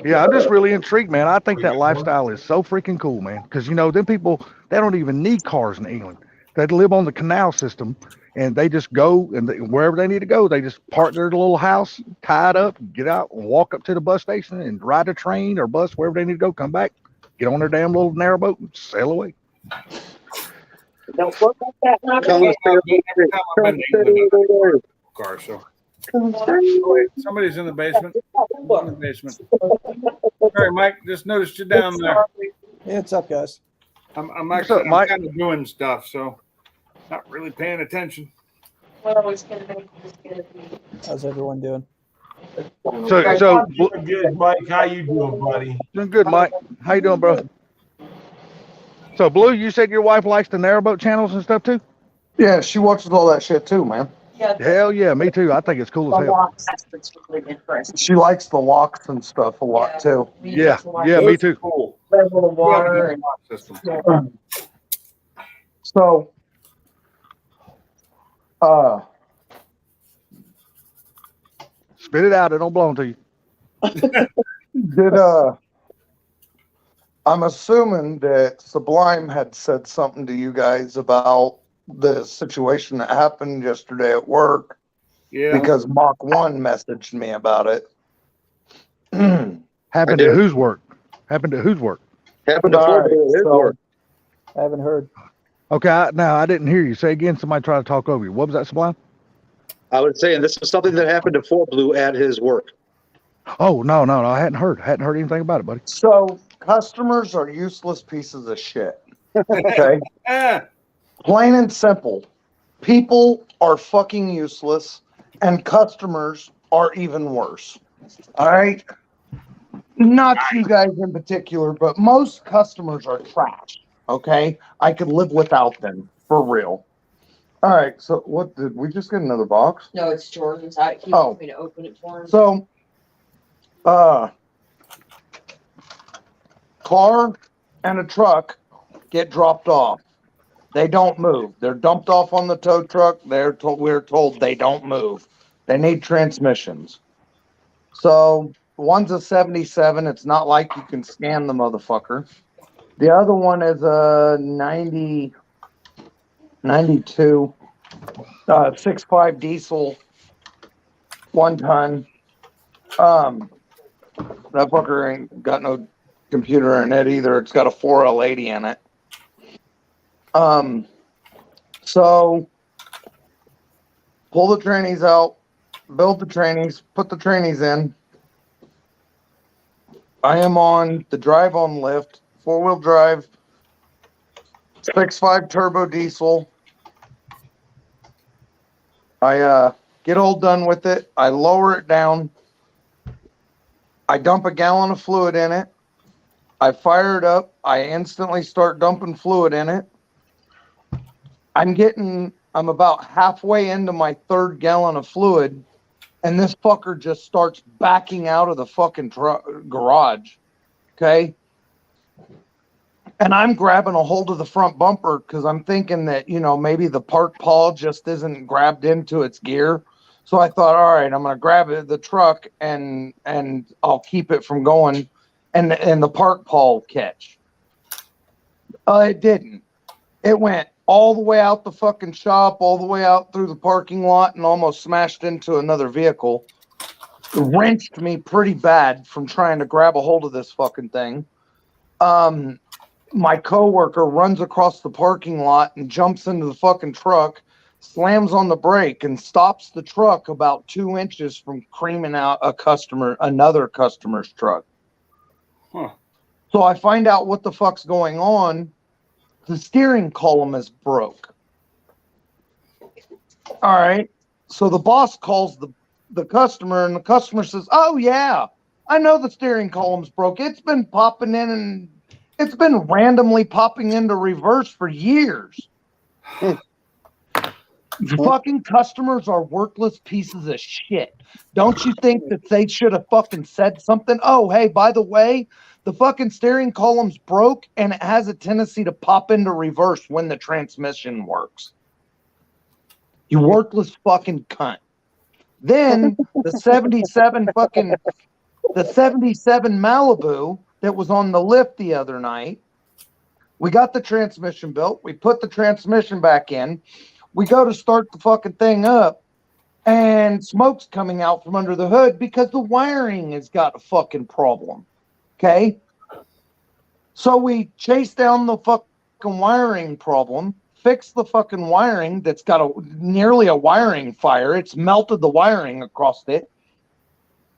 Yeah, I'm just really intrigued, man. I think that lifestyle is so freaking cool, man. Because them people, they don't even need cars in England. They live on the canal system, and they just go and wherever they need to go, they just park their little house, tie it up, get out, and walk up to the bus station and ride a train or bus wherever they need to go. Come back, get on their damn little narrowboat, and sail away. Don't look like that. Car, so. Somebody's in the basement. All right, Mike, just noticed you down there. Yeah, what's up, guys? I'm actually kind of doing stuff, so not really paying attention. How's everyone doing? So good, Mike. How you doing, buddy? Doing good, Mike. How you doing, bro? So, Blue, you said your wife likes the narrowboat channels and stuff too? Yeah, she watches all that shit too, man. Yeah, hell yeah, me too. I think it's cool as hell. She likes the locks and stuff a lot too. Yeah, me too. Cool. Water and system. So, spit it out. It don't belong to you. I'm assuming that Sublime had said something to you guys about the situation that happened yesterday at work. Yeah. Because Mach 1 messaged me about it. Happened to whose work? Happened to whose work? Happened to Ford at his work. Haven't heard. Okay, now I didn't hear you. Say again. Somebody tried to talk over you. What was that, Sublime? I was saying this is something that happened to Ford Blue at his work. Oh, no. I hadn't heard. Hadn't heard anything about it, buddy. So customers are useless pieces of shit. Okay. Plain and simple. People are fucking useless, and customers are even worse. All right. Not you guys in particular, but most customers are trash. Okay. I could live without them for real. All right. So what did we just get another box? No, it's Jordan's. He wants me to open it for him. So, car and a truck get dropped off. They don't move. They're dumped off on the tow truck. We're told they don't move. They need transmissions. So one's a 77. It's not like you can scan the motherfucker. The other one is a 92, 6.5 diesel, 1 ton. That fucker ain't got no computer in it either. It's got a 4L80 in it. So pull the trannies out, build the trannies, put the trannies in. I am on the drive on lift, 4-wheel drive, 6.5 turbo diesel. I get all done with it. I lower it down. I dump a gallon of fluid in it. I fire it up. I instantly start dumping fluid in it. I'm about halfway into my 3rd gallon of fluid, and this fucker just starts backing out of the fucking garage. Okay. And I'm grabbing a hold of the front bumper because I'm thinking that, maybe the park pawl just isn't grabbed into its gear. So I thought, all right, I'm going to grab the truck and I'll keep it from going and the park pawl catch. It didn't. It went all the way out the fucking shop, all the way out through the parking lot, and almost smashed into another vehicle. It wrenched me pretty bad from trying to grab a hold of this fucking thing. My coworker runs across the parking lot and jumps into the fucking truck, slams on the brake, and stops the truck about 2 inches from creaming out another customer's truck. Huh. So I find out what the fuck's going on. The steering column is broke. All right. So the boss calls the customer, and the customer says, "Oh yeah, I know the steering column's broke. It's been popping in, and it's been randomly popping into reverse for years." Fucking customers are worthless pieces of shit. Don't you think that they should have fucking said something? Oh, hey, by the way, the fucking steering column's broke and it has a tendency to pop into reverse when the transmission works. You worthless fucking cunt. Then the 77 Malibu that was on the lift the other night, we got the transmission built. We put the transmission back in. We go to start the fucking thing up, and smoke's coming out from under the hood because the wiring has got a fucking problem. Okay? So we chase down the fucking wiring problem, fix the fucking wiring that's got nearly a wiring fire. It's melted the wiring across it.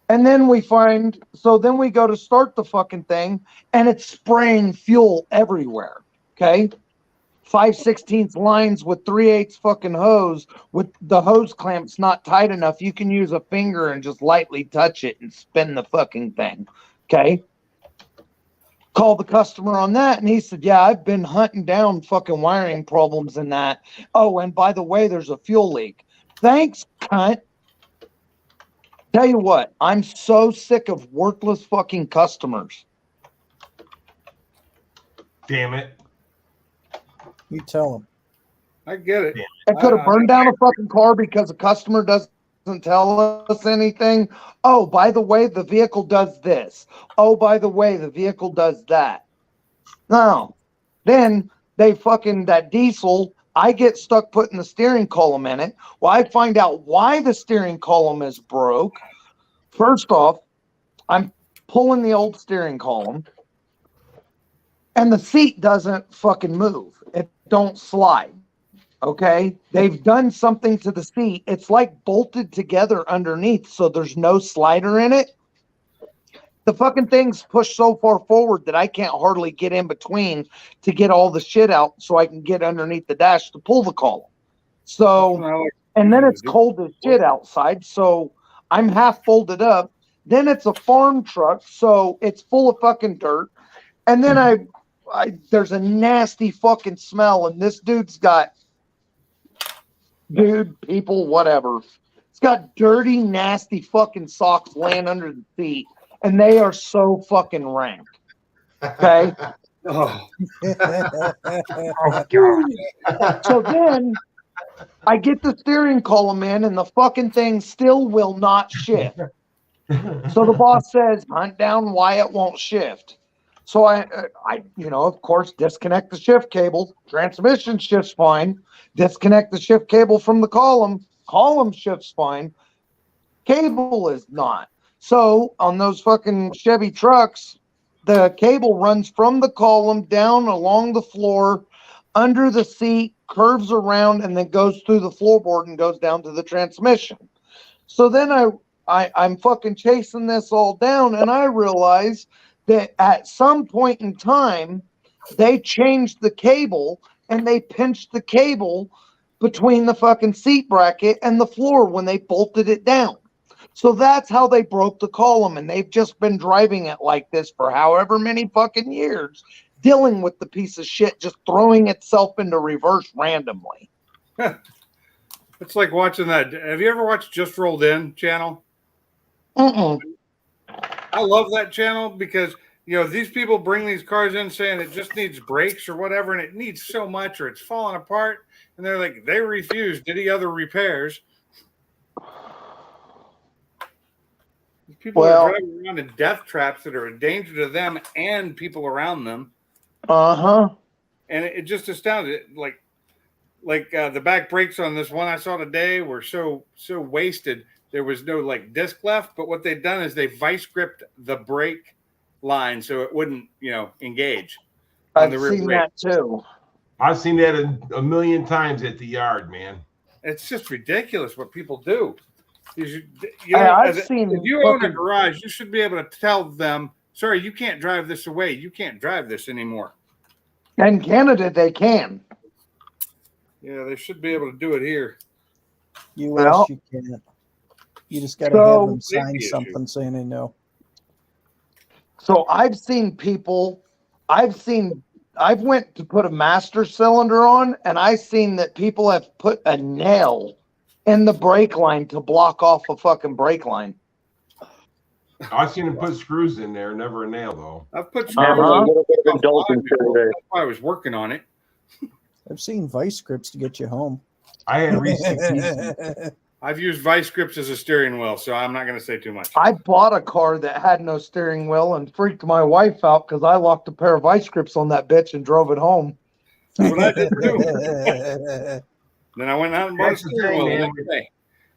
And then we then we go to start the fucking thing, and it's spraying fuel everywhere. Okay? 5/16 lines with 3/8 fucking hose. With the hose clamps not tight enough, you can use a finger and just lightly touch it and spin the fucking thing. Okay? Called the customer on that, and he said, "Yeah, I've been hunting down fucking wiring problems in that. Oh, and by the way, there's a fuel leak." Thanks, cunt. Tell you what, I'm so sick of worthless fucking customers. Damn it. You tell them. I get it. I could have burned down a fucking car because a customer doesn't tell us anything. Oh, by the way, the vehicle does this. Oh, by the way, the vehicle does that. No. Then they fucking, that diesel, I get stuck putting the steering column in it. Well, I find out why the steering column is broke. First off, I'm pulling the old steering column and the seat doesn't fucking move. It don't slide. Okay. They've done something to the seat. It's like bolted together underneath. So there's no slider in it. The fucking thing's pushed so far forward that I can't hardly get in between to get all the shit out so I can get underneath the dash to pull the column. So, and then it's cold as shit outside. So I'm half folded up. Then it's a farm truck. So it's full of fucking dirt. And then there's a nasty fucking smell. And this dude's got, people, whatever. It's got dirty, nasty fucking socks laying under the seat. And they are so fucking rank. Okay. Oh. So then I get the steering column in and the fucking thing still will not shift. So the boss says, hunt down why it won't shift. So I, of course, disconnect the shift cable. Transmission shifts fine. Disconnect the shift cable from the column. Column shifts fine. Cable is not. So on those fucking Chevy trucks, the cable runs from the column down along the floor, under the seat, curves around, and then goes through the floorboard and goes down to the transmission. So then I'm fucking chasing this all down, and I realize that at some point in time, they changed the cable and they pinched the cable between the fucking seat bracket and the floor when they bolted it down. So that's how they broke the column, and they've just been driving it like this for however many fucking years, dealing with the piece of shit just throwing itself into reverse randomly. It's like watching that. Have you ever watched Just Rolled In channel? Mm-mm. I love that channel because, these people bring these cars in saying it just needs brakes or whatever, and it needs so much or it's falling apart. And they're like, they refuse any other repairs. People are driving around in death traps that are a danger to them and people around them. Uh-huh. And it just astounded. Like the back brakes on this one I saw today were so wasted. There was no disc left. But what they've done is they vice gripped the brake line so it wouldn't, engage. I've seen that too. I've seen that a million times at the yard, man. It's just ridiculous what people do. If you own a garage, you should be able to tell them, sorry, you can't drive this away. You can't drive this anymore. In Canada, they can. Yeah, they should be able to do it here. You can't. You just got to have them sign something saying they know. So I've seen people, I've went to put a master cylinder on, and I've seen that people have put a nail in the brake line to block off a fucking brake line. I've seen them put screws in there, never a nail though. I've put screws in. That's why I was working on it. I've seen vice grips to get you home. I had recent. I've used vice grips as a steering wheel, so I'm not going to say too much. I bought a car that had no steering wheel and freaked my wife out because I locked a pair of vice grips on that bitch and drove it home. That's what I did too. Then I went out and bought a steering wheel.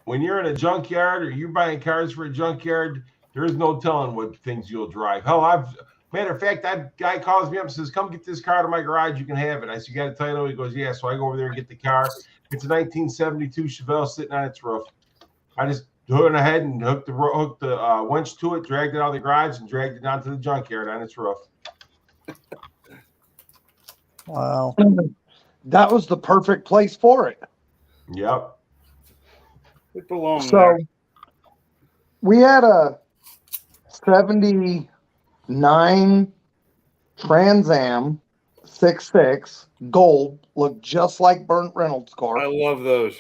When you're in a junkyard or you're buying cars for a junkyard, there is no telling what things you'll drive. Hell, matter of fact, that guy calls me up and says, come get this car to my garage. You can have it. I said, you got a title? He goes, yeah. So I go over there and get the car. It's a 1972 Chevelle sitting on its roof. I just went ahead and hooked the winch to it, dragged it out of the garage, and dragged it down to the junkyard on its roof. Wow. That was the perfect place for it. Yep. It belongs so there. We had a 79 Trans Am 6.6 gold, looked just like Burt Reynolds' car. I love those.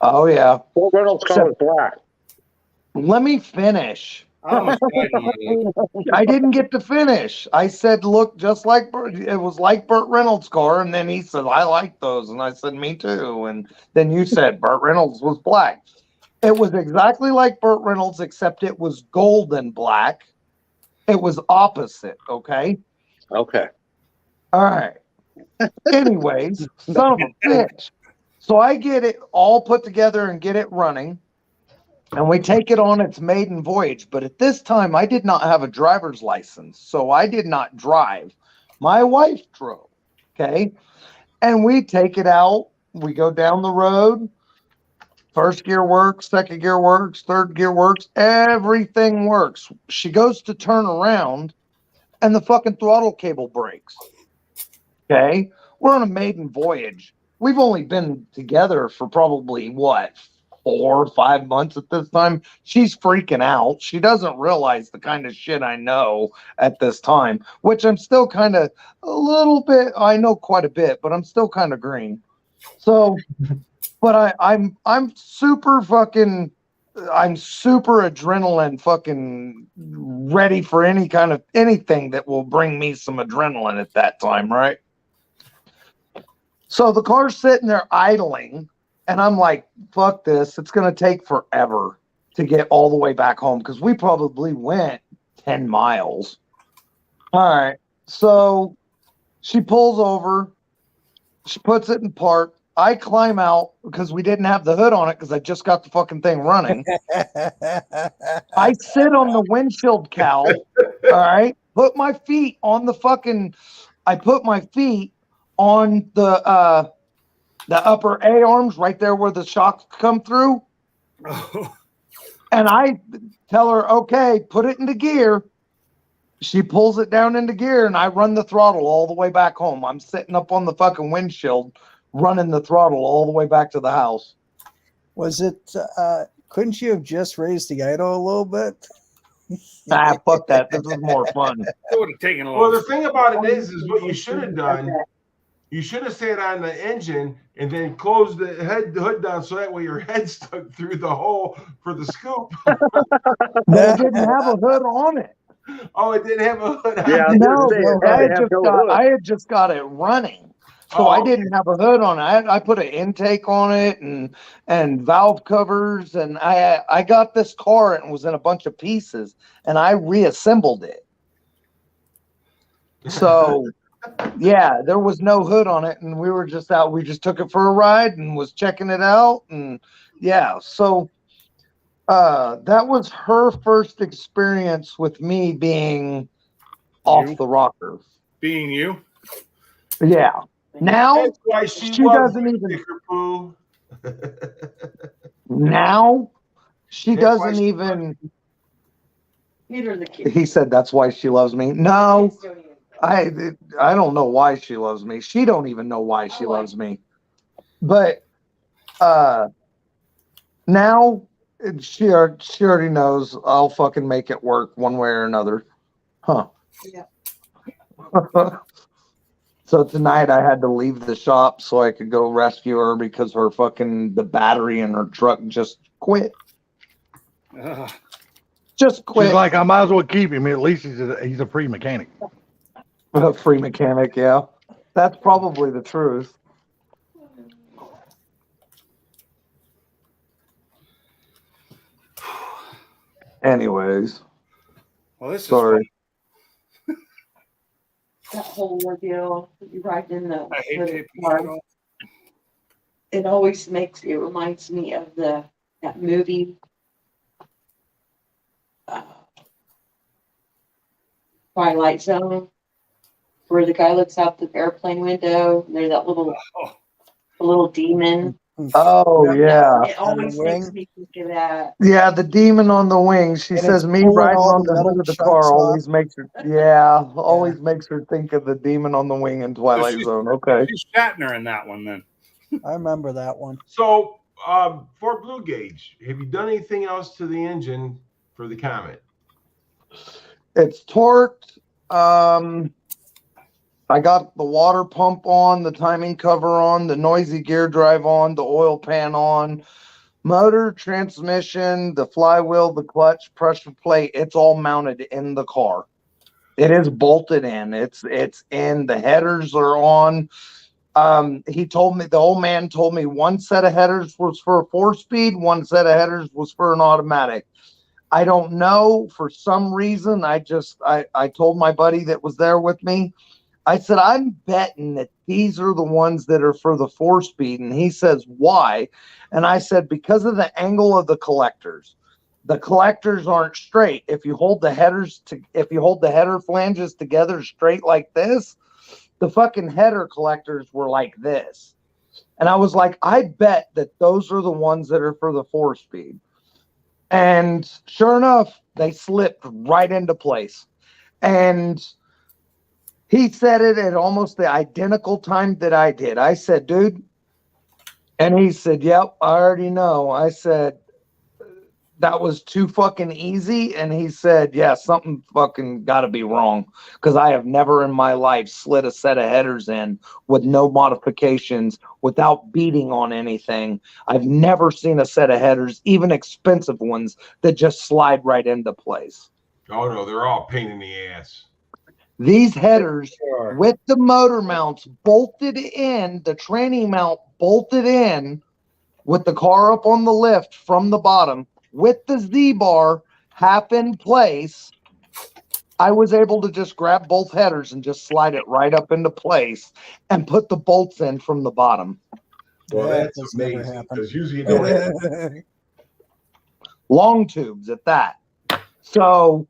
Oh yeah. Burt Reynolds' car was black. Let me finish. I almost died on my I didn't get to finish. I said, look, just like it was like Burt Reynolds' car. And then he said, I like those. And I said, me too. And then you said Burt Reynolds was black. It was exactly like Burt Reynolds, except it was gold and black. It was opposite. Okay. Okay. All right. Anyways, son of a bitch. So I get it all put together and get it running, and we take it on its maiden voyage. But at this time, I did not have a driver's license, so I did not drive. My wife drove. Okay. And we take it out. We go down the road. First gear works, second gear works, third gear works. Everything works. She goes to turn around, and the fucking throttle cable breaks. Okay. We're on a maiden voyage. We've only been together for probably what, 4 or 5 months at this time. She's freaking out. She doesn't realize the kind of shit I know at this time, which I'm still kind of a little bit, I know quite a bit, but I'm still kind of green. So, but I'm super fucking, I'm super adrenaline fucking ready for any kind of anything that will bring me some adrenaline at that time, right? So the car's sitting there idling, and I'm like, fuck this. It's going to take forever to get all the way back home because we probably went 10 miles. All right. So she pulls over. She puts it in park. I climb out because we didn't have the hood on it because I just got the fucking thing running. I sit on the windshield cowl. All right. Put my feet on the fucking, I put my feet on the upper A arms right there where the shocks come through. And I tell her, okay, put it into gear. She pulls it down into gear, and I run the throttle all the way back home. I'm sitting up on the fucking windshield, running the throttle all the way back to the house. Was it, couldn't you have just raised the idle a little bit? Nah, fuck that. This is more fun. It would have taken a Well, the thing about it is what you should have done. You should have sat on the engine and then closed the hood down so that way your head stuck through the hole for the scoop. It didn't have a hood on it. Oh, it didn't have a hood on Yeah, it? no, I had just got it running. So I didn't have a hood on it. I put an intake on it and valve covers, and I got this car and it was in a bunch of pieces, and I reassembled it. So yeah, there was no hood on it, and we were just out. We just took it for a ride and was checking it out, and yeah. So that was her first experience with me being off the rocker. Being you? Yeah. Now That's why she doesn't even. Now she doesn't even. He said that's why she loves me. No, I don't know why she loves me. She don't even know why she loves me. But now she already knows I'll fucking make it work one way or another. Huh. Yeah. So tonight I had to leave the shop so I could go rescue her because the battery in her truck just quit. Just quit. She's like, I might as well keep him. At least he's a free mechanic. A free mechanic, yeah. That's probably the truth. Anyways. Well, this sorry. is That whole ordeal, you ride in the I hate taping car. It always it reminds me of that movie. Twilight Zone, where the guy looks out the airplane window and there's that little demon. Oh yeah. It always makes me think of that. Yeah, the demon on the wing. She says me riding on the hood of the car always makes her makes her think of the demon on the wing in Twilight Zone. Okay. She's Shatner in that one then. I remember that one. So for Blue Gauge, have you done anything else to the engine for the Comet? It's torqued. I got the water pump on, the timing cover on, the noisy gear drive on, the oil pan on, motor, transmission, the flywheel, the clutch, pressure plate. It's all mounted in the car. It is bolted in. It's in. The headers are on. He told me, the old man told me one set of headers was for a 4-speed, one set of headers was for an automatic. I don't know. For some reason, I told my buddy that was there with me, I said, I'm betting that these are the ones that are for the 4-speed. And he says, why? And I said, because of the angle of the collectors. The collectors aren't straight. If you hold the header flanges together straight like this, the fucking header collectors were like this. And I was like, I bet that those are the ones that are for the 4-speed. And sure enough, they slipped right into place. And he said it at almost the identical time that I did. I said, dude, and he said, yep, I already know. I said, that was too fucking easy. And he said, yeah, something fucking got to be wrong, because I have never in my life slid a set of headers in with no modifications without beating on anything. I've never seen a set of headers, even expensive ones, that just slide right into place. Oh no, they're all pain in the ass. These headers with the motor mounts bolted in, the training mount bolted in with the car up on the lift from the bottom, with the Z-bar half in place, I was able to just grab both headers and just slide it right up into place and put the bolts in from the bottom. Well, that's amazing, because usually you don't have long tubes at that. So,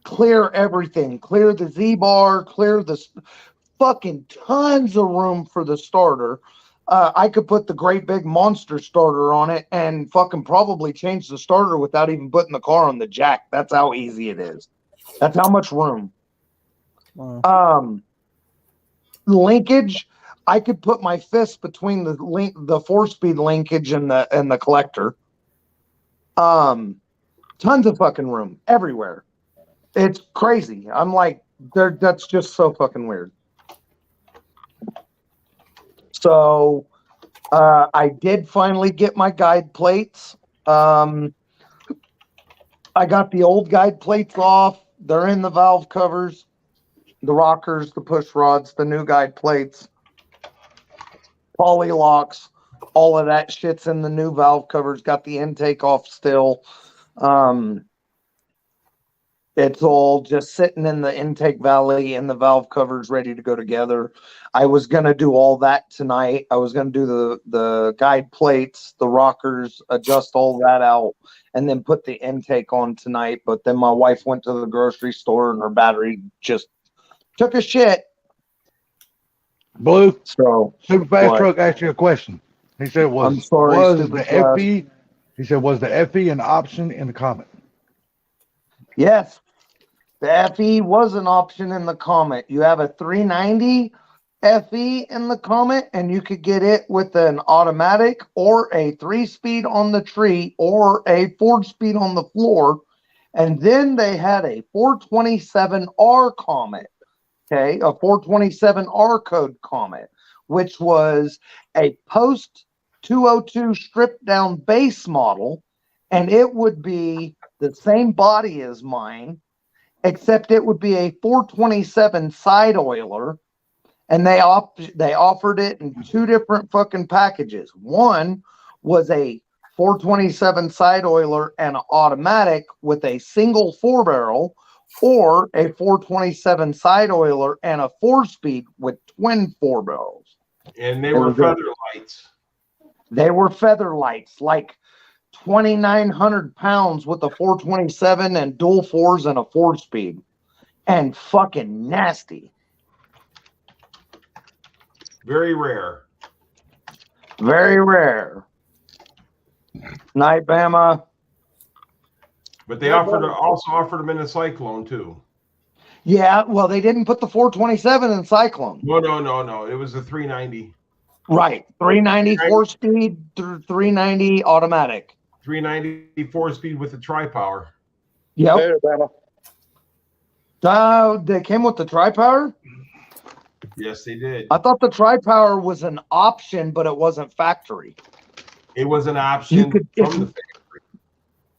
clear everything. Clear the Z-bar, clear the fucking tons of room for the starter. I could put the great big monster starter on it and fucking probably change the starter without even putting the car on the jack. That's how easy it is. That's how much room. Wow. Linkage, I could put my fist between the 4-speed linkage and the collector. Tons of fucking room everywhere. It's crazy. I'm like, that's just so fucking weird. So I did finally get my guide plates. I got the old guide plates off. They're in the valve covers, the rockers, the push rods, the new guide plates, poly locks, all of that shit's in the new valve covers. Got the intake off still. It's all just sitting in the intake valley and the valve covers ready to go together. I was going to do all that tonight. I was going to do the guide plates, the rockers, adjust all that out, and then put the intake on tonight. But then my wife went to the grocery store and her battery just took a shit. Blue, so Super Fast what? Truck asked you a question. He said, I'm sorry, was Super the Fast. FE? He said, was the FE an option in the comment? Yes, the FE was an option in the Comet. You have a 390 FE in the Comet, and you could get it with an automatic or a 3-speed on the tree or a 4-speed on the floor. And then they had a 427R Comet, okay, a 427R code Comet, which was a post 202 stripped down base model, and it would be the same body as mine, except it would be a 427 side oiler, and they offered it in two different fucking packages. One was a 427 side oiler and an automatic with a single 4-barrel, or a 427 side oiler and a 4-speed with twin 4-barrels. And they were feather lights. They were feather lights, like 2,900 pounds with a 427 and dual 4s and a 4-speed, and fucking nasty. Very rare. Very rare. Night Bama. But they also offered them in a Cyclone too. Yeah, well, they didn't put the 427 in Cyclone. No. It was a 390. Right. 390 4-speed, 390 automatic. 390 4-speed with the tri-power. Yep. They came with the tri-power? Yes, they did. I thought the tri-power was an option, but it wasn't factory. It was an option from the factory.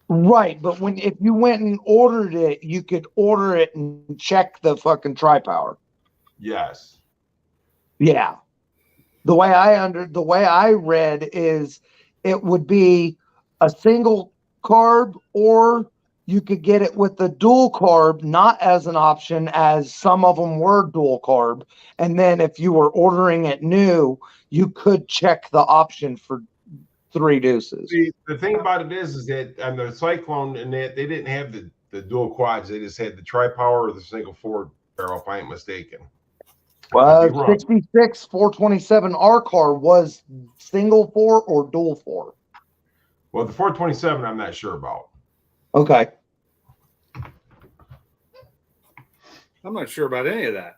Right, but if you went and ordered it, you could order it and check the fucking tri-power. Yes. Yeah. The way I read is it would be a single carb, or you could get it with the dual carb, not as an option, as some of them were dual carb. And then if you were ordering it new, you could check the option for 3 deuces. The thing about it is that on the Cyclone and that they didn't have the dual quads. They just had the tri-power or the single 4-barrel, if I ain't mistaken. 66 427R car was single 4 or dual 4? Well, the 427 I'm not sure about. Okay. I'm not sure about any of that.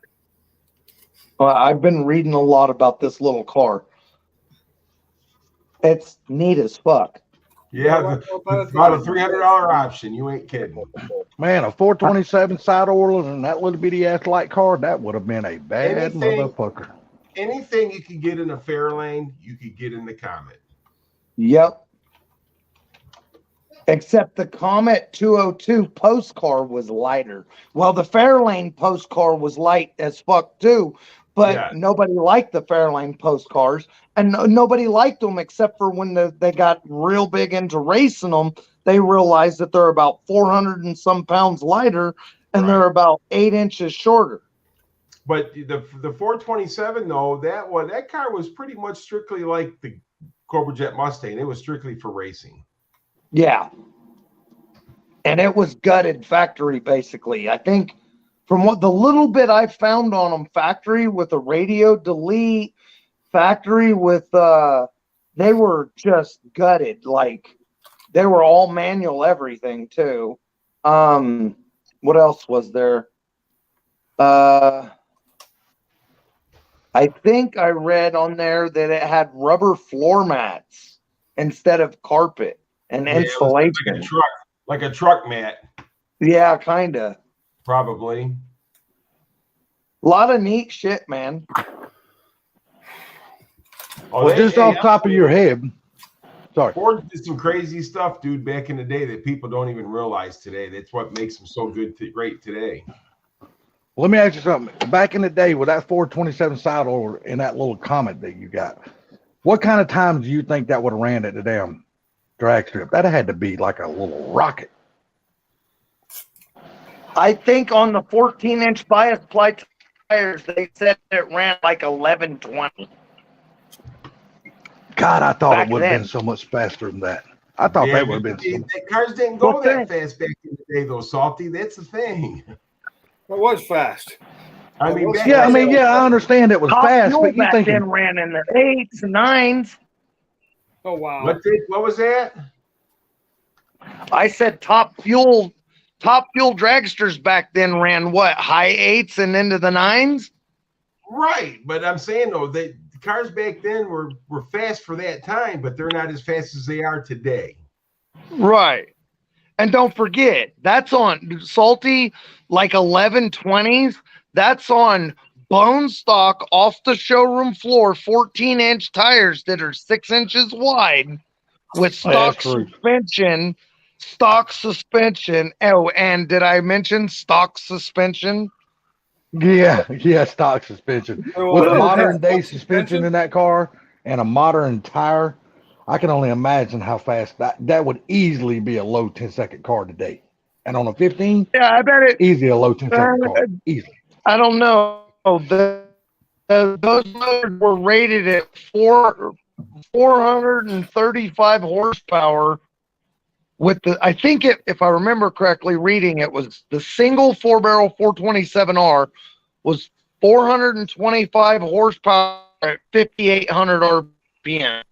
Well, I've been reading a lot about this little car. It's neat as fuck. Yeah, it's about a $300 option. You ain't kidding. Man, a 427 side oiler and that little bitty ass light car, that would have been a bad motherfucker. Anything you could get in a Fairlane, you could get in the Comet. Yep. Except the Comet 202 post car was lighter. Well, the Fairlane post car was light as fuck too, but nobody liked the Fairlane post cars, and nobody liked them except for when they got real big into racing them. They realized that they're about 400 and some pounds lighter, and they're about 8 inches shorter. But the 427 though, that car was pretty much strictly like the Cobra Jet Mustang. It was strictly for racing. Yeah. And it was gutted factory, basically. I think from what the little bit I found on them, factory with a radio delete, factory with, they were just gutted. Like, they were all manual everything, too. What else was there? I think I read on there that it had rubber floor mats instead of carpet. And insulation, like a truck mat. Yeah, kind of. Probably. A lot of neat shit, man. Well, just off the top of your head. Sorry. Ford did some crazy stuff, dude, back in the day that people don't even realize today. That's what makes them so great today. Let me ask you something. Back in the day with that 427 side oiler and that little Comet that you got, what kind of time do you think that would have ran at the damn drag strip? That had to be like a little rocket. I think on the 14-inch bias ply tires, they said it ran like 1120. God, I thought it would have been so much faster than that. I thought that would have been. Cars didn't go that fast back in the day, though, Salty. That's the thing. It was fast. I mean, I understand it was fast, but you think then ran in the 8s and 9s. Oh wow! What was that? I said top fuel dragsters back then ran what, high 8s and into the 9s? Right, but I'm saying though, the cars back then were fast for that time, but they're not as fast as they are today. Right, and don't forget that's on Salty, like 1120s. That's on bone stock, off the showroom floor, 14-inch tires that are 6 inches wide with stock suspension. Oh, and did I mention stock suspension? Yeah, stock suspension. With a modern day suspension in that car and a modern tire, I can only imagine how fast that would easily be a low 10-second car today. And on a 15, I bet it easy a low 10-second car, easily. I don't know. Those motors were rated at 435 horsepower. With I think if I remember correctly, reading it was the single 4-barrel 427R was 425 horsepower at 5,800 RPM.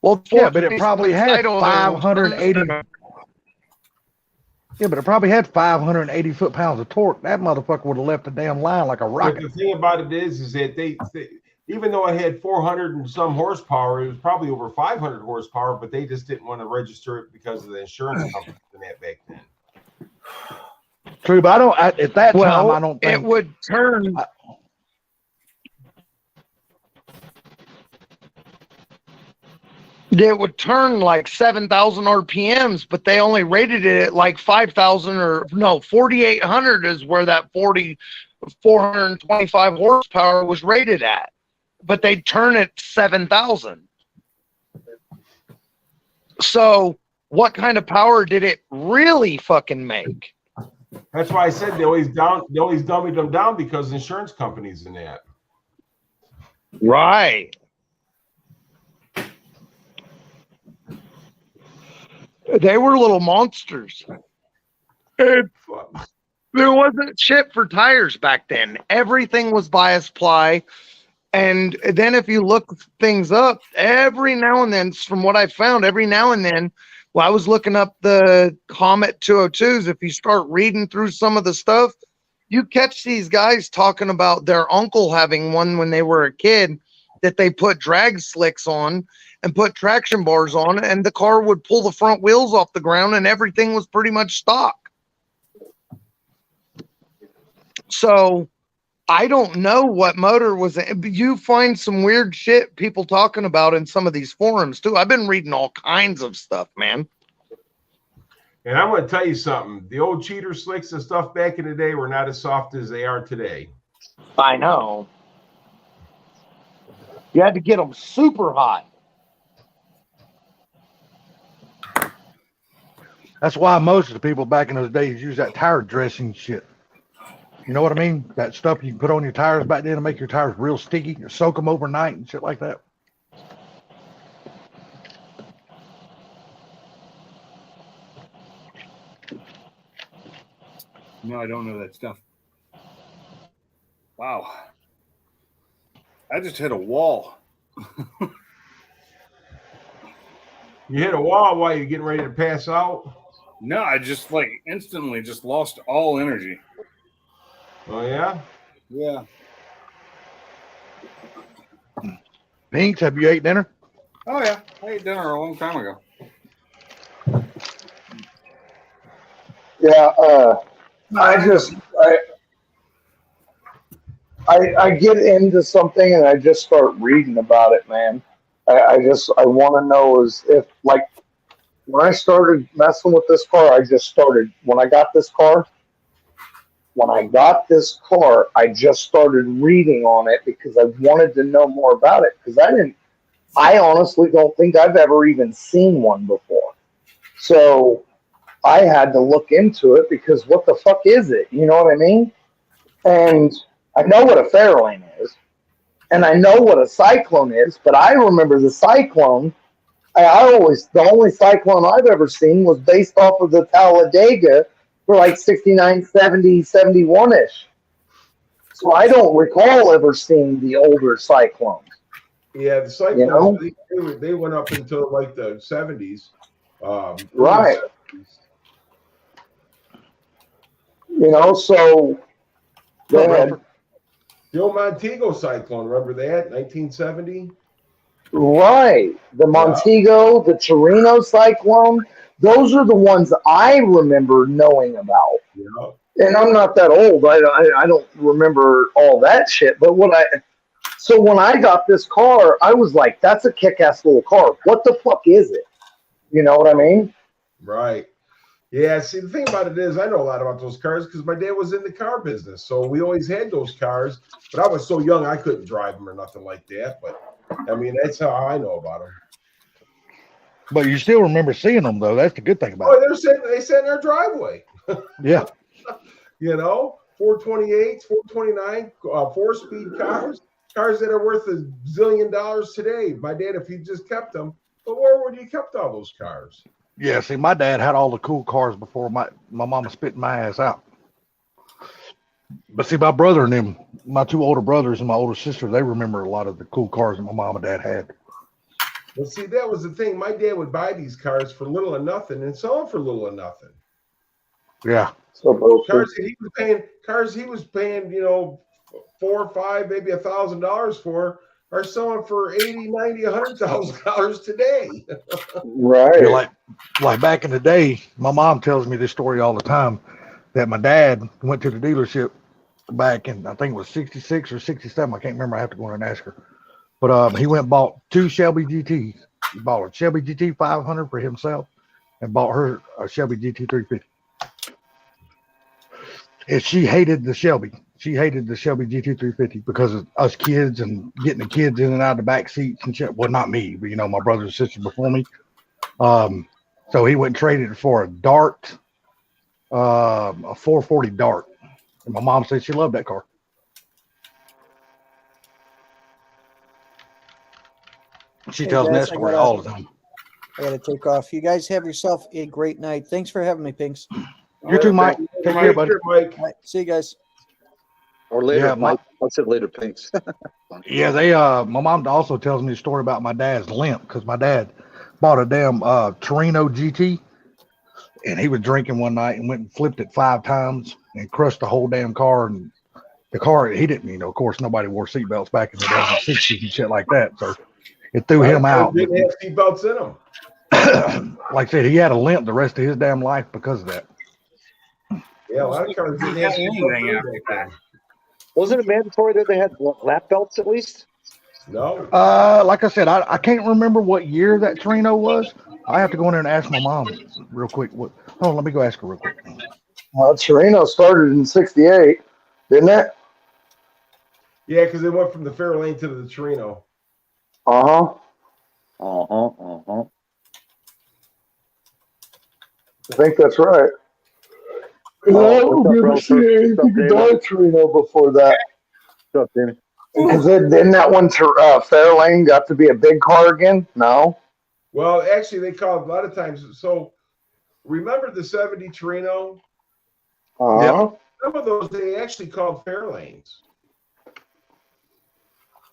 Well, yeah, but it probably had 580. Yeah, but it probably had 580 foot-pounds of torque. That motherfucker would have left the damn line like a rocket. But the thing about it is that they even though it had 400 and some horsepower, it was probably over 500 horsepower, but they just didn't want to register it because of the insurance company and that back then. True, but at that time, I don't think it would turn. It would turn like 7,000 RPMs, but they only rated it at like 5,000 or no, 4,800 is where that 425 horsepower was rated at. But they'd turn it 7,000. So what kind of power did it really fucking make? That's why I said they always dummied them down because insurance companies and that. Right. They were little monsters. And there wasn't shit for tires back then. Everything was bias ply. And then if you look things up, every now and then, from what I found, every now and then, well, I was looking up the Comet 202s. If you start reading through some of the stuff, you catch these guys talking about their uncle having one when they were a kid that they put drag slicks on and put traction bars on, and the car would pull the front wheels off the ground and everything was pretty much stock. So I don't know what motor was in. You find some weird shit people talking about in some of these forums too. I've been reading all kinds of stuff, man. And I'm going to tell you something. The old cheater slicks and stuff back in the day were not as soft as they are today. I know. You had to get them super hot. That's why most of the people back in those days used that tire dressing shit. You know what I mean? That stuff you can put on your tires back then to make your tires real sticky. You soak them overnight and shit like that. No, I don't know that stuff. Wow. I just hit a wall. You hit a wall while you're getting ready to pass out? No, I just like instantly just lost all energy. Oh, yeah? Yeah. Pinks, have you ate dinner? Oh, yeah. I ate dinner a long time ago. Yeah, I get into something and I just start reading about it, man. I want to know is if, like, when I started messing with this car, when I got this car, I just started reading on it because I wanted to know more about it, because I honestly don't think I've ever even seen one before. So I had to look into it because what the fuck is it? You know what I mean? And I know what a Fairlane is, and I know what a Cyclone is, but I remember the Cyclone. The only Cyclone I've ever seen was based off of the Talladega for like 69, 70, 71-ish. So I don't recall ever seeing the older Cyclones. Yeah, the Cyclones, you know? they went up until like the 70s. Right. 70s. You know, so go ahead. The old Montego Cyclone, remember that? 1970? Right. The Montego, the Torino Cyclone, those are the ones I remember knowing about. Yeah. And I'm not that old. I don't remember all that shit. But when I got this car, I was like, that's a kick-ass little car. What the fuck is it? You know what I mean? Right. Yeah, see, the thing about it is I know a lot about those cars because my dad was in the car business. So we always had those cars. But I was so young, I couldn't drive them or nothing like that. But, I mean, that's how I know about them. But you still remember seeing them, though. They sat in their driveway. Yeah. You know, 428s, 429, 4-speed cars that are worth $1 zillion today. My dad, if he just kept them, but where would he kept all those cars? Yeah, see, my dad had all the cool cars before my mama spit my ass out. But see, my brother and them, my two older brothers and my older sister, they remember a lot of the cool cars that my mom and dad had. Well, see, that was the thing. My dad would buy these cars for little or nothing and sell them for little or nothing. Yeah. So cars he was paying, you know, $4 or $5, maybe $1,000 for, are selling for $80, $90, $100,000 today. Right. Yeah, like back in the day, my mom tells me this story all the time, that my dad went to the dealership back in, I think it was 66 or 67. I can't remember. I have to go in and ask her. But he went and bought 2 Shelby GTs. He bought a Shelby GT 500 for himself and bought her a Shelby GT 350. And she hated the Shelby. She hated the Shelby GT 350 because of us kids and getting the kids in and out of the back seats and shit. Well, not me, but, you know, my brothers and sisters before me. So he went and traded it for a Dart, a 440 Dart. And my mom said she loved that car. She tells me that story all the time. I got to take off. You guys have yourself a great night. Thanks for having me, Pinks. You too, Mike. Take care, buddy. Mike. Right, see you guys. Or later, Yeah, Mike. I'll say later, Pinks. Yeah, my mom also tells me a story about my dad's limp because my dad bought a damn Torino GT, and he was drinking one night and went and flipped it 5 times and crushed the whole damn car. And the car, he didn't, of course, nobody wore seatbelts back in the 60s and shit like that. So it threw him out. Didn't have seatbelts in them. Like I said, he had a limp the rest of his damn life because of that. Yeah, a lot of cars didn't have anything after that. Wasn't it mandatory that they had lap belts at least? No. Like I said, I can't remember what year that Torino was. I have to go in there and ask my mom real quick. Hold on, let me go ask her real quick. Torino started in '68, didn't it? Yeah, because they went from the Fairlane to the Torino. I think that's right. I don't remember seeing anything about Torino before that. What's up, Danny? Because then that one Fairlane got to be a big car again? No. Well, actually, they call it a lot of times. So, remember the '70 Torino? Yep. Some of those they actually called Fairlanes.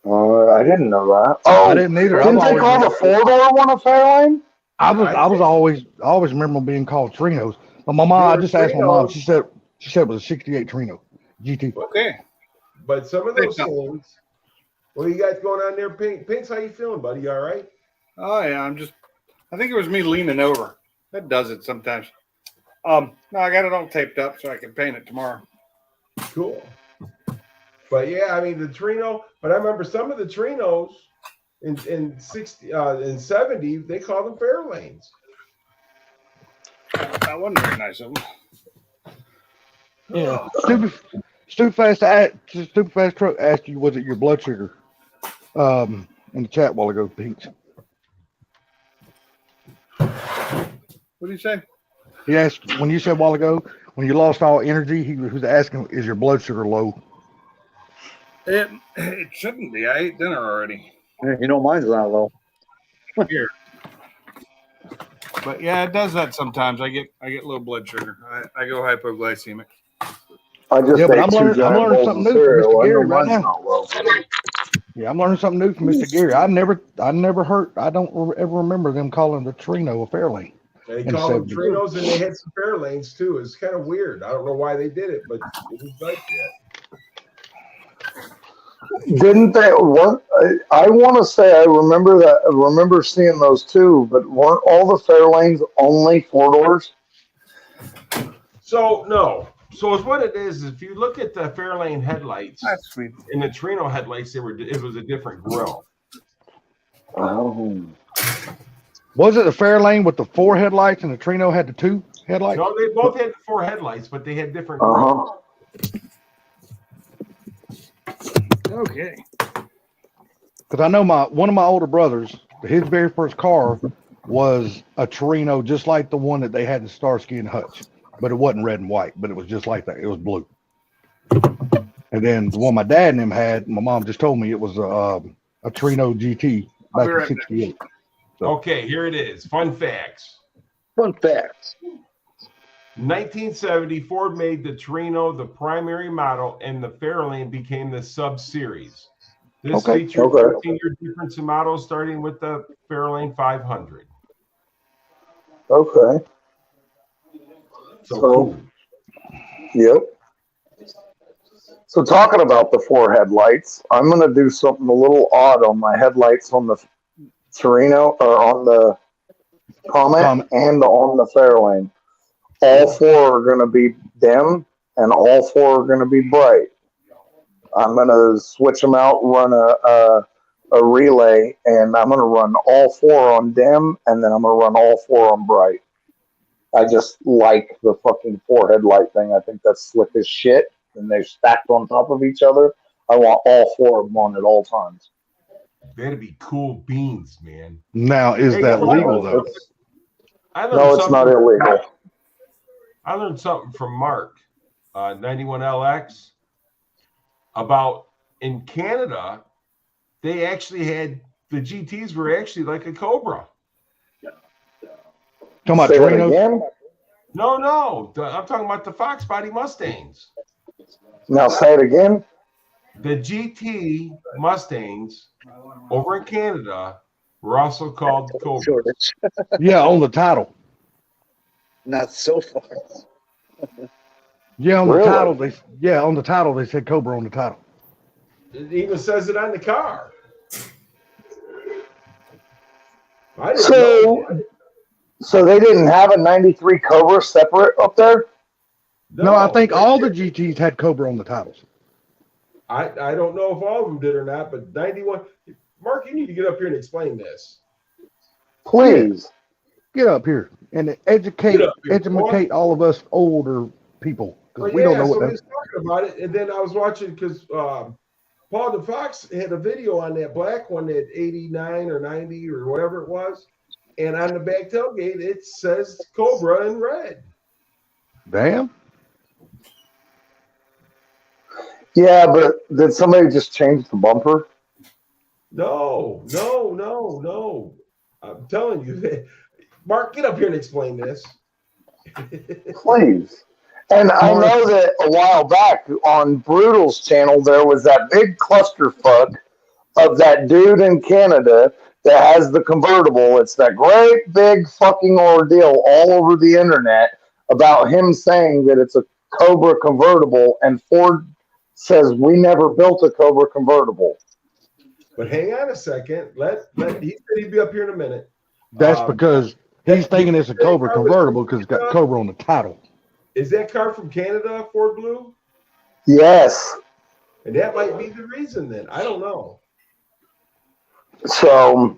I didn't know that. Oh, I didn't either. Didn't they call the 4-door one a Fairlane? I always remember being called Trinos. But my mom, I just asked my mom. She said it was a '68 Torino GT. Okay. But some of those things. What do you got going on there, Pinks? How you feeling, buddy? You all right? Oh yeah, I think it was me leaning over. That does it sometimes. No, I got it all taped up so I can paint it tomorrow. Cool. But yeah, I mean the Torino. But I remember some of the Trinos in '70 they called them Fairlanes. That wasn't very nice of them. Yeah. Stupid fast truck asked you, was it your blood sugar? In the chat while ago, Pinks. What did you say? He asked when you said a while ago when you lost all energy. He was asking, is your blood sugar low? It shouldn't be. I ate dinner already. Mine's not low. Here. But yeah, it does that sometimes. I get low blood sugar. I go hypoglycemic. I just but I'm learning something new from Mr. Gary right now. Yeah, I'm learning something new from Mr. Gary. I never heard. I don't ever remember them calling the Torino a Fairlane. They called them Trinos, and they had some Fairlanes too. It's kind of weird. I don't know why they did it, but it was like that. Didn't they? What I want to say, I remember seeing those too. But weren't all the Fairlanes only 4 doors? So no. So it's what it is. If you look at the Fairlane headlights, that's sweet. In the Torino headlights, it was a different grille. Oh. Was it the Fairlane with the 4 headlights and the Torino had the 2 headlights? No, they both had 4 headlights, but they had different grills. Okay. Because I know one of my older brothers, his very first car was a Torino, just like the one that they had in Starsky and Hutch, but it wasn't red and white, but it was just like that. It was blue. And then the one my dad and them had, my mom just told me it was a Torino GT back in '68. So. Okay, here it is. Fun facts. 1970, Ford made the Torino the primary model, and the Fairlane became the sub-series. This featured 13-year difference in models, starting with the Fairlane 500. Okay. So cool. Yep. So talking about the 4 headlights, I'm going to do something a little odd on my headlights on the Torino or on the Comet and on the Fairlane. All 4 are going to be dim and all 4 are going to be bright. I'm going to switch them out, run a relay, and I'm going to run all 4 on dim, and then I'm going to run all 4 on bright. I just like the fucking 4 headlight thing. I think that's slick as shit, and they're stacked on top of each other. I want all 4 of them on at all times. That'd be cool beans, man. Now, is that legal though? No, it's not illegal. I learned something from Mark, 91LX, about in Canada, they actually had the GTs were actually like a Cobra. Talking about Torinos? No. I'm talking about the Fox Body Mustangs. Now say it again. The GT Mustangs over in Canada were also called Cobras. Yeah, on the title. Not so far. Yeah, on the title. On the title they said Cobra on the title. It even says it on the car. So they didn't have a 93 Cobra separate up there? No, I think all the GTs had Cobra on the titles. I don't know if all of them did or not, but 91. Mark, you need to get up here and explain this. Please. Get up here and educate all of us older people. Well, we don't know so what we was talking about it, and then I was watching because Paul DeFox had a video on that black one at 89 or 90 or whatever it was, and on the back tailgate it says Cobra in red. Damn. Yeah, but did somebody just change the bumper? No. I'm telling you, Mark, get up here and explain this. Please. And I know that a while back on Brutal's channel, there was that big clusterfuck of that dude in Canada that has the convertible. It's that great big fucking ordeal all over the internet about him saying that it's a Cobra convertible, and Ford says we never built a Cobra convertible. But hang on a second. He said he'd be up here in a minute. That's because he's thinking it's a Cobra convertible because it's got Cobra on the title. Is that car from Canada, Ford Blue? Yes. And that might be the reason then. I don't know. So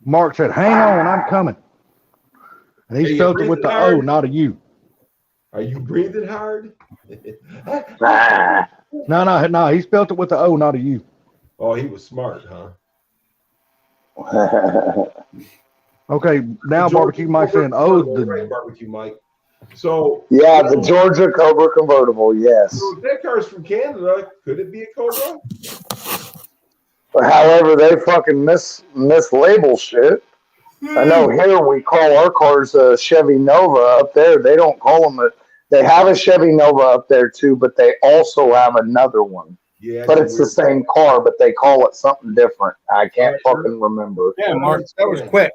Mark said, hang on, I'm coming. And he spelled it with the O, not a U. Are you breathing hard? No, he spelled it with the O, not a U. Oh, he was smart, huh? Okay, now Barbecue Mike saying, right, Barbecue Mike. So yeah, the Georgia Cobra convertible, yes. So if that car's from Canada, could it be a Cobra? However, they fucking mislabel shit. I know here we call our cars a Chevy Nova. Up there, they don't call them they have a Chevy Nova up there too, but they also have another one. Yeah, but it's the same car, but they call it something different. I can't fucking remember. Yeah, Mark, that was quick.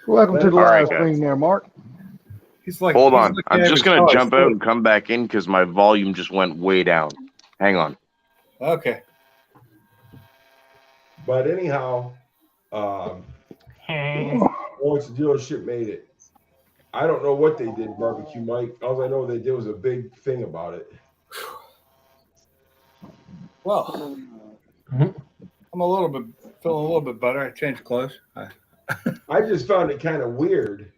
Welcome to the live stream there, Mark. He's like, hold on. I'm just going to jump out and come back in because my volume just went way down. Hang on. Okay. But anyhow, once the dealership made it, I don't know what they did, Barbecue Mike. All I know they did was a big thing about it. Well, I'm feeling a little bit better. I changed clothes. I just found it kind of weird.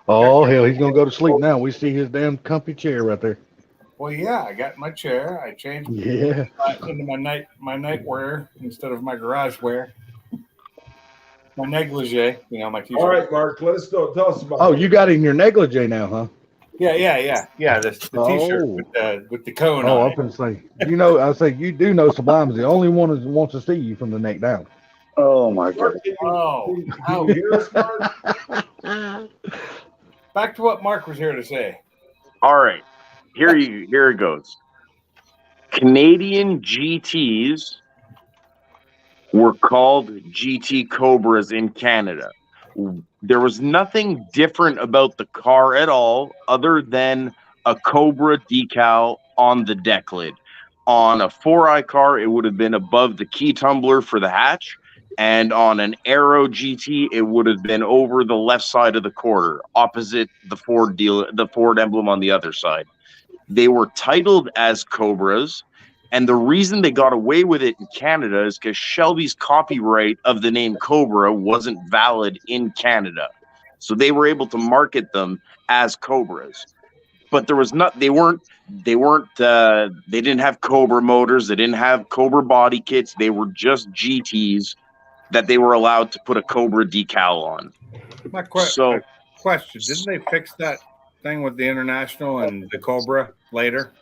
Oh, hell, he's going to go to sleep now. We see his damn comfy chair right there. Well, yeah, I got my chair. I changed into my nightwear instead of my garage wear. My negligee, my t-shirt. All right, Mark, tell us about Oh, you got in your negligee now, huh? Yeah. The t-shirt with the cone on I was going to say, you do know Sublime's the only one that wants to see you from the neck down. Oh, my God. Can you hear us, Mark? Back to what Mark was here to say. All right. Here it goes. Canadian GTs were called GT Cobras in Canada. There was nothing different about the car at all other than a Cobra decal on the deck lid. On a 4i car, it would have been above the key tumbler for the hatch. And on an Aero GT, it would have been over the left side of the quarter, opposite the Ford emblem on the other side. They were titled as Cobras, and the reason they got away with it in Canada is because Shelby's copyright of the name Cobra wasn't valid in Canada. So they were able to market them as Cobras. But they didn't have Cobra motors, they didn't have Cobra body kits, they were just GTs that they were allowed to put a Cobra decal on. Question: didn't they fix that thing with the International and the Cobra later?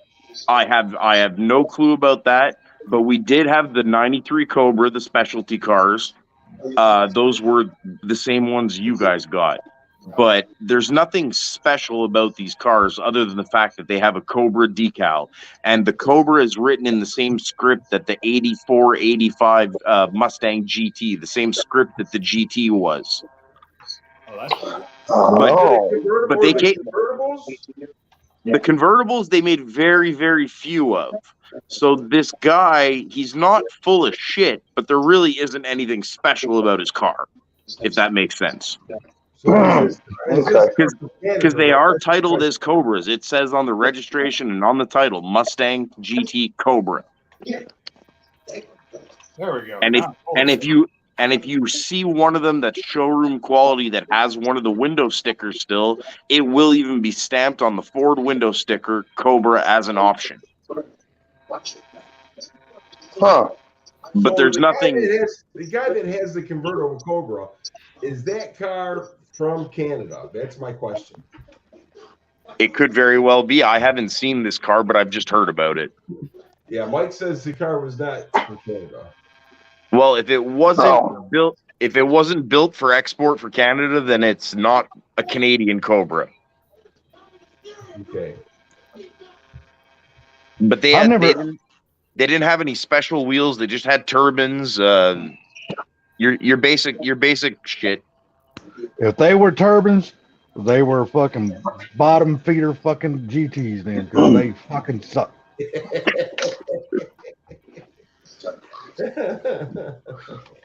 I have no clue about that, but we did have the 93 Cobra, the specialty cars. Those were the same ones you guys got. But there's nothing special about these cars other than the fact that they have a Cobra decal. And the Cobra is written in the same script that the 84, 85 Mustang GT, the same script that the GT was. Oh, that's weird. But they can't. The convertibles they made very, very few of. So this guy, he's not full of shit, but there really isn't anything special about his car, if that makes sense. Because they are titled as Cobras. It says on the registration and on the title, Mustang GT Cobra. There we go. And if you see one of them that's showroom quality that has one of the window stickers still, it will even be stamped on the Ford window sticker Cobra as an option. Huh. But there's nothing. The guy that has the convertible Cobra, is that car from Canada? That's my question. It could very well be. I haven't seen this car, but I've just heard about it. Yeah, Mike says the car was not from Canada. Well, if it wasn't built for export for Canada, then it's not a Canadian Cobra. Okay. But they didn't have any special wheels. They just had turbines. Your basic shit. If they were turbines, they were fucking bottom feeder fucking GTs then, because they fucking suck.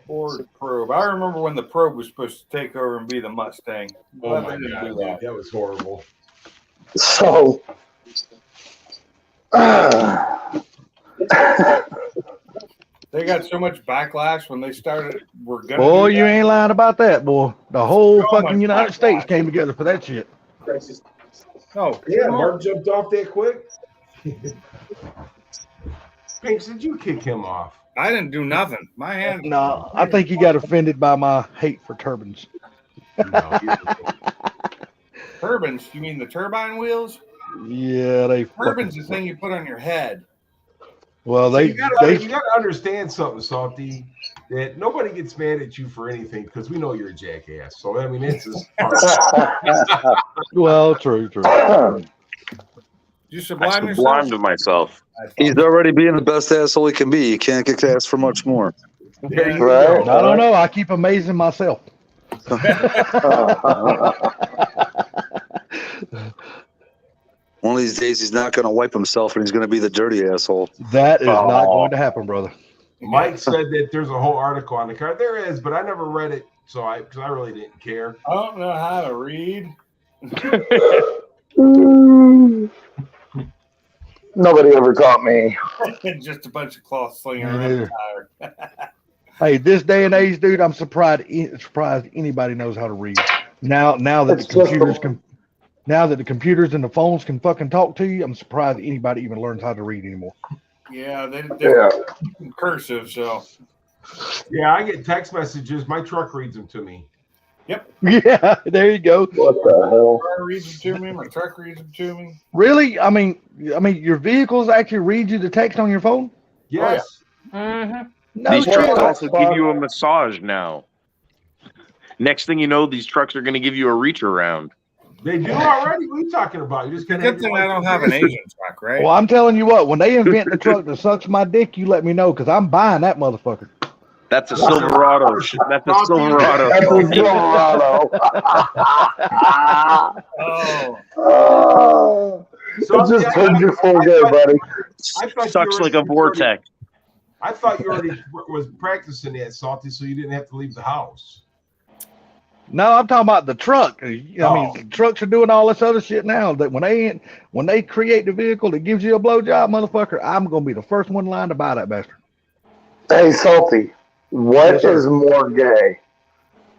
Ford Probe. I remember when the Probe was supposed to take over and be the Mustang. Oh my God, that was horrible. So, they got so much backlash when they started. Boy, you ain't lying about that, boy. The whole fucking United States came together for that shit. Oh, yeah, Mark jumped off that quick. Pinks, did you kick him off? I didn't do nothing. My hand. No, I think he got offended by my hate for turbines. No, turbines? You mean the turbine wheels? Yeah, they. Turbines is the thing you put on your head. Well, so you gotta understand something, Salty. That nobody gets mad at you for anything because we know you're a jackass. So I mean, it's just well, true. You sublimed myself. He's already being the best asshole he can be. You can't get asked for much more. Yeah, right? I don't know. I keep amazing myself. One of these days, he's not going to wipe himself, and he's going to be the dirty asshole. That is not going to happen, brother. Mike said that there's a whole article on the car. There is, but I never read it, because I really didn't care. I don't know how to read. Nobody ever taught me. Just a bunch of cloth slinging around the tire. Hey, this day and age, dude, I'm surprised anybody knows how to read. Now that the computers and the phones can fucking talk to you, I'm surprised anybody even learns how to read anymore. Yeah, they're cursive, so. Yeah, I get text messages. My truck reads them to me. Yep. Yeah, there you go. What the hell? My car reads them to me. My truck reads them to me. Really? I mean, your vehicles actually read you the text on your phone? Yes. Oh, yeah. Mm-hmm. No these shit. trucks also give you a massage now. Next thing you know, these trucks are going to give you a reach around. They do already. What are you talking about? You just good thing I don't have an Asian truck, right? Well, I'm telling you what, when they invent the truck that sucks my dick, you let me know, because I'm buying that motherfucker. That's a Silverado. That's a Silverado. That's a Silverado. Oh. So I just heard you full day, buddy. Sucks like a vortex. I thought you already was practicing that, Salty, so you didn't have to leave the house. No, I'm talking about the truck. I mean, trucks are doing all this other shit now. That when they create the vehicle that gives you a blowjob, motherfucker, I'm gonna be the first one in line to buy that bastard. Hey, Salty, what is more gay?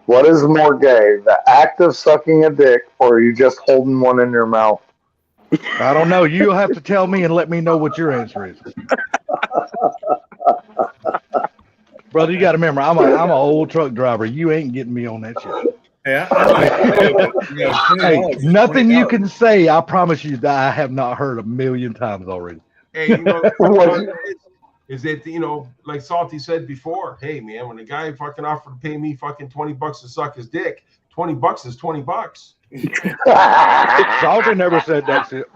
What is more gay, the act of sucking a dick, or are you just holding one in your mouth? I don't know. You'll have to tell me and let me know what your answer is. Brother, you got to remember, I'm an old truck driver. You ain't getting me on that shit. Yeah. I'm not gay, but, you know, Hey, $20 is nothing you $20. can say. I promise you that I have not heard a million times already. Hey, you know, what it is that, you know, like Salty said before, hey man, when a guy fucking offered to pay me fucking $20 to suck his dick, $20 is $20. Salty never said that shit.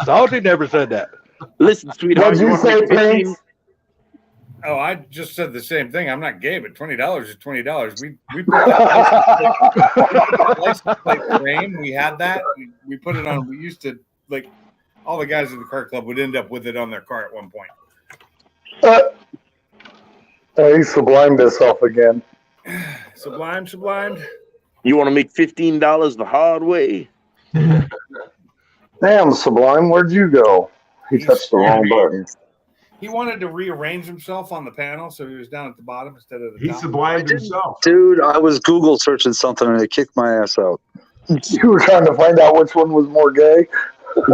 Salty never said that. Listen, sweetheart, What'd you wanna say, make 15 Prince? Oh, I just said the same thing. I'm not gay, but $20 is $20. We put that license plate frame. We had that. We put it on. We used to, like, all the guys in the car club would end up with it on their car at one point. He sublimed himself again. Sublimed. You want to make $15 the hard way? Damn, Sublime, where'd you go? He touched the wrong button. He wanted to rearrange himself on the panel, so he was down at the bottom instead of the He top. sublimed himself. Dude, I was Google searching something and it kicked my ass out. You were trying to find out which one was more gay?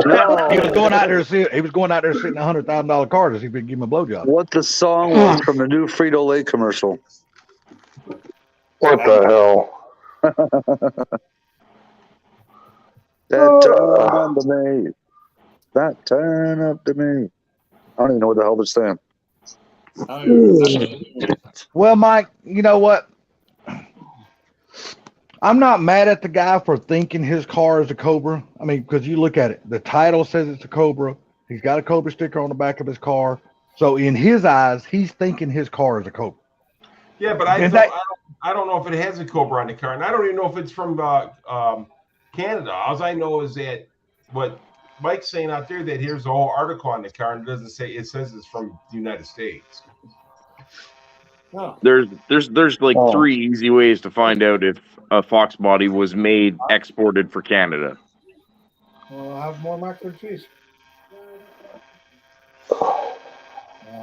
No. He was going out there sitting $100,000 car to see if he could give him a blowjob. What the song was from the new Frito-Lay commercial. What the hell? That turn up to me. That turn up to me. I don't even know what the hell they're saying. Well, Mike, you know what? I'm not mad at the guy for thinking his car is a Cobra. I mean, because you look at it, the title says it's a Cobra. He's got a Cobra sticker on the back of his car. So in his eyes, he's thinking his car is a Cobra. Yeah, but I don't know if it has a Cobra on the car, and I don't even know if it's from Canada. All I know is that what Mike's saying out there, that here's a whole article on the car, and it doesn't say, it says it's from the United States. Oh. There's like 3 easy ways to find out if a Fox body was made, exported for Canada. Well, I'll have more mac and cheese.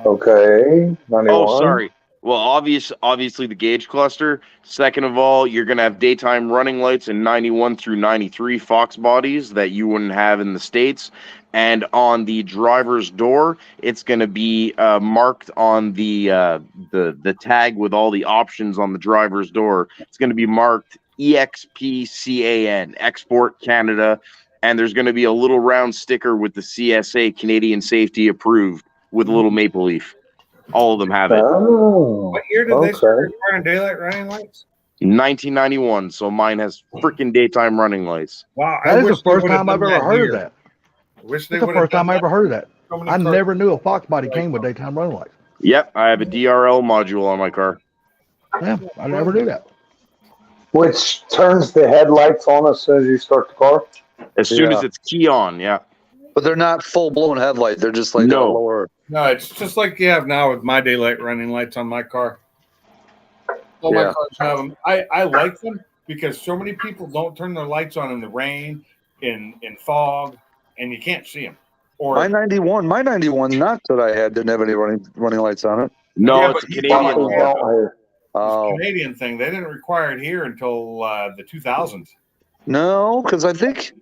Okay. 91. Oh, sorry. Well, obviously the gauge cluster. Second of all, you're going to have daytime running lights in 91 through 93 Fox bodies that you wouldn't have in the States. And on the driver's door, it's going to be marked on the tag with all the options on the driver's door. It's going to be marked EXPCAN, Export Canada. And there's going to be a little round sticker with the CSA, Canadian Safety Approved, with a little maple leaf. All of them have it. Oh, what year did they start requiring daylight running lights? 1991. So mine has freaking daytime running lights. Wow, That is the first time I've ever heard of that. Wish they It's the first time I ever heard of that. I cars. never knew a Fox body came with daytime running lights. Yep, I have a DRL module on my car. Yeah, I never knew that. Which turns the headlights on as soon as you start the car? As soon as it's key on, yeah. But they're not full-blown headlight. They're just like a lower. No, it's just like you have now with my daylight running lights on my car. All my cars have them. I like them because so many people don't turn their lights on in the rain, in fog, and you can't see them. Or my 91 knock that I had didn't have any running lights on it. No, it's a Canadian law. It's a Canadian thing. They didn't require it here until the 2000s. No, because I think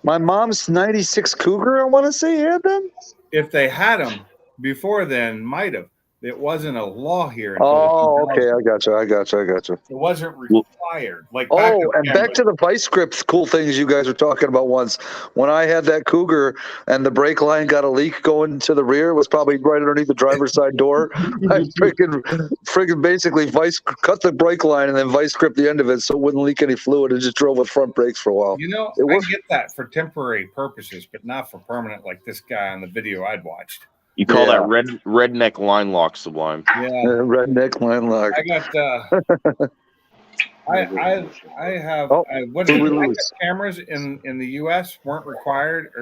my mom's 96 Cougar, I want to say, had them. If they had them before then, might have. It wasn't a law here. Until okay, I gotcha. It wasn't required. Like back to the vice grips, cool things you guys were talking about once. When I had that Cougar and the brake line got a leak going to the rear, it was probably right underneath the driver's side door. I freaking basically cut the brake line and then vice grip the end of it so it wouldn't leak any fluid and just drove with front brakes for a while. You know, I get that for temporary purposes, but not for permanent like this guy on the video I'd watched. You call that redneck line lock, Sublime. Yeah, redneck line lock. I got. I have. Cameras in the U.S. weren't required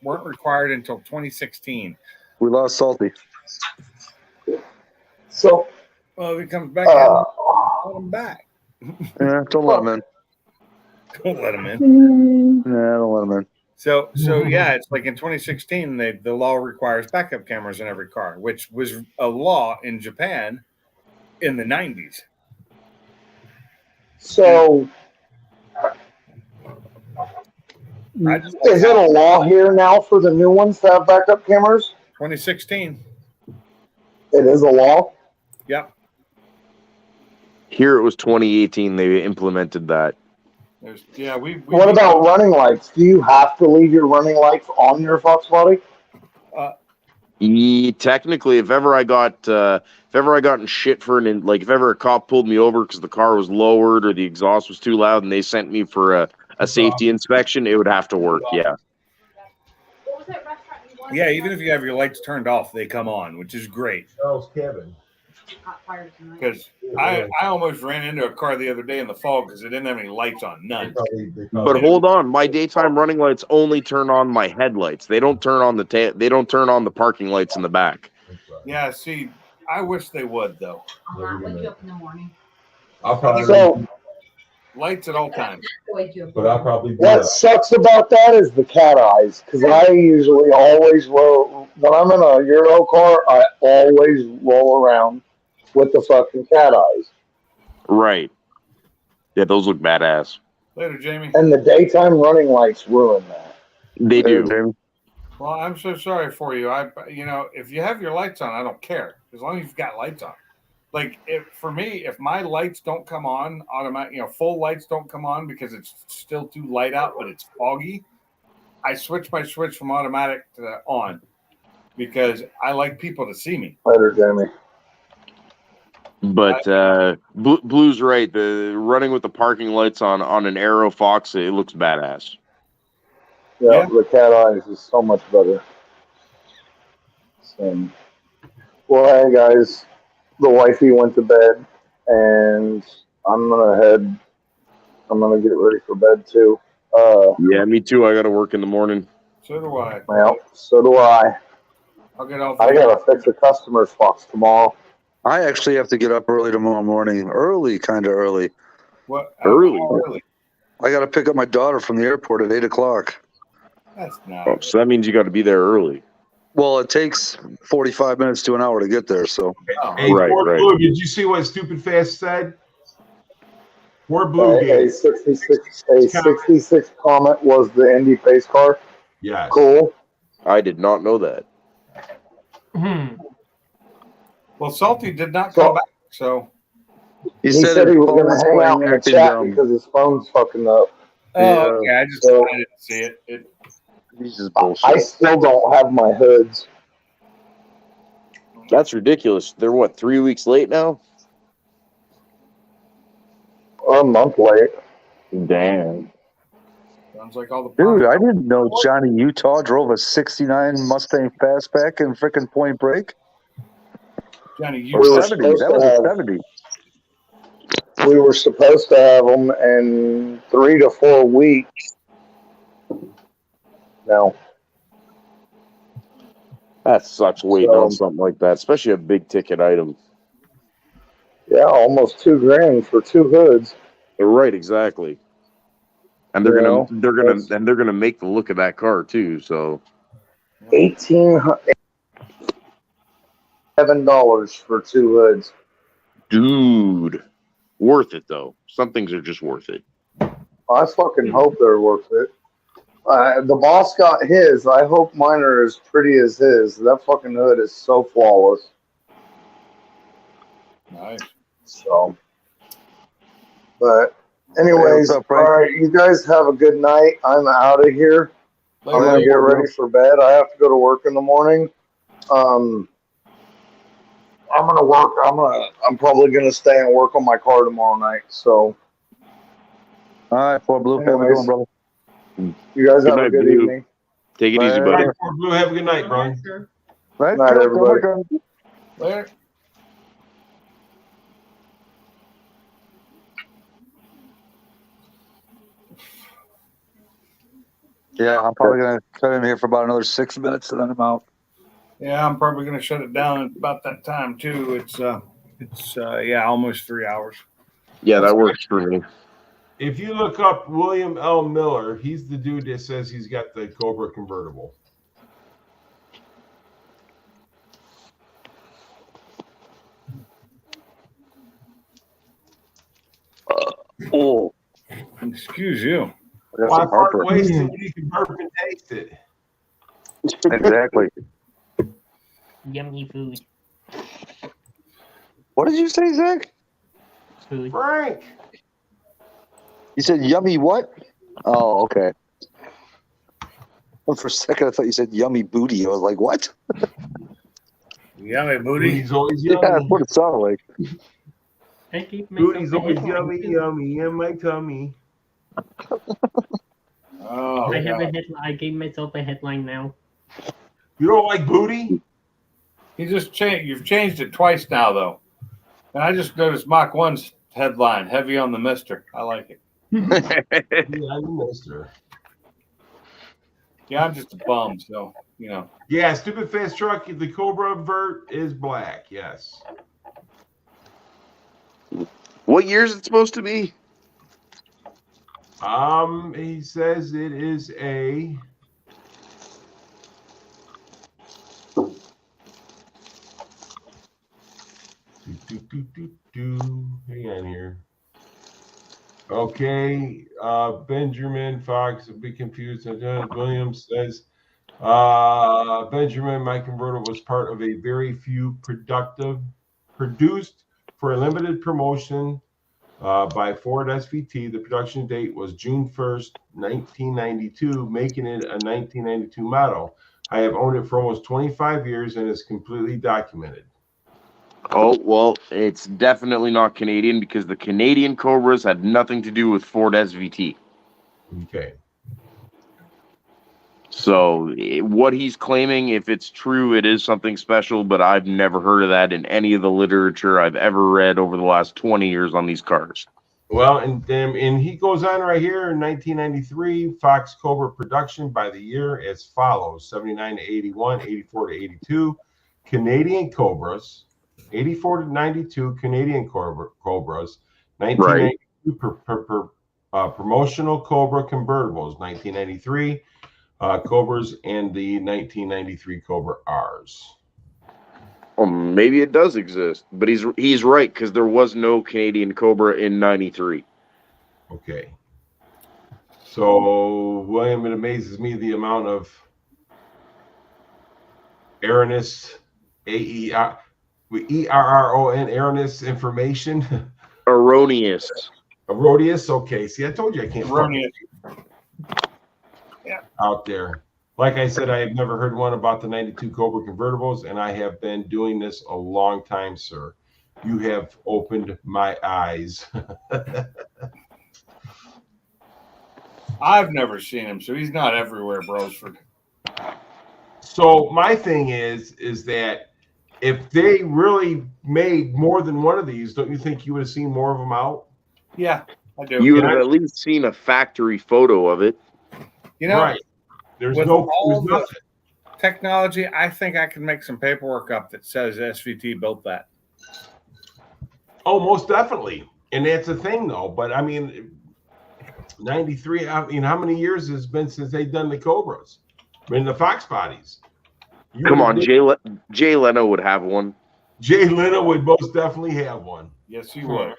weren't required until 2016. We lost Salty. So. Well, if he comes back, let him back. Yeah, don't let him in. Don't let him in. Yeah, don't let him in. So yeah, it's like in 2016, the law requires backup cameras in every car, which was a law in Japan in the 90s. So, is it a law here now for the new ones to have backup cameras? 2016. It is a law? Yep. Here it was 2018. They implemented that. What about running lights? Do you have to leave your running lights on your Fox body? Technically, if ever I got in shit for if ever a cop pulled me over because the car was lowered or the exhaust was too loud and they sent me for a safety inspection, it would have to work. Yeah. Yeah, even if you have your lights turned off, they come on, which is great. Charles Kevin. Because I almost ran into a car the other day in the fog because it didn't have any lights on, none. But hold on, my daytime running lights only turn on my headlights. They don't turn on they don't turn on the parking lights in the back. Yeah, see, I wish they would though. I'll wake you up in the morning. I'll probably So lights at all times. But I'll probably do what that. sucks about that is the cat eyes, because I usually always roll when I'm in a Euro car. I always roll around with the fucking cat eyes. Right. Yeah, those look badass. Later, Jamie. And the daytime running lights ruin that. They do. Well, I'm so sorry for you. If you have your lights on, I don't care as long as you've got lights on. Like for me, if my lights don't come on automatic, full lights don't come on because it's still too light out, but it's foggy, I switch my switch from automatic to on because I like people to see me. Later, Jamie. But Blue's right. The running with the parking lights on an Aero Fox, it looks badass. Yeah, the cat eyes is so much better. So, well, hey guys, the wifey went to bed, and I'm gonna get ready for bed too. Yeah, me too. I got to work in the morning. So do I. Well, so do I. I'll get off. I gotta fix a customer's Fox tomorrow. I actually have to get up early tomorrow morning. Kind of early. What? Early? I got to pick up my daughter from the airport at 8 o'clock. That's not. Oh, so that means you got to be there early. Well, it takes 45 minutes to an hour to get there. So. Hey, right. Blue, did you see what Stupid Fast said? Poor Blue A 66 Comet was the Indy pace car. Yes. Cool. I did not know that. Well, Salty did not come back, so. He said he was going to hang out in the chat because his phone's fucking up. Oh, okay. I didn't see it. This is bullshit. I still don't have my hoods. That's ridiculous. They're what, 3 weeks late now? Or a month late. Damn. Sounds like all the Dude, I didn't know Johnny Utah drove a 69 Mustang Fastback in freaking Point Break. Johnny, you were 70. That was a 70. We were supposed to have them in 3 to 4 weeks. No. That sucks waiting on something like that, especially a big ticket item. Yeah, almost $2,000 for 2 hoods. Right, exactly. And they're gonna make the look of that car too. So $1,807 for 2 hoods. Dude, worth it though. Some things are just worth it. I fucking hope they're worth it. The boss got his. I hope mine are as pretty as his. That fucking hood is so flawless. Nice. So, but anyways, Hey, what's up, all right, you guys have a good night. I'm out of here. I'm gonna get ready for bed. I have to go to work in the morning. I'm gonna work. I'm probably gonna stay and work on my car tomorrow night. So, all right, Fort Blue, have a good one, brother. You guys have a good Blue. evening. Take it easy, buddy. Fort Blue, have a good night, bro. Good night, everybody. Later. Yeah, I'm probably gonna cut in here for about another 6 minutes, and then I'm out. Yeah, I'm probably going to shut it down at about that time too. It's almost 3 hours. Yeah, that works for me. If you look up William L. Miller, he's the dude that says he's got the Cobra convertible. Oh, excuse you. Why part waste it when you can burp and taste it? Exactly. Yummy food. What did you say, Zach? Frank. You said yummy what? Oh, okay. Well, for a second, I thought you said yummy booty. I was like, what? Yummy booty. Booty's always Yeah, yummy. that's what it sounded like. Booty's always yummy, yummy in my tummy. Oh, I have a headline. I gave myself a headline now. You don't like booty? You just changed. You've changed it twice now, though. And I just noticed Mach 1's headline, "Heavy on the Mister." I like it. Yeah, I'm Mister. Yeah, I'm just a bum, so you know. Yeah, stupid fast truck. The Cobra vert is black. Yes. What year is it supposed to be? He says it is a. Hang on here. Okay, Benjamin Fox, a bit confused. Williams says, Benjamin, my convertible was part of a very few produced for a limited promotion by Ford SVT. The production date was June 1st, 1992, making it a 1992 model. I have owned it for almost 25 years and is completely documented. Oh, well, it's definitely not Canadian because the Canadian Cobras had nothing to do with Ford SVT. Okay. So what he's claiming, if it's true, it is something special, but I've never heard of that in any of the literature I've ever read over the last 20 years on these cars. Well, and he goes on right here in 1993, Fox Cobra production by the year as follows: 79 to 81, 84 to 82, Canadian Cobras, 84 to 92, Canadian Cobras, 1992 promotional Cobra convertibles, 1993 Cobras, and the 1993 Cobra R's. Well, maybe it does exist, but he's right because there was no Canadian Cobra in '93. Okay. So, William, it amazes me the amount of erroneous, ERRON, erroneous information. Erroneous. Erroneous. Okay. See, I told you I can't. Erroneous. Yeah. Out there. Like I said, I have never heard one about the 92 Cobra convertibles, and I have been doing this a long time, sir. You have opened my eyes. I've never seen him, so he's not everywhere, Brosford. So my thing is that if they really made more than one of these, don't you think you would have seen more of them out? Yeah, I do. You would have at least seen a factory photo of it. You know, right. There's the technology, I think I can make some paperwork up that says SVT built that. Oh, most definitely. And that's the thing, though. But, I mean, 93, I mean, how many years has it been since they've done the Cobras? I mean, the Fox bodies. Come on, Jay Leno would have one. Jay Leno would most definitely have one. Yes, he would.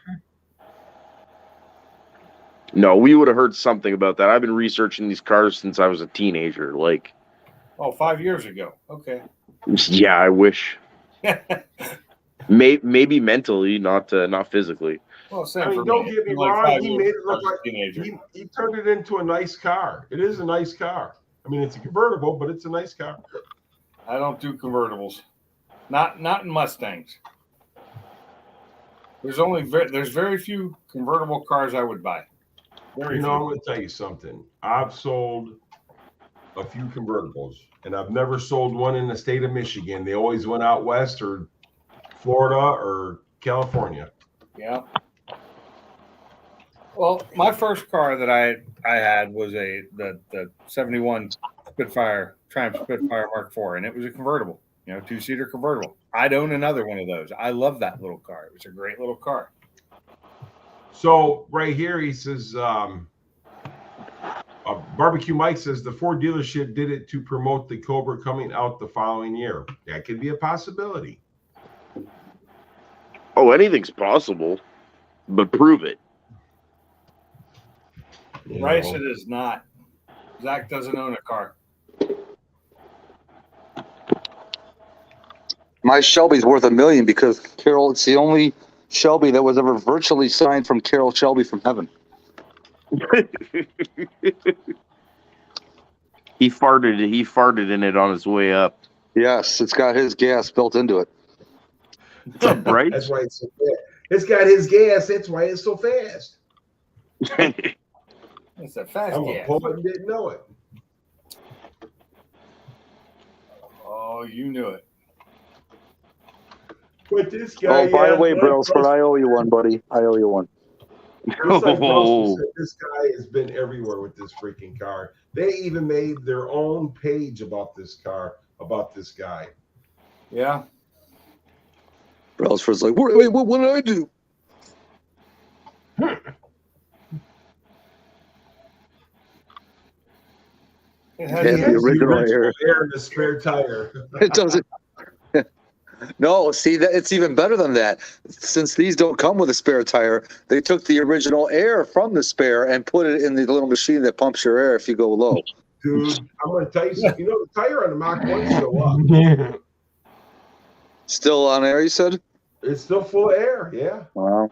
No, we would have heard something about that. I've been researching these cars since I was a teenager. Like, 5 years ago. Okay. Yeah, I wish. Maybe mentally, not physically. Well, I mean, don't get me wrong. He made it look like he turned it into a nice car. It is a nice car. I mean, it's a convertible, but it's a nice car. I don't do convertibles. Not in Mustangs. There's very few convertible cars I would buy. I'm going to tell you something. I've sold a few convertibles, and I've never sold one in the state of Michigan. They always went out west or Florida or California. Yeah. Well, my first car that I had was the 71 Spitfire, Triumph Spitfire Mark IV, and it was a convertible, 2-seater convertible. I'd own another one of those. I love that little car. It was a great little car. So right here, he says, Barbecue Mike says the Ford dealership did it to promote the Cobra coming out the following year. That could be a possibility. Oh, anything's possible, but prove it. Bryce, it is not. Zach doesn't own a car. My Shelby's worth $1 million because, Carol, it's the only Shelby that was ever virtually signed from Carol Shelby from heaven. He farted in it on his way up. Yes, it's got his gas built into it. What's up, Bryce? That's why it's so fast. It's got his gas. That's why it's so fast. It's a fast I'm gas. a poet and didn't know it. Oh, you knew it. But this guy. Oh, by the way, Brailsford, I owe you one, buddy. I owe you one. Just like Brailsford said, this guy has been everywhere with this freaking car. They even made their own page about this car, about this guy. Yeah. Brailsford's like, wait, what did I do? It has the original air in the spare tire. It doesn't. No, see that it's even better than that. Since these don't come with a spare tire, they took the original air from the spare and put it in the little machine that pumps your air if you go low. Dude, I'm going to tell you something. You know, the tire on the Mach 1 still up. Still on air, you said? It's still full of air, yeah. Wow.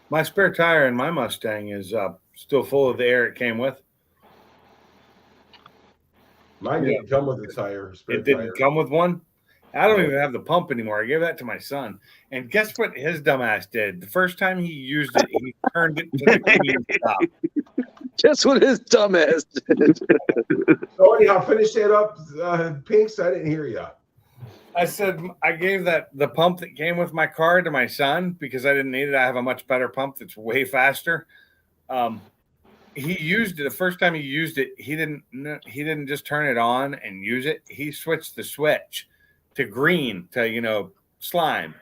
My spare tire in my Mustang is still full of the air it came with. Mine didn't come with a tire. It didn't come with one? I don't even have the pump anymore. I gave that to my son. And guess what his dumbass did? The first time he used it, he turned it to the clean stop. Guess what his dumbass did? So anyhow, finish that up, Pinks. I didn't hear you. I said I gave the pump that came with my car to my son because I didn't need it. I have a much better pump that's way faster. He used it the first time he used it. He didn't just turn it on and use it. He switched the switch to green to slime,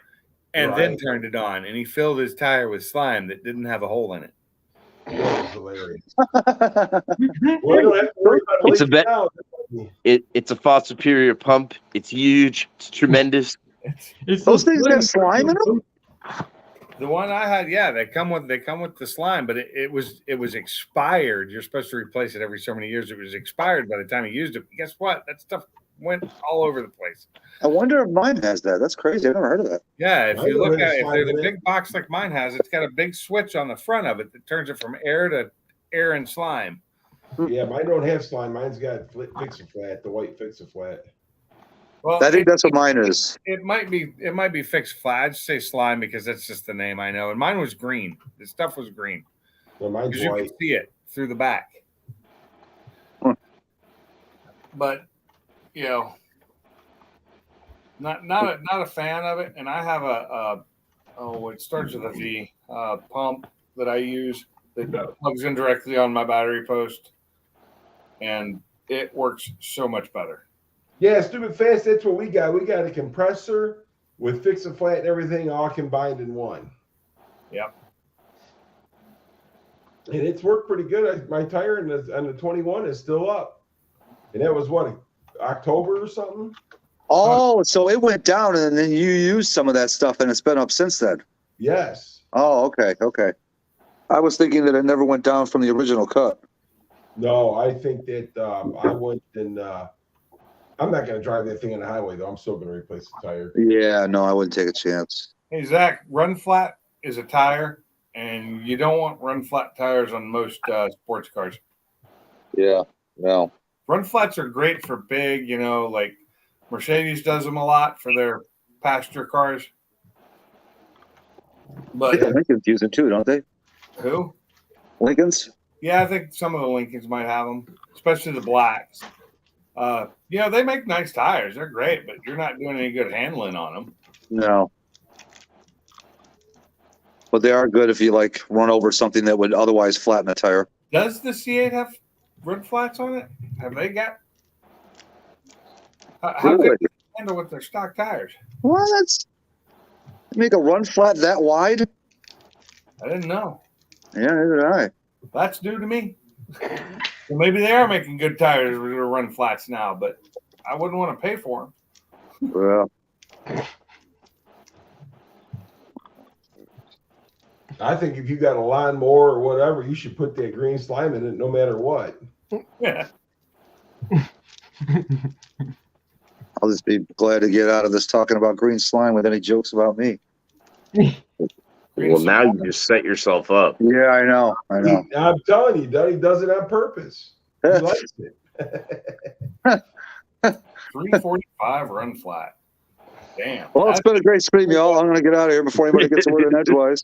and then turned it on. And he filled his tire with slime that didn't have a hole in it. That was hilarious. It's a bet. It's a far superior pump. It's huge. It's tremendous. Those things got slime in them. The one I had, yeah, they come with the slime, but it was expired. You're supposed to replace it every so many years. It was expired by the time you used it. Guess what? That stuff went all over the place. I wonder if mine has that. That's crazy. I've never heard of that. Yeah, if you look at it, if there's a big box like mine has, it's got a big switch on the front of it that turns it from air to air and slime. Yeah, mine don't have slime. Mine's got Fix-A-Flat, the white Fix-A-Flat. Well, I think that's what mine is. It might be fixed flat. I just say slime because that's just the name I know. And mine was green. The stuff was green. Well, mine's white. You could see it through the back. Huh. But not a fan of it. And I have it starts with a V pump that I use that plugs in directly on my battery post, and it works so much better. Yeah, stupid fast. That's what we got. We got a compressor with Fix-A-Flat and everything all combined in one. Yep. And it's worked pretty good. My tire on the 21 is still up. And that was what, October or something? Oh, so it went down and then you used some of that stuff and it's been up since then. Yes. Oh, okay. I was thinking that it never went down from the original cut. No, I think that I went and I'm not going to drive that thing on the highway, though. I'm still going to replace the tire. Yeah, no, I wouldn't take a chance. Hey, Zach, run flat is a tire, and you don't want run flat tires on most sports cars. Yeah, no. Run flats are great for big, like Mercedes does them a lot for their passenger cars. But Lincoln's use it too, don't they? Who? Lincoln's? Yeah, I think some of the Lincolns might have them, especially the blacks. They make nice tires. They're great, but you're not doing any good handling on them. No. But they are good if you run over something that would otherwise flatten a tire. Does the C8 have run flats on it? Have they got? How do they handle with their stock tires? What? Make a run flat that wide? I didn't know. Yeah, neither did I. That's new to me. Well, maybe they are making good tires with run flats now, but I wouldn't want to pay for them. Well, I think if you got a lawnmower or whatever, you should put that green slime in it no matter what. Yeah. I'll just be glad to get out of this talking about green slime with any jokes about me. Well, now you just set yourself up. Yeah, I know. I'm telling you, Donnie does it on purpose. He likes it. 345 run flat. Damn. Well, it's been a great stream, y'all. I'm going to get out of here before anybody gets a word in edgewise.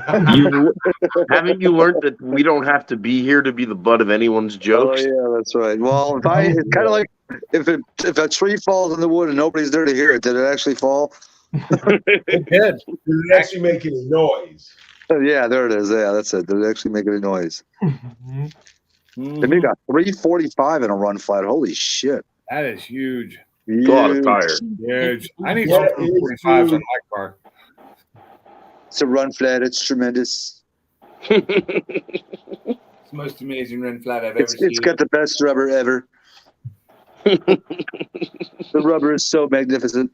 Haven't you learned that we don't have to be here to be the butt of anyone's jokes? Oh, yeah, that's right. Well, it's kind of like if a tree falls in the wood and nobody's there to hear it, did it actually fall? It did. Did it actually make any noise? Yeah, there it is. Yeah, that's it. Did it actually make any noise? They made a 345 in a run flat. Holy shit. That is huge. A lot of tire. Huge. I need some 345s on my car. It's a run flat. It's tremendous. It's the most amazing run flat I've ever seen. It's got the best rubber ever. The rubber is so magnificent.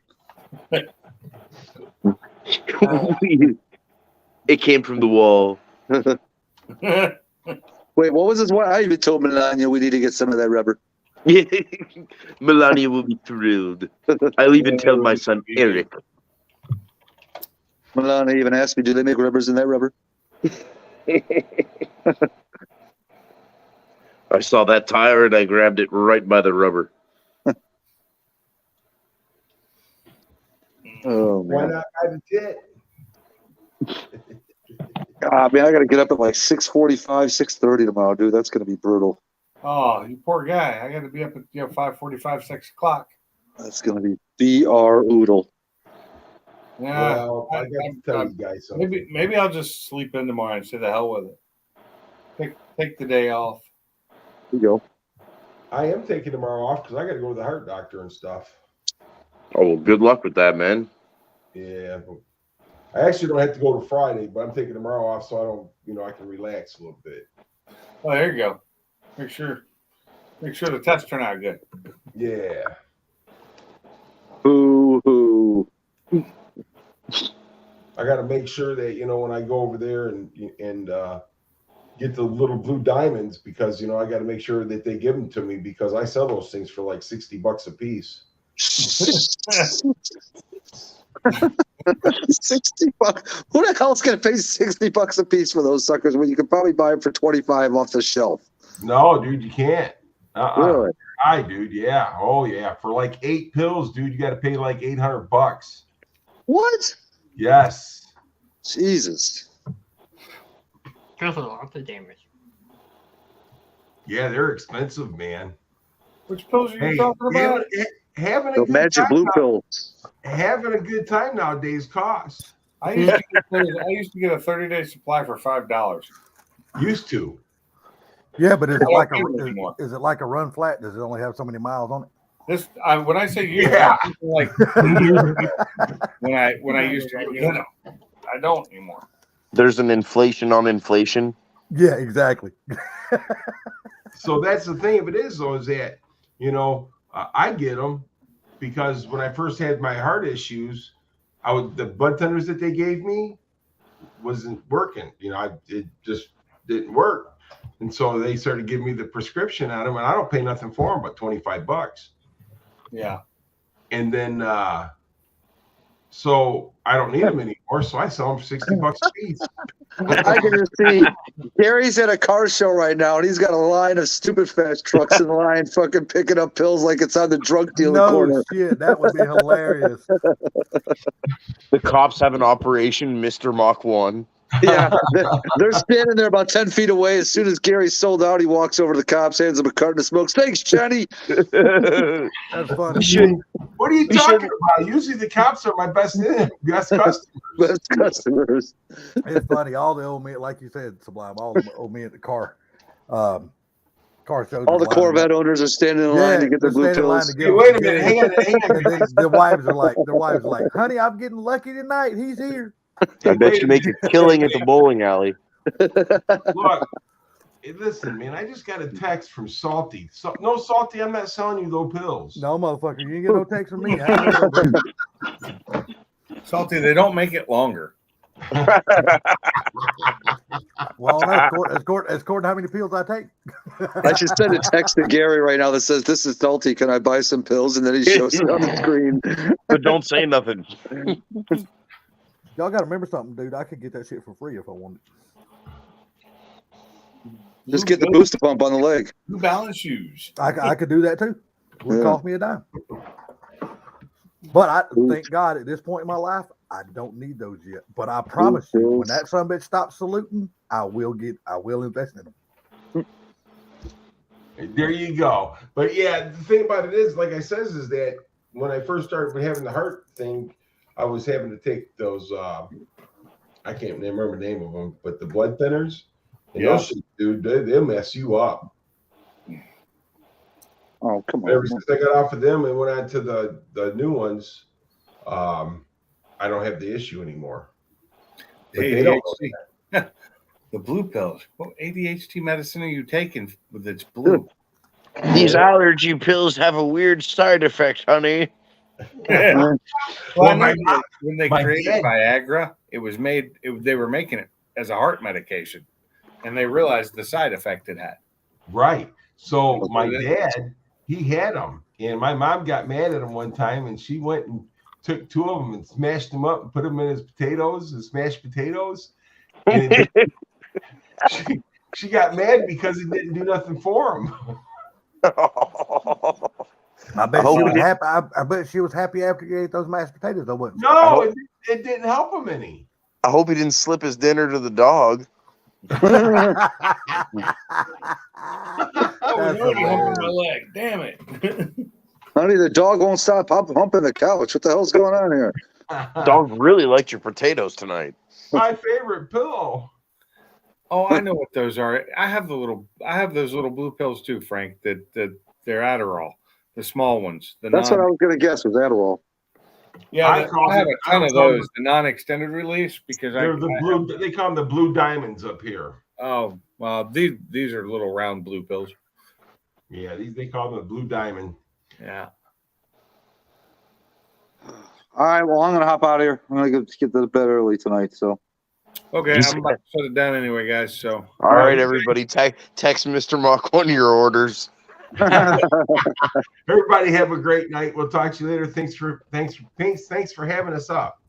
It came from the wall. Wait, what was this one? I even told Melania we need to get some of that rubber. Melania will be thrilled. I'll even tell my son Eric. Melania even asked me, do they make rubbers in that rubber? I saw that tire and I grabbed it right by the rubber. Oh, Why man. not by the tit? God, man, I got to get up at like 6:45, 6:30 tomorrow, dude. That's going to be brutal. Oh, you poor guy. I got to be up at 5:45, 6 o'clock. That's going to be BR oodle. Yeah. Well, I got to tell you guys something. Maybe I'll just sleep in tomorrow and say the hell with it. Take the day off. There you go. I am taking tomorrow off because I got to go to the heart doctor and stuff. Oh, well, good luck with that, man. Yeah, but I actually don't have to go to Friday, but I'm taking tomorrow off so I don't, I can relax a little bit. Oh, there you go. Make sure the tests turn out good. Yeah. Boo-hoo. I got to make sure that, when I go over there and get the little blue diamonds, because, I got to make sure that they give them to me because I sell those things for like $60 a piece. 60 bucks. Who the hell's going to pay $60 a piece for those suckers when you could probably buy them for 25 off the shelf? No, dude, you can't. Really? Dude, yeah. Oh, yeah. For like 8 pills, dude, you got to pay like $800. What? Yes. Jesus. That's a lot of damage. Yeah, they're expensive, man. Which pills are you talking about? Having a The good magic time blue now- pill. Having a good time nowadays costs. I used to get a 30-day supply for $5. Used to. Yeah, but is I it like don't do it anymore. is it like a run flat? Does it only have so many miles on it? This when I say you, Yeah. like when I used to, I don't anymore. There's an inflation on inflation. Yeah, exactly. So that's the thing of it is, though, is that, I get them because when I first had my heart issues, the blood thinners that they gave me wasn't working. It just didn't work. And so they started giving me the prescription on them, and I don't pay nothing for them but $25. Yeah. And then, so I don't need them anymore. So I sell them for $60 a piece. I can just see Gary's at a car show right now, and he's got a line of stupid fast trucks in line fucking picking up pills like it's on the drug dealer corner. Shit, that would be hilarious. The cops have an operation, Mr. Mach 1. Yeah, they're standing there about 10 feet away. As soon as Gary's sold out, he walks over to the cops, hands him a carton of smokes. Thanks, Johnny. That's funny. What are you talking about? Usually the cops are my best customers. Best customers. It's funny. All the old men, like you said, Sublime, all the old men at the car shows. All the Corvette owners are standing in line to get their blue pills. Hey, wait a minute. Hang on. The wives are like, honey, I'm getting lucky tonight. He's here. I bet you make a killing at the bowling alley. Look, listen, man, I just got a text from Salty. No, Salty, I'm not selling you those pills. No, motherfucker, you ain't get no text from me. Salty, they don't make it longer. Well, that's according to how many pills I take. I should send a text to Gary right now that says, "This is Salty. Can I buy some pills?" And then he shows it on the screen. But don't say nothing. Y'all got to remember something, dude. I could get that shit for free if I wanted. Just get the booster pump on the leg. New Balance shoes. I could do that too. Would cost me a dime. But I thank God at this point in my life, I don't need those yet. But I promise you, when that son of a bitch stops saluting, I will invest in them. There you go. But yeah, the thing about it is, like I says, is that when I first started having the heart thing, I was having to take those. I can't remember the name of them, but the blood thinners. And those shit, dude, they'll mess you up. Oh, come on. Ever since I got off of them and went on to the new ones, I don't have the issue anymore. But they don't know that. The blue pills. What ADHD medicine are you taking with its blue? These allergy pills have a weird side effect, honey. Well, when they created Viagra, it was made. They were making it as a heart medication, and they realized the side effect it had. Right. So my dad, he had them, and my mom got mad at him one time, and she went and took 2 of them and smashed them up and put them in his potatoes, his mashed potatoes. And she got mad because it didn't do nothing for him. I bet she was happy. I bet she was happy after you ate those mashed potatoes, though, wasn't she? No, it didn't help him any. I hope he didn't slip his dinner to the dog. I was already humping my leg. Damn it. Honey, the dog won't stop humping the couch. What the hell's going on here? Dog really liked your potatoes tonight. My favorite pillow. Oh, I know what those are. I have those little blue pills too, Frank. That they're Adderall, the small ones. That's what I was going to guess was Adderall. Yeah, I have a ton of those. The non-extended release because they're the blue. They call them the blue diamonds up here. Oh well, these are little round blue pills. Yeah, they call them the blue diamond. Yeah. All right, well, I'm going to hop out of here. I'm going to get to bed early tonight, so. Okay, I'm about to shut it down anyway, guys. So. All right, everybody, text Mr. Mock one of your orders. Everybody have a great night. We'll talk to you later. Thanks for having us up.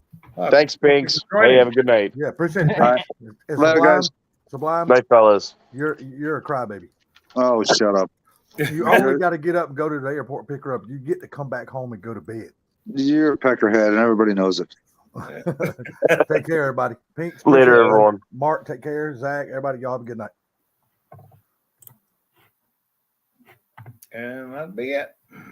Thanks, Pinks. Hey, have a good night. Yeah, appreciate it. Right. Later, guys. Sublime. Night, fellas. You're a crybaby. Oh, shut up. You only got to get up and go to the airport, pick her up. You get to come back home and go to bed. You're a peckerhead, and everybody knows it. Take care, everybody. Pinks, later, everyone. Mark, take care. Zach, everybody, y'all have a good night. And that'd be it.